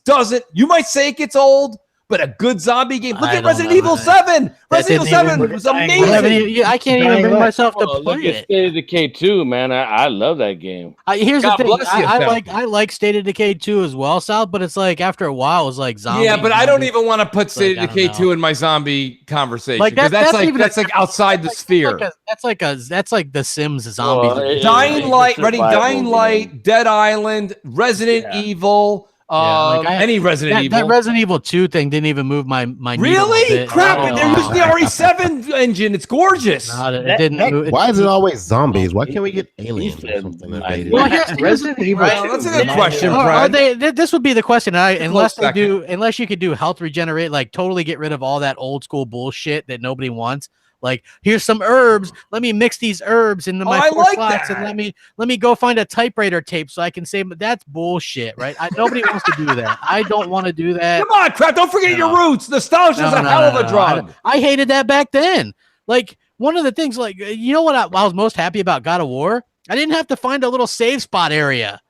you might say it gets old, but a good zombie game. Look I at don't Resident know, Evil man. 7. Resident Evil didn't 7 even- was Dying I, haven't amazing. even- I can't even Dying bring Light. myself to Look play at it. State of Decay 2, man. I love that game. Here's God the thing. bless you, I like State of Decay 2 as well, Sal, but it's like after a while, it was like zombie. Yeah, but I don't even want to put State Like, of I Decay don't 2 know. in my zombie conversation Like, because that's that's even like outside the sphere. That's like the Sims zombies. Well, it- Dying it's a Light, ready? survival Dying game. Light, Dead Island, Resident Yeah. Evil, any Resident Evil. That Resident Evil 2 thing didn't even move my needle a Really? bit. Crap! No. They're using the RE7 engine. It's gorgeous. No, it didn't. move- Why is it always zombies? Why can't we get aliens or said something? nine. Well, here's Resident Evil. right? Well, that's a good question, Are Brad. they? This would be the question. Unless they second. do, unless you could do health regenerate, like totally get rid of all that old school bullshit that nobody wants. Like, here's some herbs. Let me mix these herbs into my I 4 like slots, that. and let me go find a typewriter tape so I can save. That's bullshit, right? Nobody wants to do that. I don't want to do that. Come on, crap! Don't forget your roots. Nostalgia is No, a no, hell no, of a no. drug. I hated that back then. Like, one of the things, like, you know what I was most happy about God of War? I didn't have to find a little save spot area.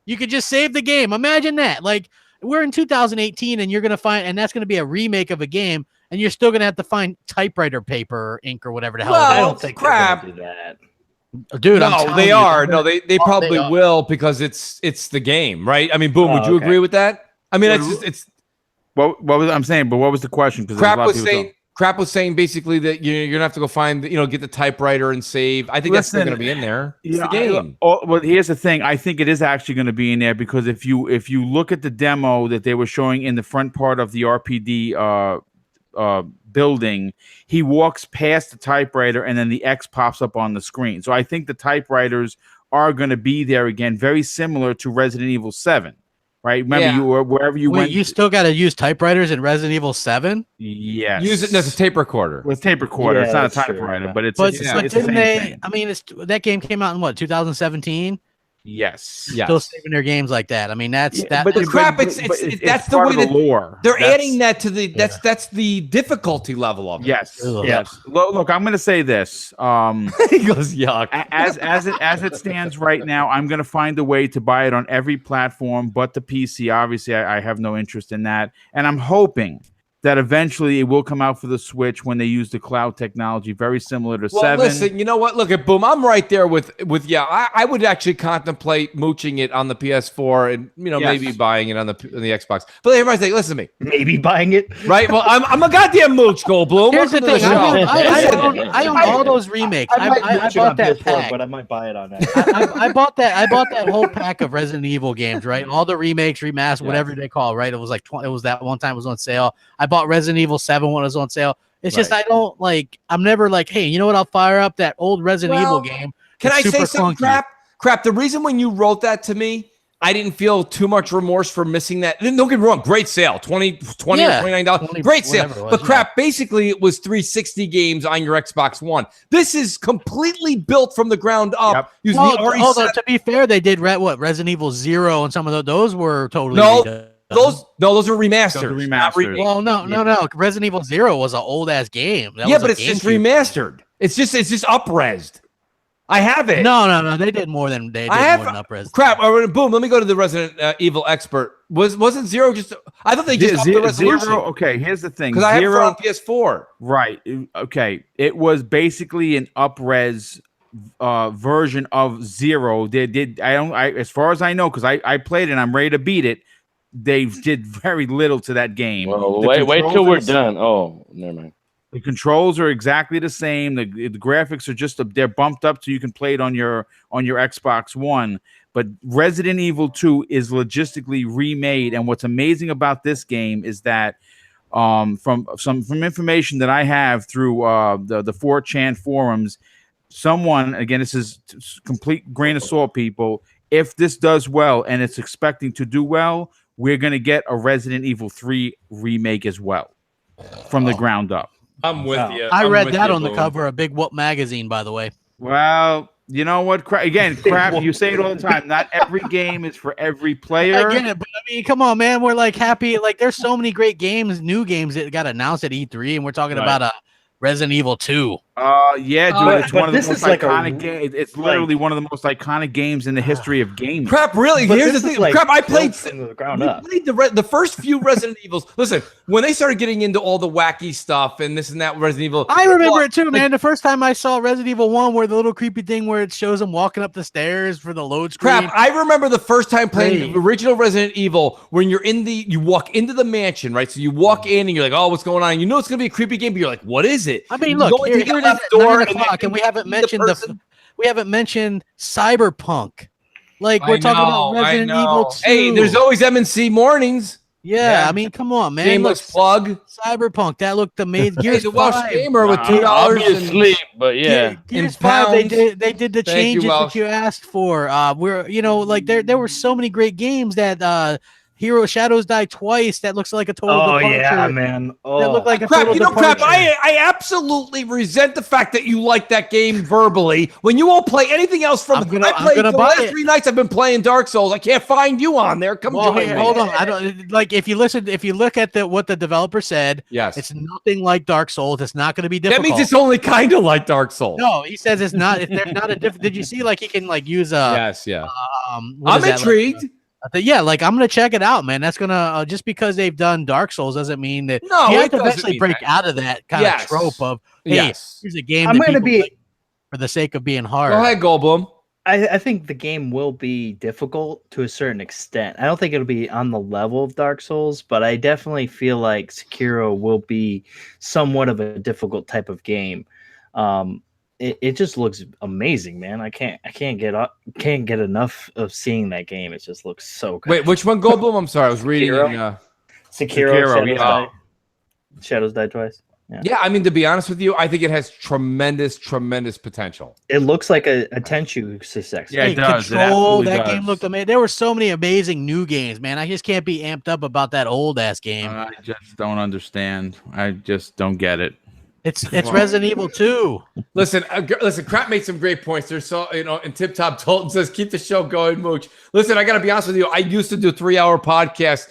You could just save the game. Imagine that. Like, we're in 2018 and you're going to find, and that's going to be a remake of a game, and you're still going to have to find typewriter paper or ink or whatever the hell. Well, I don't think crap. they're gonna do that. Dude, I'm No, telling they you, are. No, they probably are. will because it's the game, right? I mean, Boom. Oh, Would you okay. agree with that? I mean, Well, it's What was I'm saying? But what was the question? Because Crap was saying basically that you're gonna have to go find, get the typewriter and save. I think that's still Listen, gonna be in there. It's Yeah, the game. well, here's the thing. I think it is actually going to be in there because if you look at the demo that they were showing in the front part of the RPD building, he walks past the typewriter and then the X pops up on the screen. So I think the typewriters are going to be there again, very similar to Resident Evil 7. Right? Remember, Yeah. you were wherever you Wait, went. you still got to use typewriters in Resident Evil 7? Yes. Use it as a tape recorder. with tape recorder. Yeah, it's not a that's true, typewriter, yeah. but it's But, it's but the didn't same they? thing. I mean, that game came out in what, 2017? Yes. Yes. Still saving their games like that. I mean, that's Yeah, that. but But it's- crap, but- it's but that's the part way of the that lore. they're That's- adding that to the that's the difficulty level of it. Yes. Ugh. Yes. Look, I'm going to say this. He goes, yuck. As it stands right now, I'm going to find a way to buy it on every platform but the PC. Obviously, I have no interest in that, and I'm hoping that eventually it will come out for the Switch when they use the cloud technology, very similar to Well, 7. listen, you know what? Look at Boom. I'm right there with I would actually contemplate mooching it on the PS4 and Yes. maybe buying it on the Xbox. But everybody's like, listen to me, Maybe buying it. right? Well, I'm a goddamn mooch, Goldblum. Here's the Welcome to thing. show. I own all those remakes. I might bought that pack. but I might buy it on that. I bought that whole pack of Resident Evil games, right? All the remakes, remasters, whatever they call it, right? It was like it was that one time it was on sale. I bought Resident Evil 7 when it was on sale. It's just I don't like. I'm never like, hey, you know what? I'll fire up that old Resident Evil game. Can It's I say super something? clunky. Crap. The reason when you wrote that to me, I didn't feel too much remorse for missing that. Don't get me wrong, great sale, $20 or $29, great sale. whatever it was, But crap, basically it was 360 games on your Xbox One. This is completely built from the ground up. Yep. Using the RE7. Although to be fair, they did Resident Evil 0 and some of those were totally No, redone. those are remasters. Those are not remasters. Well, no. Resident Evil 0 was an old ass game. That Yeah, was but a it's just GameCube. remastered. It's just up-resed. I have it. No. They did more than I have upres. crap. Boom. Let me go to the Resident Evil expert. Wasn't 0 just? I thought they just upped the resolution. Zero. Okay, here's the thing. Because I have it 0 on PS4. Right. Okay. It was basically an up-res version of 0. They did. As far as I know, because I played it and I'm ready to beat it. They did very little to that game. Well, The wait controls till are we're the- done. Oh, never mind. The controls are exactly the same. The graphics are just they're bumped up so you can play it on your Xbox One. But Resident Evil 2 is logistically remade. And what's amazing about this game is that from information that I have through the 4chan forums, someone, again, this is complete grain of salt, people. If this does well and it's expecting to do well, we're going to get a Resident Evil 3 remake as well from the ground up. I'm with Wow. you. I I'm read with that you, on the Boom. cover of Big Whoop magazine, by the way. Well, you know what? Crap. You say it all the time. Not every game is for every player. I get it, but I mean, come on, man. We're like happy. Like, there's so many great games, new games that got announced at E3, and we're talking Right. about Resident Evil 2. Yeah, dude, it's but one of the this most is like iconic games. It's literally one of the most iconic games in the history of gaming. Crap, really? But Here's the this is thing. like Crap, I played from the ground we up. played the first few Resident Evils. Listen, when they started getting into all the wacky stuff and this and that Resident Evil. I remember it too, man. The first time I saw Resident Evil 1, where the little creepy thing where it shows them walking up the stairs for the load screen. Crap, I remember the first time playing the original Resident Evil when you walk into the mansion, right? So you walk in and you're like, oh, what's going on? You know it's going to be a creepy game, but you're like, what is it? I mean, You look, go here, into the here it is left at door 9 o'clock, and we haven't mentioned we haven't mentioned Cyberpunk. Like, we're talking about Resident Evil 2. Hey, there's always M&C mornings. Yeah, I mean, come on, man. Shameless plug. Cyberpunk, that looked amazing. He's Gears a Welsh 5. gamer with $2 I'll be asleep, but yeah. Gears in 5, pounds. they did the Thank you, changes Welsh. that you asked for. We're, like there were so many great games that Hero Shadows Die Twice. That looks like a total departure. Yeah, man. That looked like a Crap, total crap. departure. I absolutely resent the fact that you like that game verbally when you won't play anything else from. I'm gonna the buy last it. 3 nights I've been playing Dark Souls. I can't find you on there. Come join me. Hold on. I don't like if you look at what the developer said. Yes, it's nothing like Dark Souls. It's not going to be difficult. That means it's only kind of like Dark Souls. No, he says it's not. There's not a different. Did you see like he can like use a? Yes, yeah. I'm intrigued. Yeah, like I'm gonna check it out, man. That's gonna just because they've done Dark Souls doesn't mean that you have to eventually break out of that kind of trope of here's a game. I'm that gonna people play for the sake of being hard. Go ahead, Goldblum. I think the game will be difficult to a certain extent. I don't think it'll be on the level of Dark Souls, but I definitely feel like Sekiro will be somewhat of a difficult type of game. It just looks amazing, man. I can't get enough of seeing that game. It just looks so good. Wait, which one, Goldblum? I'm sorry, I was reading. Sekiro. Shadows Die Twice. Yeah, I mean, to be honest with you, I think it has tremendous potential. It looks like a Tenchu success. Yeah, it does. Control, that game looked amazing. There were so many amazing new games, man. I just can't be amped up about that old ass game. I just don't understand. I just don't get it. It's Resident Evil 2. Listen, Crap made some great points. There's so and Tip Top Tolton says keep the show going, Mooch. Listen, I gotta be honest with you. I used to do 3-hour podcasts,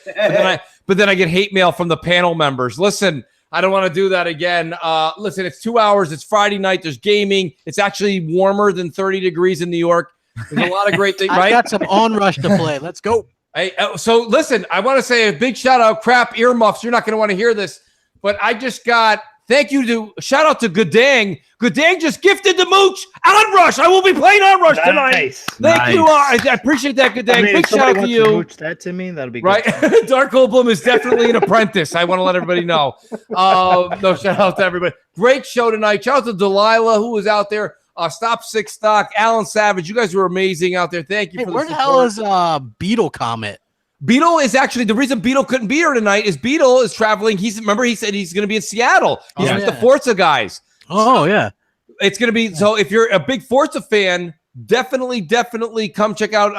but then I get hate mail from the panel members. Listen, I don't want to do that again. Listen, it's 2 hours. It's Friday night. There's gaming. It's actually warmer than 30 degrees in New York. There's a lot of great things. I got some Onrush to play. Let's go. Hey, so listen, I want to say a big shout out, Crap earmuffs. You're not going to want to hear this, but I just got. Shout out to Goodang. Goodang just gifted the Mooch Onrush. I will be playing Onrush tonight. Thank you. I appreciate that, Goodang. Big shout out to you. Mooch that to me, that'll be right. Good. Dark Goldblum is definitely an apprentice. I want to let everybody know. No, shout out to everybody. Great show tonight. Shout out to Delilah, who was out there. Stop Six Stock, Alan Savage. You guys were amazing out there. Thank you for the where the support. hell is Beetle Comet? Beetle is actually the reason Beetle couldn't be here tonight is Beetle is traveling. He said he's going to be in Seattle. He's with the Forza guys. Oh, yeah. It's going to be so if you're a big Forza fan, definitely come check out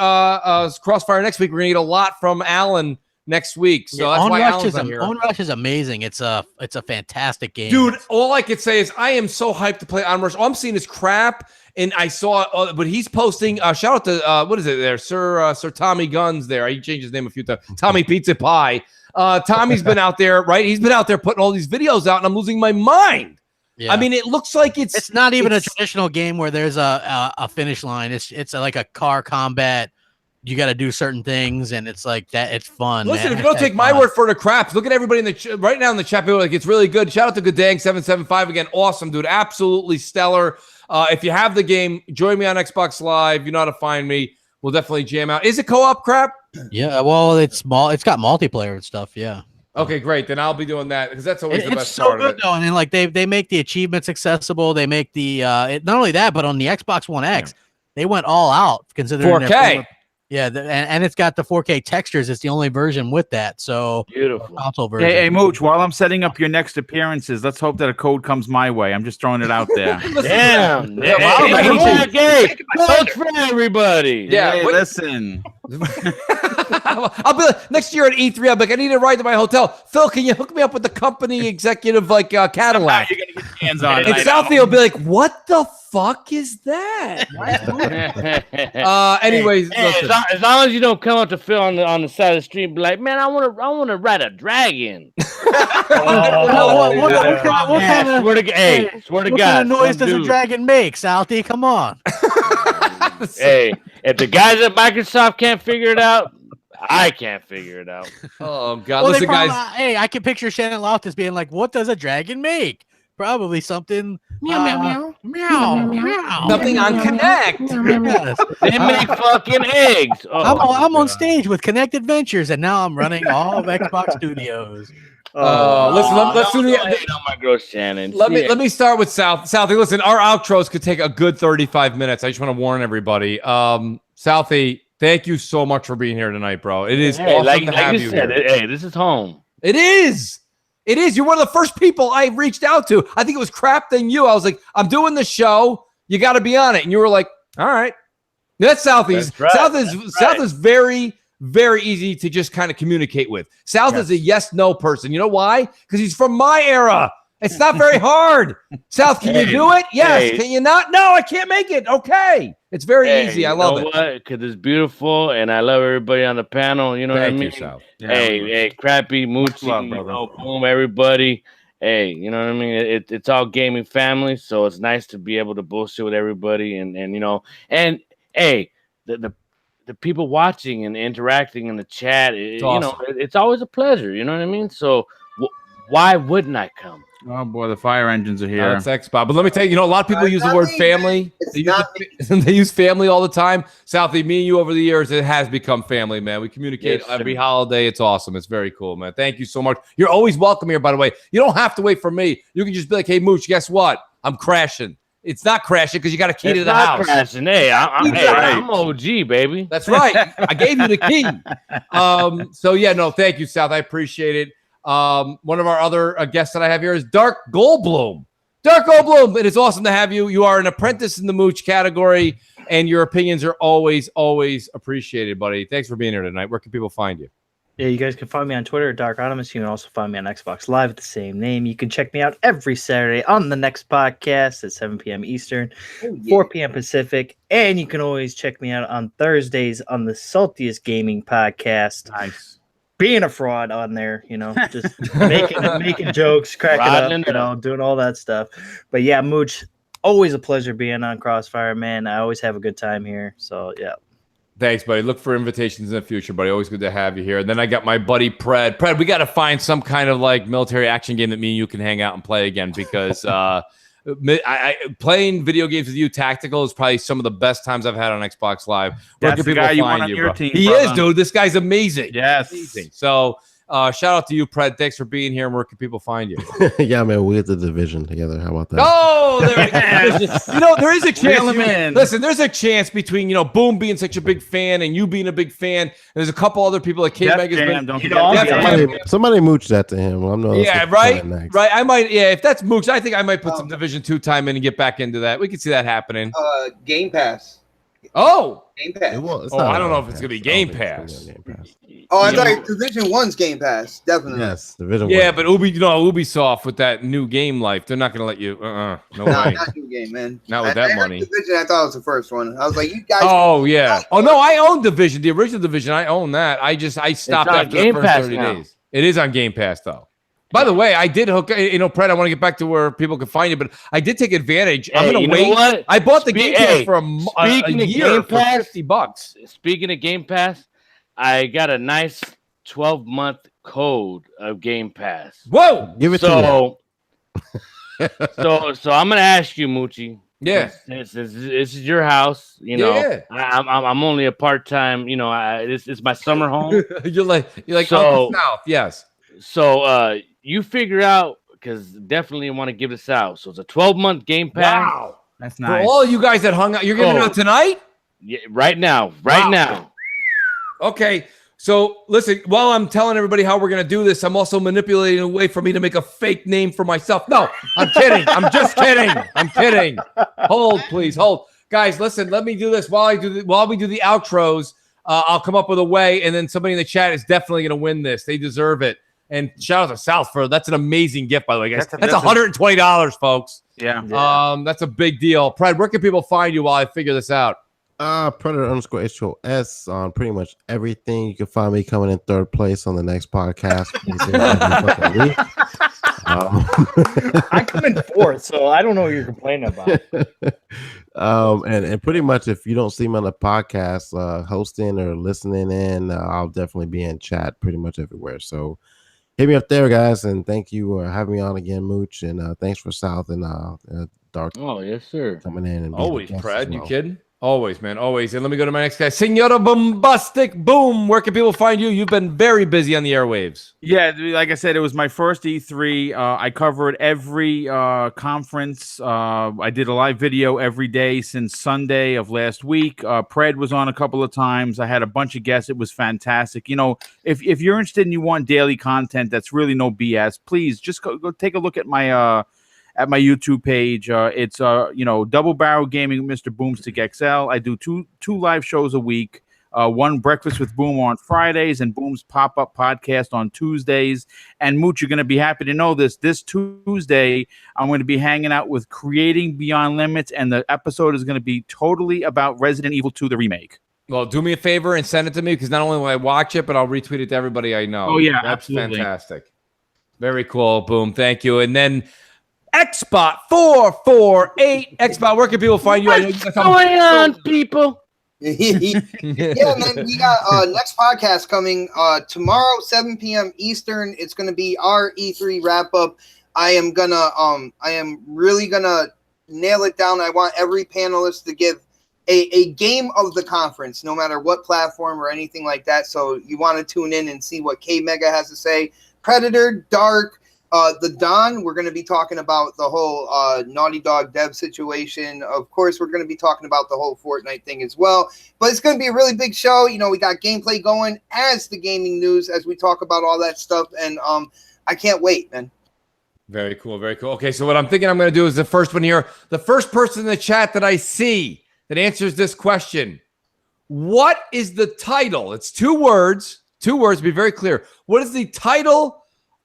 CrossFire next week. We're going to get a lot from Alan next week. So that's why Alan's on here. Onrush is amazing. It's a fantastic game. Dude, all I could say is I am so hyped to play Onrush. All I'm seeing is crap. And I saw, but he's posting. Shout out to what is it there, Sir Tommy Guns? There, he changed his name a few times. Tommy Pizza Pie. Tommy's been out there, right? He's been out there putting all these videos out, and I'm losing my mind. Yeah. I mean, it looks like it's not even a traditional game where there's a finish line. It's like a car combat. You got to do certain things, and it's like that. It's fun. Listen, man. if you don't take my word for the craps, look at everybody in the right now in the chat. People are like, it's really good. Shout out to Goodang775 again. Awesome, dude. Absolutely stellar. If you have the game, join me on Xbox Live. You know how to find me. We'll definitely jam out. Is it co-op crap? Yeah, well, it's small. It's got multiplayer and stuff. Yeah. Okay, great. Then I'll be doing that because that's always the best so part good, of it. Though, and then, like they make the achievements accessible. They make the not only that, but on the Xbox One X, they went all out considering 4K. Yeah, and it's got the 4K textures. It's the only version with that. So beautiful console version. Hey, Mooch, while I'm setting up your next appearances, let's hope that a code comes my way. I'm just throwing it out there. Damn. Coach for everybody. Yeah, hey, listen. I'll be like, next year at E3. I'll be like, I need a ride to my hotel. Phil, can you hook me up with the company executive like Cadillac? hands on it. And Southie will be like, "What the fuck is that?" Anyways, listen. As long as you don't come up to Phil on the side of the street and be like, "Man, I want to ride a dragon." What kind of Swear to God, what kind of noise does a dragon make, Southie? Come on. Hey, if the guys at Microsoft can't figure it out, I can't figure it out. Oh God, Well, listen, guys. hey, I can picture Shannon Loftus being like, "What does a dragon make? Probably something meow. Something on Connect. Yes. They make fucking eggs. I'm on stage with Connect Adventures, and now I'm running all of Xbox Studios. Listen, let's do the. On my girl Shannon. Let me start with Southie. Listen, our outros could take a good 35 minutes. I just want to warn everybody. Southie, thank you so much for being here tonight, bro. It is awesome to have you here. Hey, this is home. It is. It is. You're one of the first people I reached out to. I think it was Crap Than You. I was like, I'm doing the show. You got to be on it. And you were like, all right. That's Southie's. Right. South is very, very easy to just kind of communicate with. South is a yes/no person. You know why? Because he's from my era. It's not very hard. South, can you do it? Yes. Hey. Can you not? No, I can't make it. Okay. It's very easy. I love it. Because it's beautiful, and I love everybody on the panel. You know what I mean? South. Hey, Crappy, Mooch, Boom, everybody. Hey, you know what I mean? It's all gaming family, so it's nice to be able to bullshit with everybody, and you know, and hey, the people watching and interacting in the chat, you know, it's always a pleasure. You know what I mean? So why wouldn't I come? Oh boy, the fire engines are here. That's Xbox. But let me tell you, you know, a lot of people use the word family. They use family all the time. Southie, me and you over the years, it has become family, man. We communicate every holiday. It's awesome. It's very cool, man. Thank you so much. You're always welcome here, by the way. You don't have to wait for me. You can just be like, hey, Mooch, guess what? I'm crashing. It's not crashing because you got a key to the house. Crashing. Hey, I'm OG, baby. That's right. I gave you the key. So yeah, no, thank you, South. I appreciate it. One of our other guests that I have here is Dark Goldblum. Dark Goldblum, it is awesome to have you. You are an apprentice in the Mooch category, and your opinions are always, always appreciated, buddy. Thanks for being here tonight. Where can people find you? Yeah, you guys can find me on Twitter at Dark Animus. You can also find me on Xbox Live at the same name. You can check me out every Saturday on the next podcast at 7 p.m. Eastern, 4 p.m. Pacific. And you can always check me out on Thursdays on the Saltiest Gaming Podcast. Nice. Being a fraud on there, you know, just making jokes, cracking up, you know, doing all that stuff. But yeah, Mooch, always a pleasure being on CrossFire, man. I always have a good time here. So yeah. Thanks, buddy. Look for invitations in the future, buddy. Always good to have you here. And then I got my buddy Pred. Pred, we got to find some kind of like military action game that me and you can hang out and play again because playing video games with you tactical is probably some of the best times I've had on Xbox Live. Where That's can the people guy you find want on your bro? team. He brother. is, dude. This guy's amazing. Yes. Amazing. So shout out to you, Pred. Thanks for being here. And where can people find you? Yeah, man, we hit the division together. How about that? Oh, you know, there is a chance. Listen, there's a chance between, you know, Boom being such a big fan and you being a big fan. There's a couple other people like K-Meg has been. Somebody mooched that to him. I'm not. Yeah, right. I might. Yeah, if that's Mooch, I think I might put some Division 2 time in and get back into that. We can see that happening. Game Pass. Oh. Game Pass. I don't know if it's gonna be Game Pass. Oh, I thought Division 1's Game Pass. Definitely. Yes, Division 1. Yeah, but Ubisoft with that new game life, they're not gonna let you. No way. Not new game, man. Not with that money. Division, I thought it was the first one. I was like, you guys. Oh yeah. Oh no, I own Division, the original Division. I own that. I stopped after the first 30 days. It is on Game Pass though. By the way, I did hook. You know, Pred, I want to get back to where people can find you, but I did take advantage. I'm gonna wait. What? I bought the Game Pass for a year for $50. Speaking of Game Pass, I got a nice 12-month code of Game Pass. Whoa! Give it to me. So I'm gonna ask you, Moochie. Yeah, this is your house. You know, yeah. I'm only a part-time. You know, it's my summer home. you're like so, Uncle South. Yes. So you figure out, because definitely want to give this out. So it's a 12-month Game Pass. Wow, that's nice. For all you guys that hung out, you're giving it out tonight? Yeah, right now. Now. Okay. So listen, while I'm telling everybody how we're gonna do this, I'm also manipulating a way for me to make a fake name for myself. No, I'm kidding. I'm just kidding. I'm kidding. Hold, please, hold. Guys, listen, let me do this while we do the outros. I'll come up with a way, and then somebody in the chat is definitely gonna win this. They deserve it. And shout out to South for that's an amazing gift, by the way, guys. That's that's $120, folks. Yeah. That's a big deal. Pride, where can people find you while I figure this out? Predator_HOS on pretty much everything. You can find me coming in third place on the next podcast. I come in fourth, so I don't know what you're complaining about. And pretty much if you don't see me on the podcast hosting or listening in, I'll definitely be in chat pretty much everywhere. So hit me up there, guys, and thank you for having me on again, Mooch, and thanks for South and Dark. Oh yes, sir. Coming in and always, Brad. You kidding? Always, man. Always. And let me go to my next guy, Senora Bombastic Boom. Where can people find you? You've been very busy on the airwaves. Yeah, like I said, it was my first E3. I covered every conference. I did a live video every day since Sunday of last week. Pred was on a couple of times. I had a bunch of guests. It was fantastic. You know, if you're interested and you want daily content that's really no BS, please just go take a look at my YouTube page. It's Double Barrel Gaming with Mr. Boomstick XL. I do two live shows a week. One Breakfast with Boom on Fridays and Boom's pop-up podcast on Tuesdays. And Mooch, you're going to be happy to know this Tuesday I'm going to be hanging out with Creating Beyond Limits, and the episode is going to be totally about Resident Evil 2 the remake. Well, do me a favor and send it to me, because not only will I watch it, but I'll retweet it to everybody I know. Oh yeah, that's absolutely fantastic. Very cool. Boom. Thank you. And then Xbot 448. Xbot, where can people find you? What's going on, people? Yeah, man, we got next podcast coming tomorrow, 7 p.m. Eastern. It's gonna be our E3 wrap up. I am really gonna nail it down. I want every panelist to give a game of the conference, no matter what platform or anything like that. So you want to tune in and see what K Mega has to say. Predator, Dark, the Dawn, we're going to be talking about the whole Naughty Dog dev situation. Of course, we're going to be talking about the whole FortNite thing as well. But it's going to be a really big show. You know, we got gameplay going as the gaming news as we talk about all that stuff. And I can't wait, man. Very cool. Very cool. Okay, so what I'm thinking I'm going to do is the first one here. The first person in the chat that I see that answers this question. What is the title? It's 2 words. 2 words. Be very clear. What is the title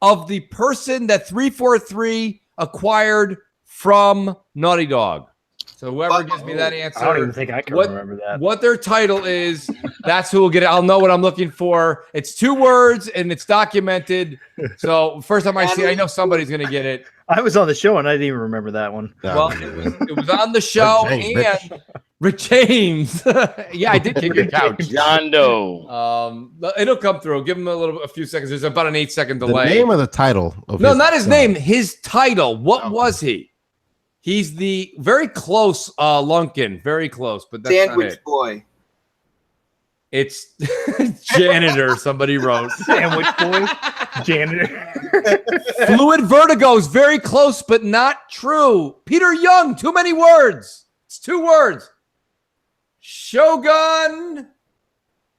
of the person that 343 acquired from Naughty Dog? So whoever gives me that answer, I don't even think I can remember that. What their title is, that's who will get it. I'll know what I'm looking for. It's 2 words and it's documented. So first time I see it, I know somebody's going to get it. I was on the show and I didn't even remember that one. Well, it was on the show and Rick James. Yeah, I did kick your couch. John Doe. It'll come through. Give him a few seconds. There's about an 8-second delay. The name of the title? No, not his name. His title. What was he? He's the very close Lunkin. Very close, but that's Sandwich not it. Boy. It's janitor. Somebody wrote Sandwich Boy. Janitor. Fluid Vertigo is very close, but not true. Peter Young. Too many words. It's 2 words. Shogun.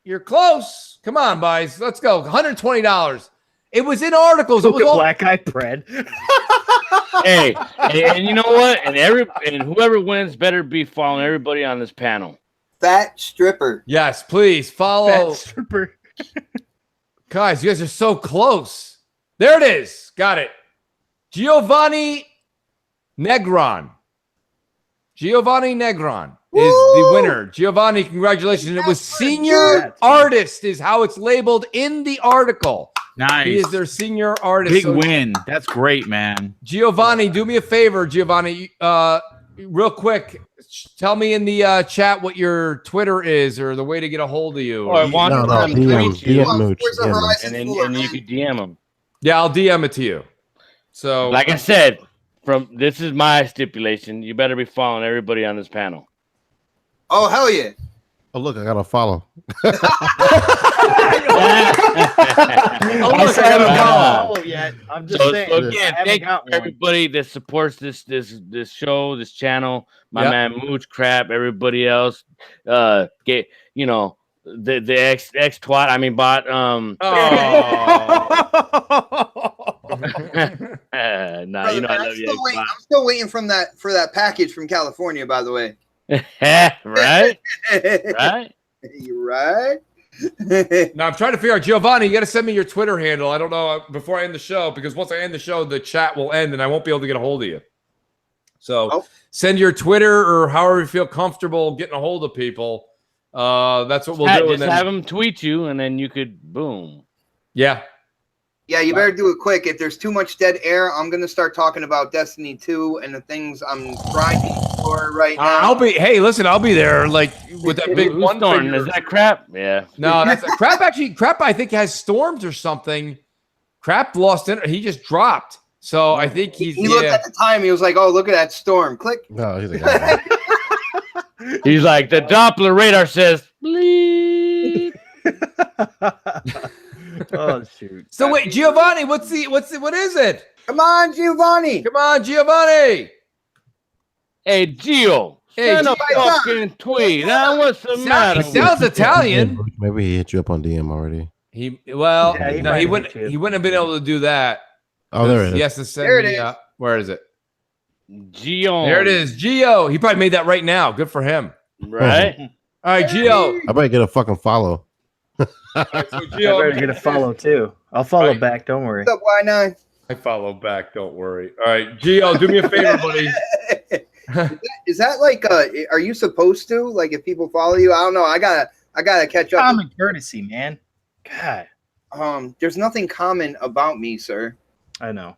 You're close. Come on, boys. Let's go. $120. It was in articles. It was all Black Eye Pred. Hey, and you know what? And whoever wins better be following everybody on this panel. Fat Stripper. Yes, please follow. Fat Stripper. Guys, you guys are so close. There it is. Got it. Giovanni Negron. Giovanni Negron is the winner. Giovanni, congratulations. And it was senior artist is how it's labeled in the article. Nice. He is their senior artist. Big win. That's great, man. Giovanni, do me a favor, Giovanni. Real quick, tell me in the chat what your Twitter is or the way to get a hold of you. DM Mooch. And then you can DM him. Yeah, I'll DM it to you. So, like I said, this is my stipulation. You better be following everybody on this panel. Oh, hell yeah. Oh, look, I got to follow. I haven't follow yet. I'm just saying. So again, thank you everybody that supports this show, this channel. My man Mooch, Crap, everybody else. The ex twat. I mean bot. Nah, you know I love you. I'm still waiting for that package from California, by the way. Right? Right? You're right. Now I'm trying to figure out, Giovanni, you got to send me your Twitter handle. I don't know before I end the show, because once I end the show, the chat will end and I won't be able to get a hold of you. So send your Twitter or however you feel comfortable getting a hold of people. That's what we'll do. Just have them tweet you, and then you could boom. Yeah. Yeah, you better do it quick. If there's too much dead air, I'm gonna start talking about Destiny 2 and the things I'm grinding for right now. Hey, listen, I'll be there. Like with that big one storm. Is that crap? Yeah. No, that's crap. Actually, crap. I think has storms or something. Crap lost it. He just dropped. So I think he looked at the time. He was like, "Oh, look at that storm." Click. No, he's like, he's like, the Doppler radar says, bleep. Oh shoot! So wait, Giovanni, what is it? Come on, Giovanni! Come on, Giovanni! Hey, Gio, send a fucking tweet. What's the matter? He sounds Italian. Maybe he hit you up on DM already. He wouldn't have been able to do that. Oh, there it is. He has to send there it me. is. Where is it? Gio. There it is, Gio. He probably made that right now. Good for him. Right? All right, Gio. I better get a fucking follow. Right, so Gio, I better get a follow too. I'll follow back. Don't worry. What's up, Y9? I follow back. Don't worry. All right, Gio, do me a favor, buddy. Is that like are you supposed to, like, if people follow you? I don't know. I gotta catch up. Common courtesy, man. God. There's nothing common about me, sir. I know.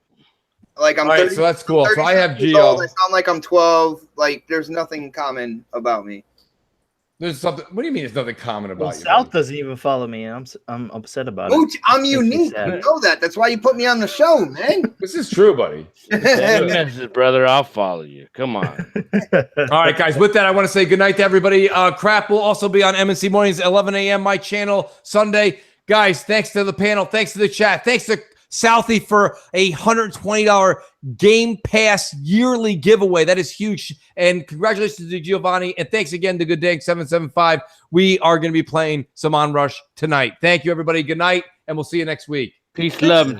Like, I'm All right, 30, so that's cool. So I have years old. Gio. I sound like I'm 12. Like, there's nothing common about me. There's something. What do you mean? There's nothing common about you? South doesn't even follow me, and I'm upset about Mooch, it. I'm unique. You know that. That's why you put me on the show, man. This is true, buddy. Send a message, brother. I'll follow you. Come on. All right, guys. With that, I want to say good night to everybody. Crap will also be on MNC Mornings, 11 a.m. my channel Sunday. Guys, thanks to the panel. Thanks to the chat. Thanks to Southie for a $120 Game Pass yearly giveaway. That is huge. And congratulations to Giovanni. And thanks again to Good Day 775. We are going to be playing some Onrush tonight. Thank you, everybody. Good night, and we'll see you next week. Peace, love, and